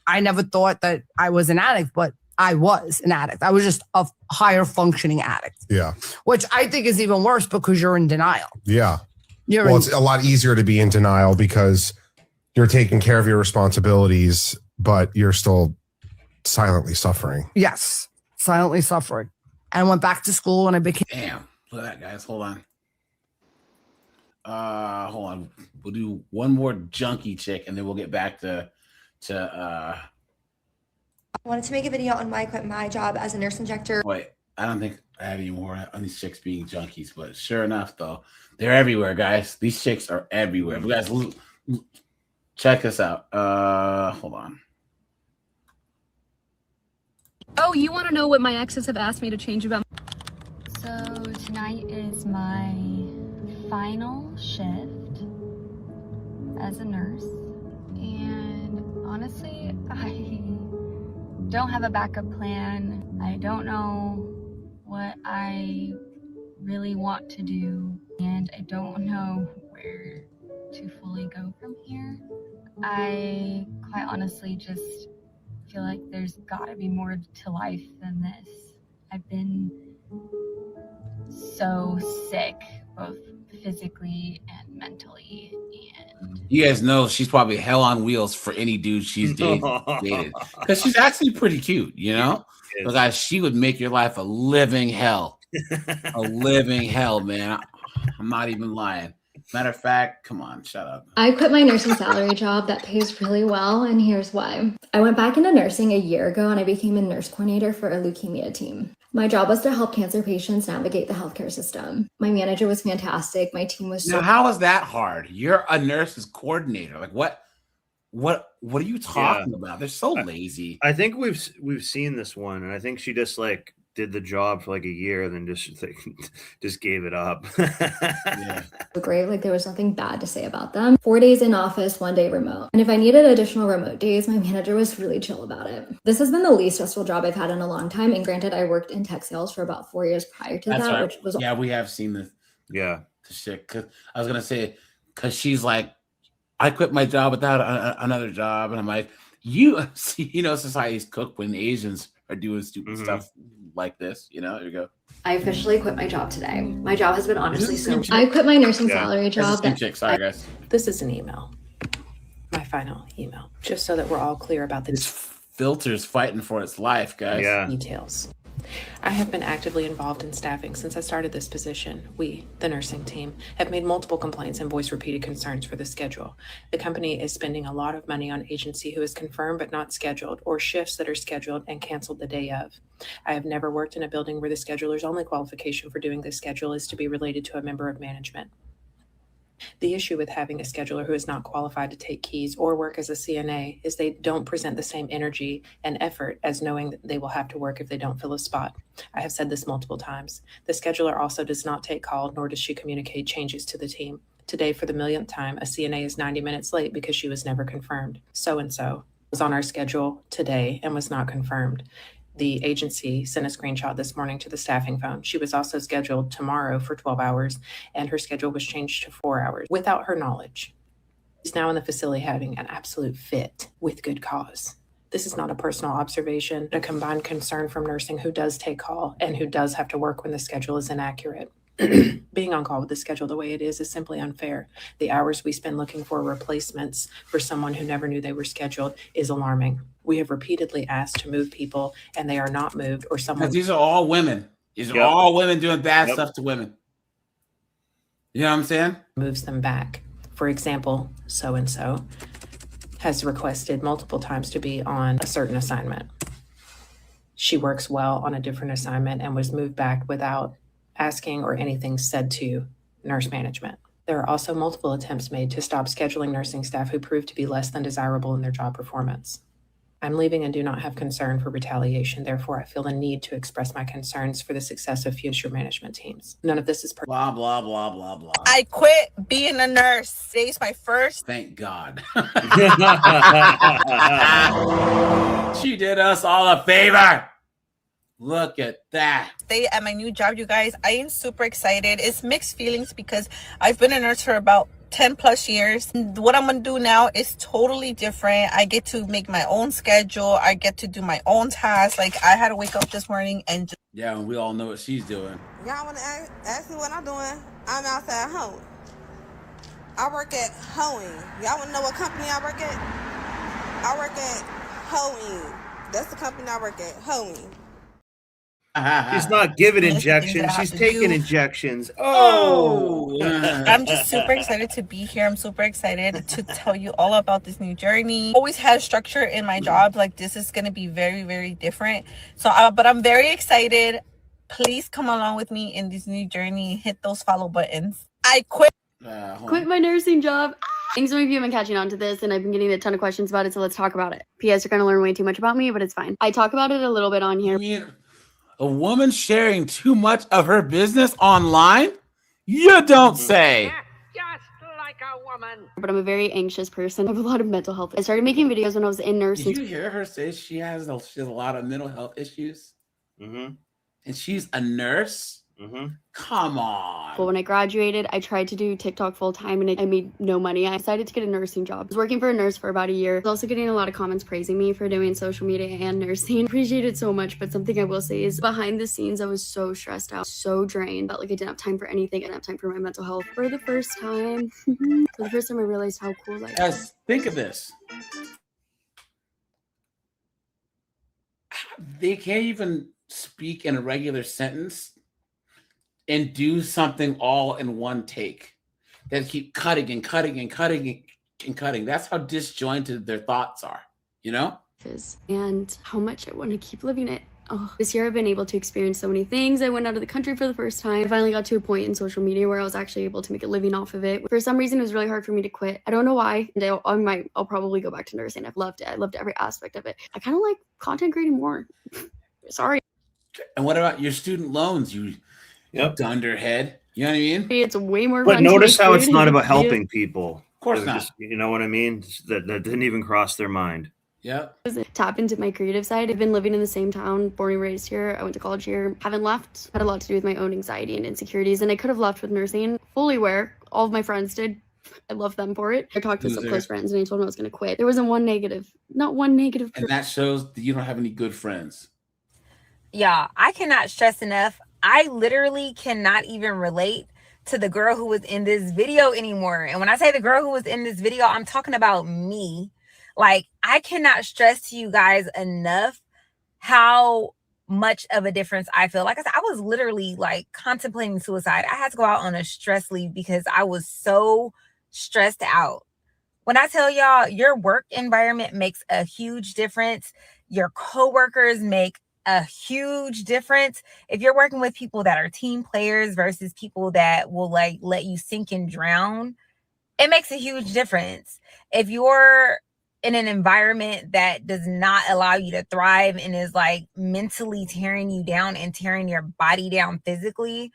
Speaker 16: I never thought that I was an addict, but I was an addict. I was just a higher functioning addict.
Speaker 18: Yeah.
Speaker 16: Which I think is even worse because you're in denial.
Speaker 18: Yeah. It's a lot easier to be in denial because you're taking care of your responsibilities, but you're still silently suffering.
Speaker 16: Yes, silently suffering. And I went back to school and I became.
Speaker 1: Damn, look at that, guys. Hold on. We'll do one more junkie chick and then we'll get back to
Speaker 19: I wanted to make a video on why I quit my job as a nurse injector.
Speaker 1: Wait, I don't think I have any more on these chicks being junkies, but sure enough, though, they're everywhere, guys. These chicks are everywhere. But guys, check this out. Hold on.
Speaker 20: Oh, you want to know what my exes have asked me to change about?
Speaker 21: So tonight is my final shift as a nurse. And honestly, I don't have a backup plan. I don't know what I really want to do. And I don't know where to fully go from here. I quite honestly just feel like there's gotta be more to life than this. I've been so sick, both physically and mentally. And
Speaker 1: you guys know she's probably hell on wheels for any dude she's dated because she's actually pretty cute, But guys, she would make your life a living hell. A living hell, man. I'm not even lying. Matter of fact, come on, shut up.
Speaker 26: I quit my nursing salary job that pays really well, and here's why. I went back into nursing a year ago and I became a nurse coordinator for a leukemia team. My job was to help cancer patients navigate the healthcare system. My manager was fantastic. My team was
Speaker 1: Now, how is that hard? You're a nurse's coordinator. Like what are you talking about? They're so lazy.
Speaker 10: I think we've seen this one, and I think she just like did the job for like a year and then just gave it up.
Speaker 26: great. Like there was nothing bad to say about them. 4 days in office, 1 day remote. And if I needed additional remote days, my manager was really chill about it. This has been the least stressful job I've had in a long time. And granted, I worked in tech sales for about 4 years prior to that, which was
Speaker 1: we have seen this.
Speaker 10: Yeah.
Speaker 1: The shit. Cause I was gonna say, cause she's like, I quit my job without another job, and I'm like, society's cooked when Asians are doing stupid stuff like this. Here you go.
Speaker 26: I officially quit my job today. My job has been honestly so. I quit my nursing salary job.
Speaker 1: Sorry, guys.
Speaker 27: This is an email. My final email, just so that we're all clear about the
Speaker 1: filter's fighting for its life, guys.
Speaker 27: Details. I have been actively involved in staffing since I started this position. We, the nursing team, have made multiple complaints and voiced repeated concerns for the schedule. The company is spending a lot of money on agency who is confirmed but not scheduled, or shifts that are scheduled and canceled the day of. I have never worked in a building where the scheduler's only qualification for doing this schedule is to be related to a member of management. The issue with having a scheduler who is not qualified to take keys or work as a CNA is they don't present the same energy and effort as knowing that they will have to work if they don't fill a spot. I have said this multiple times. The scheduler also does not take call, nor does she communicate changes to the team. Today, for the millionth time, a CNA is 90 minutes late because she was never confirmed. So-and-so was on our schedule today and was not confirmed. The agency sent a screenshot this morning to the staffing phone. She was also scheduled tomorrow for 12 hours, and her schedule was changed to 4 hours without her knowledge. She's now in the facility having an absolute fit with good cause. This is not a personal observation, a combined concern from nursing who does take call and who does have to work when the schedule is inaccurate. Being on call with the schedule the way it is simply unfair. The hours we spend looking for replacements for someone who never knew they were scheduled is alarming. We have repeatedly asked to move people and they are not moved, or someone.
Speaker 1: These are all women. These are all women doing bad stuff to women. You know what I'm saying?
Speaker 27: Moves them back. For example, so-and-so has requested multiple times to be on a certain assignment. She works well on a different assignment and was moved back without asking or anything said to nurse management. There are also multiple attempts made to stop scheduling nursing staff who prove to be less than desirable in their job performance. I'm leaving and do not have concern for retaliation. Therefore, I feel the need to express my concerns for the success of future management teams. None of this is
Speaker 1: blah, blah, blah, blah, blah.
Speaker 3: I quit being a nurse. Today's my first.
Speaker 1: Thank God. She did us all a favor. Look at that.
Speaker 3: Stay at my new job, you guys. I am super excited. It's mixed feelings because I've been a nurse for about 10 plus years. What I'm gonna do now is totally different. I get to make my own schedule. I get to do my own tasks. Like, I had to wake up this morning and just...
Speaker 1: Yeah, and we all know what she's doing.
Speaker 6: Y'all want to ask me what I'm doing? I'm outside hoeing. I work at Hoeing. Y'all want to know what company I work at? I work at Hoeing. That's the company I work at, Hoeing.
Speaker 10: She's not giving injections. She's taking injections. Oh,
Speaker 3: I'm just super excited to be here. I'm super excited to tell you all about this new journey. Always had structure in my job. Like, this is going to be very, very different. So, but I'm very excited. Please come along with me in this new journey. Hit those follow buttons. I quit.
Speaker 20: Quit my nursing job. Thanks, some of you have been catching on to this, and I've been getting a ton of questions about it, so let's talk about it. P.S. You're going to learn way too much about me, but it's fine. I talk about it a little bit on here.
Speaker 1: A woman sharing too much of her business online? You don't say.
Speaker 20: But I'm a very anxious person. I have a lot of mental health. I started making videos when I was in nursing.
Speaker 1: Did you hear her say she has a lot of mental health issues?
Speaker 10: Mm-hmm.
Speaker 1: And she's a nurse?
Speaker 10: Mm-hmm.
Speaker 1: Come on.
Speaker 20: But when I graduated, I tried to do TikTok full time and I made no money. I decided to get a nursing job. I was working for a nurse for about a year. I was also getting a lot of comments praising me for doing social media and nursing. I appreciate it so much, but something I will say is behind the scenes, I was so stressed out, so drained, felt like I didn't have time for anything. I didn't have time for my mental health. For the first time, I realized how cool life is.
Speaker 1: Think of this. They can't even speak in a regular sentence and do something all in one take. They keep cutting and cutting and cutting and cutting. That's how disjointed their thoughts are, you know?
Speaker 20: And how much I want to keep living it. Oh, this year I've been able to experience so many things. I went out of the country for the first time. I finally got to a point in social media where I was actually able to make a living off of it. For some reason, it was really hard for me to quit. I don't know why. And I'll probably go back to nursing. I've loved it. I loved every aspect of it. I kind of like content creating more. Sorry.
Speaker 1: And what about your student loans? You dunderhead. You know what I mean?
Speaker 20: It's way more
Speaker 10: But
Speaker 20: fun to
Speaker 10: notice
Speaker 20: make
Speaker 10: how it's
Speaker 20: food
Speaker 10: not
Speaker 20: and
Speaker 10: about
Speaker 20: videos.
Speaker 10: helping people.
Speaker 1: Of course
Speaker 10: It was
Speaker 1: not.
Speaker 10: just, you know what I mean? That didn't even cross their mind.
Speaker 1: Yeah.
Speaker 20: Tap into my creative side. I've been living in the same town, born and raised here. I went to college here. Haven't left. Had a lot to do with my own anxiety and insecurities. And I could have left with nursing, fully aware. All of my friends did. I love them for it. I talked to some
Speaker 1: Loser.
Speaker 20: close friends and I told them I was going to quit. There wasn't one negative. Not one negative.
Speaker 1: And that shows that you don't have any good friends.
Speaker 7: Y'all, I cannot stress enough. I literally cannot even relate to the girl who was in this video anymore. And when I say the girl who was in this video, I'm talking about me. Like, I cannot stress to you guys enough how much of a difference I feel. Like I said, I was literally like contemplating suicide. I had to go out on a stress leave because I was so stressed out. When I tell y'all, your work environment makes a huge difference. Your coworkers make a huge difference. If you're working with people that are team players versus people that will like let you sink and drown, It makes a huge difference. If you're in an environment that does not allow you to thrive and is like mentally tearing you down and tearing your body down physically,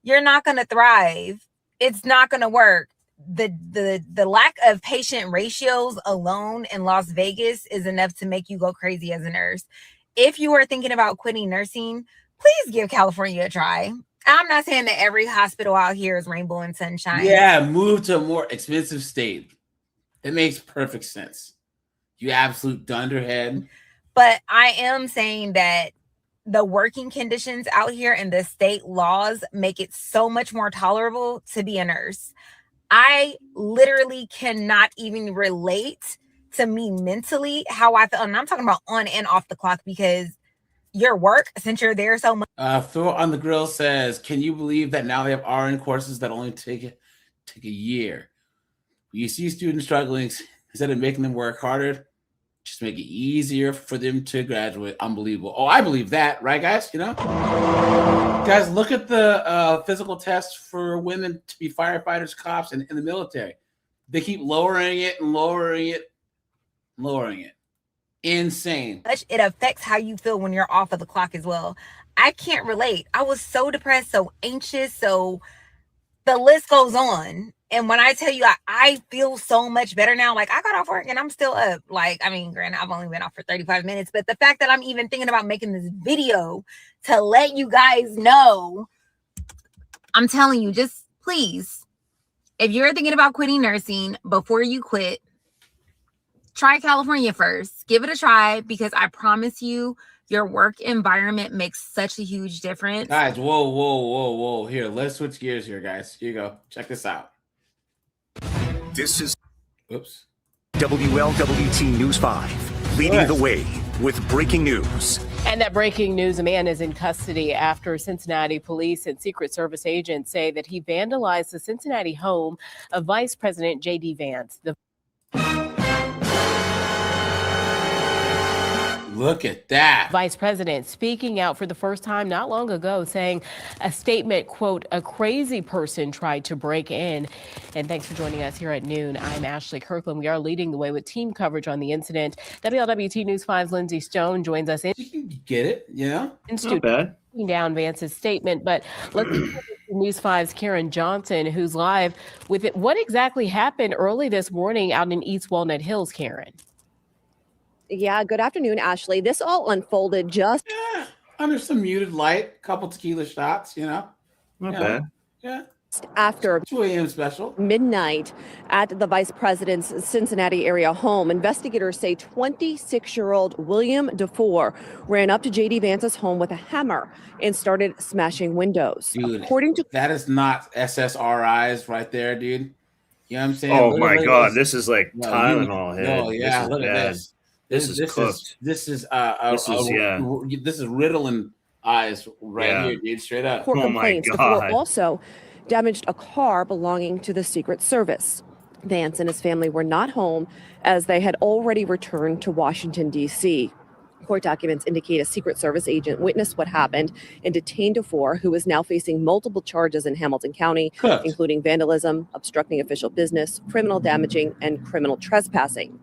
Speaker 7: you're not going to thrive. It's not going to work. The lack of patient ratios alone in Las Vegas is enough to make you go crazy as a nurse. If you are thinking about quitting nursing, please give California a try. I'm not saying that every hospital out here is rainbow and sunshine.
Speaker 1: Yeah, move to a more expensive state. It makes perfect sense. You absolute dunderhead.
Speaker 7: But I am saying that the working conditions out here and the state laws make it so much more tolerable to be a nurse. I literally cannot even relate to me mentally how I feel. And I'm talking about on and off the clock, because your work, since you're there so much.
Speaker 1: Phil on the Grill says, can you believe that now they have RN courses that only take a year? You see students struggling, instead of making them work harder, just make it easier for them to graduate. Unbelievable. Oh, I believe that, right, guys? You know, guys, look at the physical tests for women to be firefighters, cops, and in the military. They keep lowering it and lowering it, lowering it. Insane.
Speaker 7: It affects how you feel when you're off of the clock as well. I can't relate. I was so depressed, so anxious, so the list goes on. And when I tell you, I feel so much better now. Like, I got off work and I'm still up. Like, I mean, granted, I've only been off for 35 minutes, but the fact that I'm even thinking about making this video to let you guys know, I'm telling you, just please, if you're thinking about quitting nursing, before you quit, try California first. Give it a try, because I promise you, your work environment makes such a huge difference.
Speaker 1: Guys, whoa. Here, let's switch gears here, guys. Here you go. Check this out.
Speaker 5: This is
Speaker 1: Oops.
Speaker 5: WLWT News 5, leading the way with breaking news.
Speaker 8: And that breaking news, a man is in custody after Cincinnati police and Secret Service agents say that he vandalized the Cincinnati home of Vice President J.D. Vance.
Speaker 1: Look at that.
Speaker 8: Vice President speaking out for the first time not long ago, saying a statement, quote, a crazy person tried to break in. And thanks for joining us here at noon. I'm Ashley Kirkland. We are leading the way with team coverage on the incident. WLWT News 5's Lindsay Stone joins us in.
Speaker 1: You can get it, yeah.
Speaker 8: In studio, down Vance's statement. But let's News 5's Karen Johnson, who's live with it. What exactly happened early this morning out in East Walnut Hills, Karen?
Speaker 9: Yeah, good afternoon, Ashley. This all unfolded just
Speaker 1: under some muted light, couple tequila shots, you know.
Speaker 10: Not bad.
Speaker 1: Yeah.
Speaker 9: After
Speaker 1: 2 a.m. special.
Speaker 9: Midnight at the vice president's Cincinnati area home. Investigators say 26-year-old William DeFore ran up to J.D. Vance's home with a hammer and started smashing windows.
Speaker 1: Dude,
Speaker 9: according to
Speaker 1: that is not SSRIs right there, dude. You know what I'm saying?
Speaker 10: Oh my God, this is like Tylenol.
Speaker 1: No, yeah, look at this.
Speaker 10: This is cooked.
Speaker 1: This is
Speaker 10: This is
Speaker 1: Ritalin eyes right here, dude. Straight up.
Speaker 9: court complaints. DeFore also damaged a car belonging to the Secret Service. Vance and his family were not home as they had already returned to Washington, D.C. Court documents indicate a Secret Service agent witnessed what happened and detained DeFore, who is now facing multiple charges in Hamilton County, including vandalism, obstructing official business, criminal damaging, and criminal trespassing.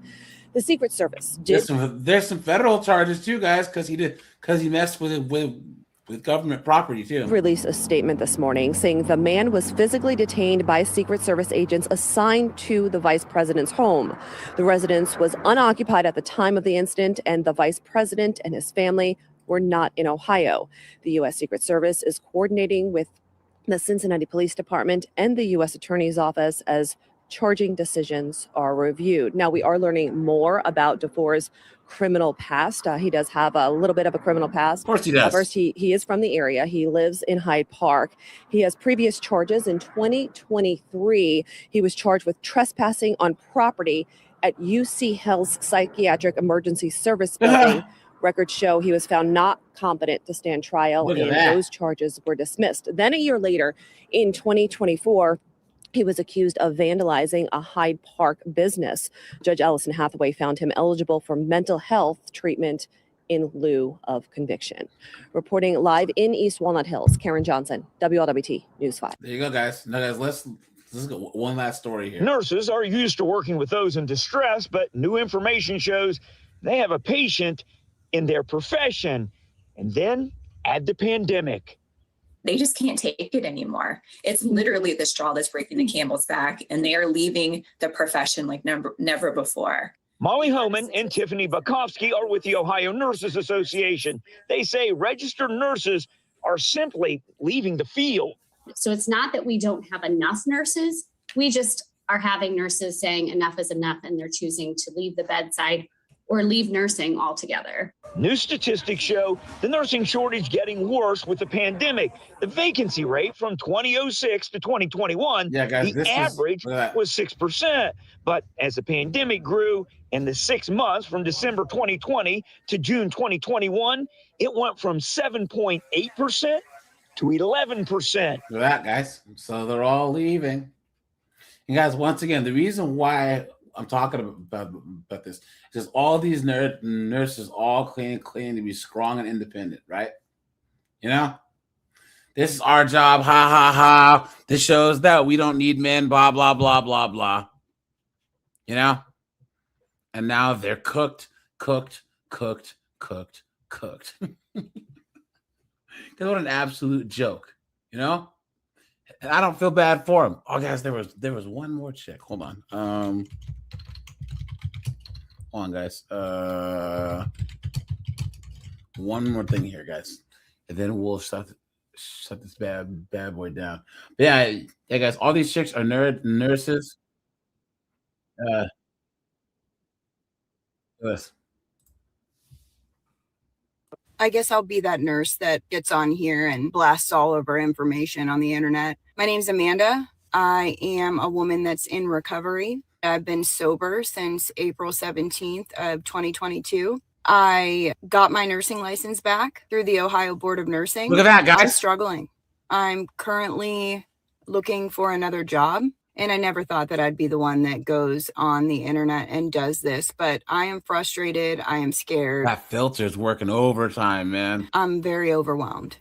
Speaker 9: The Secret Service did.
Speaker 1: There's some federal charges too, guys, because he messed with government property too.
Speaker 9: Released a statement this morning saying the man was physically detained by Secret Service agents assigned to the vice president's home. The residence was unoccupied at the time of the incident, and the vice president and his family were not in Ohio. The U.S. Secret Service is coordinating with the Cincinnati Police Department and the U.S. Attorney's Office as charging decisions are reviewed. Now, we are learning more about DeFore's criminal past. He does have a little bit of a criminal past.
Speaker 1: Of course he does.
Speaker 9: First, he is from the area. He lives in Hyde Park. He has previous charges. In 2023, he was charged with trespassing on property at UC Health's Psychiatric Emergency Service Building. Records show he was found not competent to stand trial, and those charges were dismissed. Then a year later, in 2024, he was accused of vandalizing a Hyde Park business. Judge Allison Hathaway found him eligible for mental health treatment in lieu of conviction. Reporting live in East Walnut Hills, Karen Johnson, WLWT News 5.
Speaker 1: There you go, guys. Now, guys, let's Let's go. One last story here.
Speaker 2: Nurses are used to working with those in distress, but new information shows they have a patient in their profession. And then add the pandemic.
Speaker 12: They just can't take it anymore. It's literally the straw that's breaking the camel's back, and they are leaving the profession like never before.
Speaker 2: Molly Homan and Tiffany Bukowski are with the Ohio Nurses Association. They say registered nurses are simply leaving the field.
Speaker 14: So it's not that we don't have enough nurses. We just are having nurses saying enough is enough, and they're choosing to leave the bedside or leave nursing altogether.
Speaker 2: New statistics show the nursing shortage getting worse with the pandemic. The vacancy rate from 2006 to 2021, the average was 6%. But as the pandemic grew in the 6 months from December 2020 to June 2021, it went from 7.8% to 11%.
Speaker 1: Look at that, guys. So they're all leaving. And guys, once again, the reason why I'm talking about this is just all these nurses all claim to be strong and independent, right? You know, this is our job. Ha ha ha. This shows that we don't need men. Blah blah blah blah blah. You know, and now they're cooked. Because what an absolute joke, you know? And I don't feel bad for him. Oh, guys, there was one more chick. Hold on. Hold on, guys. One more thing here, guys, and then we'll shut this bad boy down. But yeah, guys. All these chicks are nurses. Yes.
Speaker 22: I guess I'll be that nurse that gets on here and blasts all of our information on the internet. My name's Amanda. I am a woman that's in recovery. I've been sober since April 17th of 2022. I got my nursing license back through the Ohio Board of Nursing.
Speaker 1: Look at that, guys.
Speaker 22: I'm struggling. I'm currently looking for another job. And I never thought that I'd be the one that goes on the internet and does this, but I am frustrated. I am scared.
Speaker 1: That filter's working overtime, man.
Speaker 22: I'm very overwhelmed.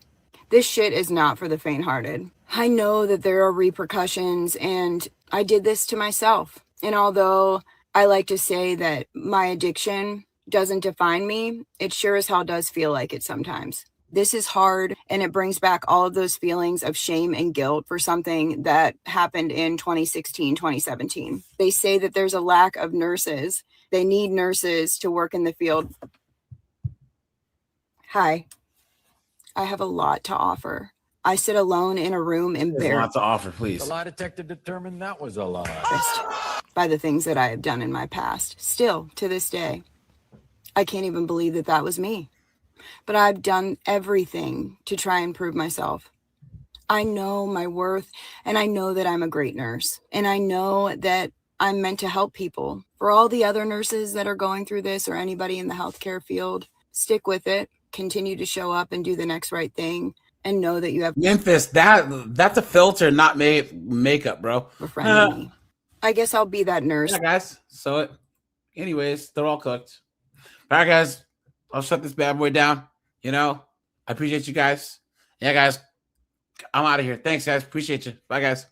Speaker 22: This shit is not for the faint-hearted. I know that there are repercussions, and I did this to myself. And although I like to say that my addiction doesn't define me, it sure as hell does feel like it sometimes. This is hard, and it brings back all of those feelings of shame and guilt for something that happened in 2016, 2017. They say that there's a lack of nurses. They need nurses to work in the field. Hi, I have a lot to offer. I sit alone in a room
Speaker 1: There's a lot to offer, please.
Speaker 23: The lie detector determined that was a lie.
Speaker 22: By the things that I have done in my past. Still, to this day, I can't even believe that that was me. But I've done everything to try and prove myself. I know my worth, and I know that I'm a great nurse. And I know that I'm meant to help people. For all the other nurses that are going through this, or anybody in the healthcare field, stick with it. Continue to show up and do the next right thing. And know that you have
Speaker 1: Memphis. That's a filter, not makeup, bro.
Speaker 22: befriended me. I guess I'll be that nurse.
Speaker 1: Yeah, guys. So, anyways, they're all cooked. All right, guys. I'll shut this bad boy down. You know, I appreciate you guys. Yeah, guys. I'm out of here. Thanks, guys. Appreciate you. Bye, guys.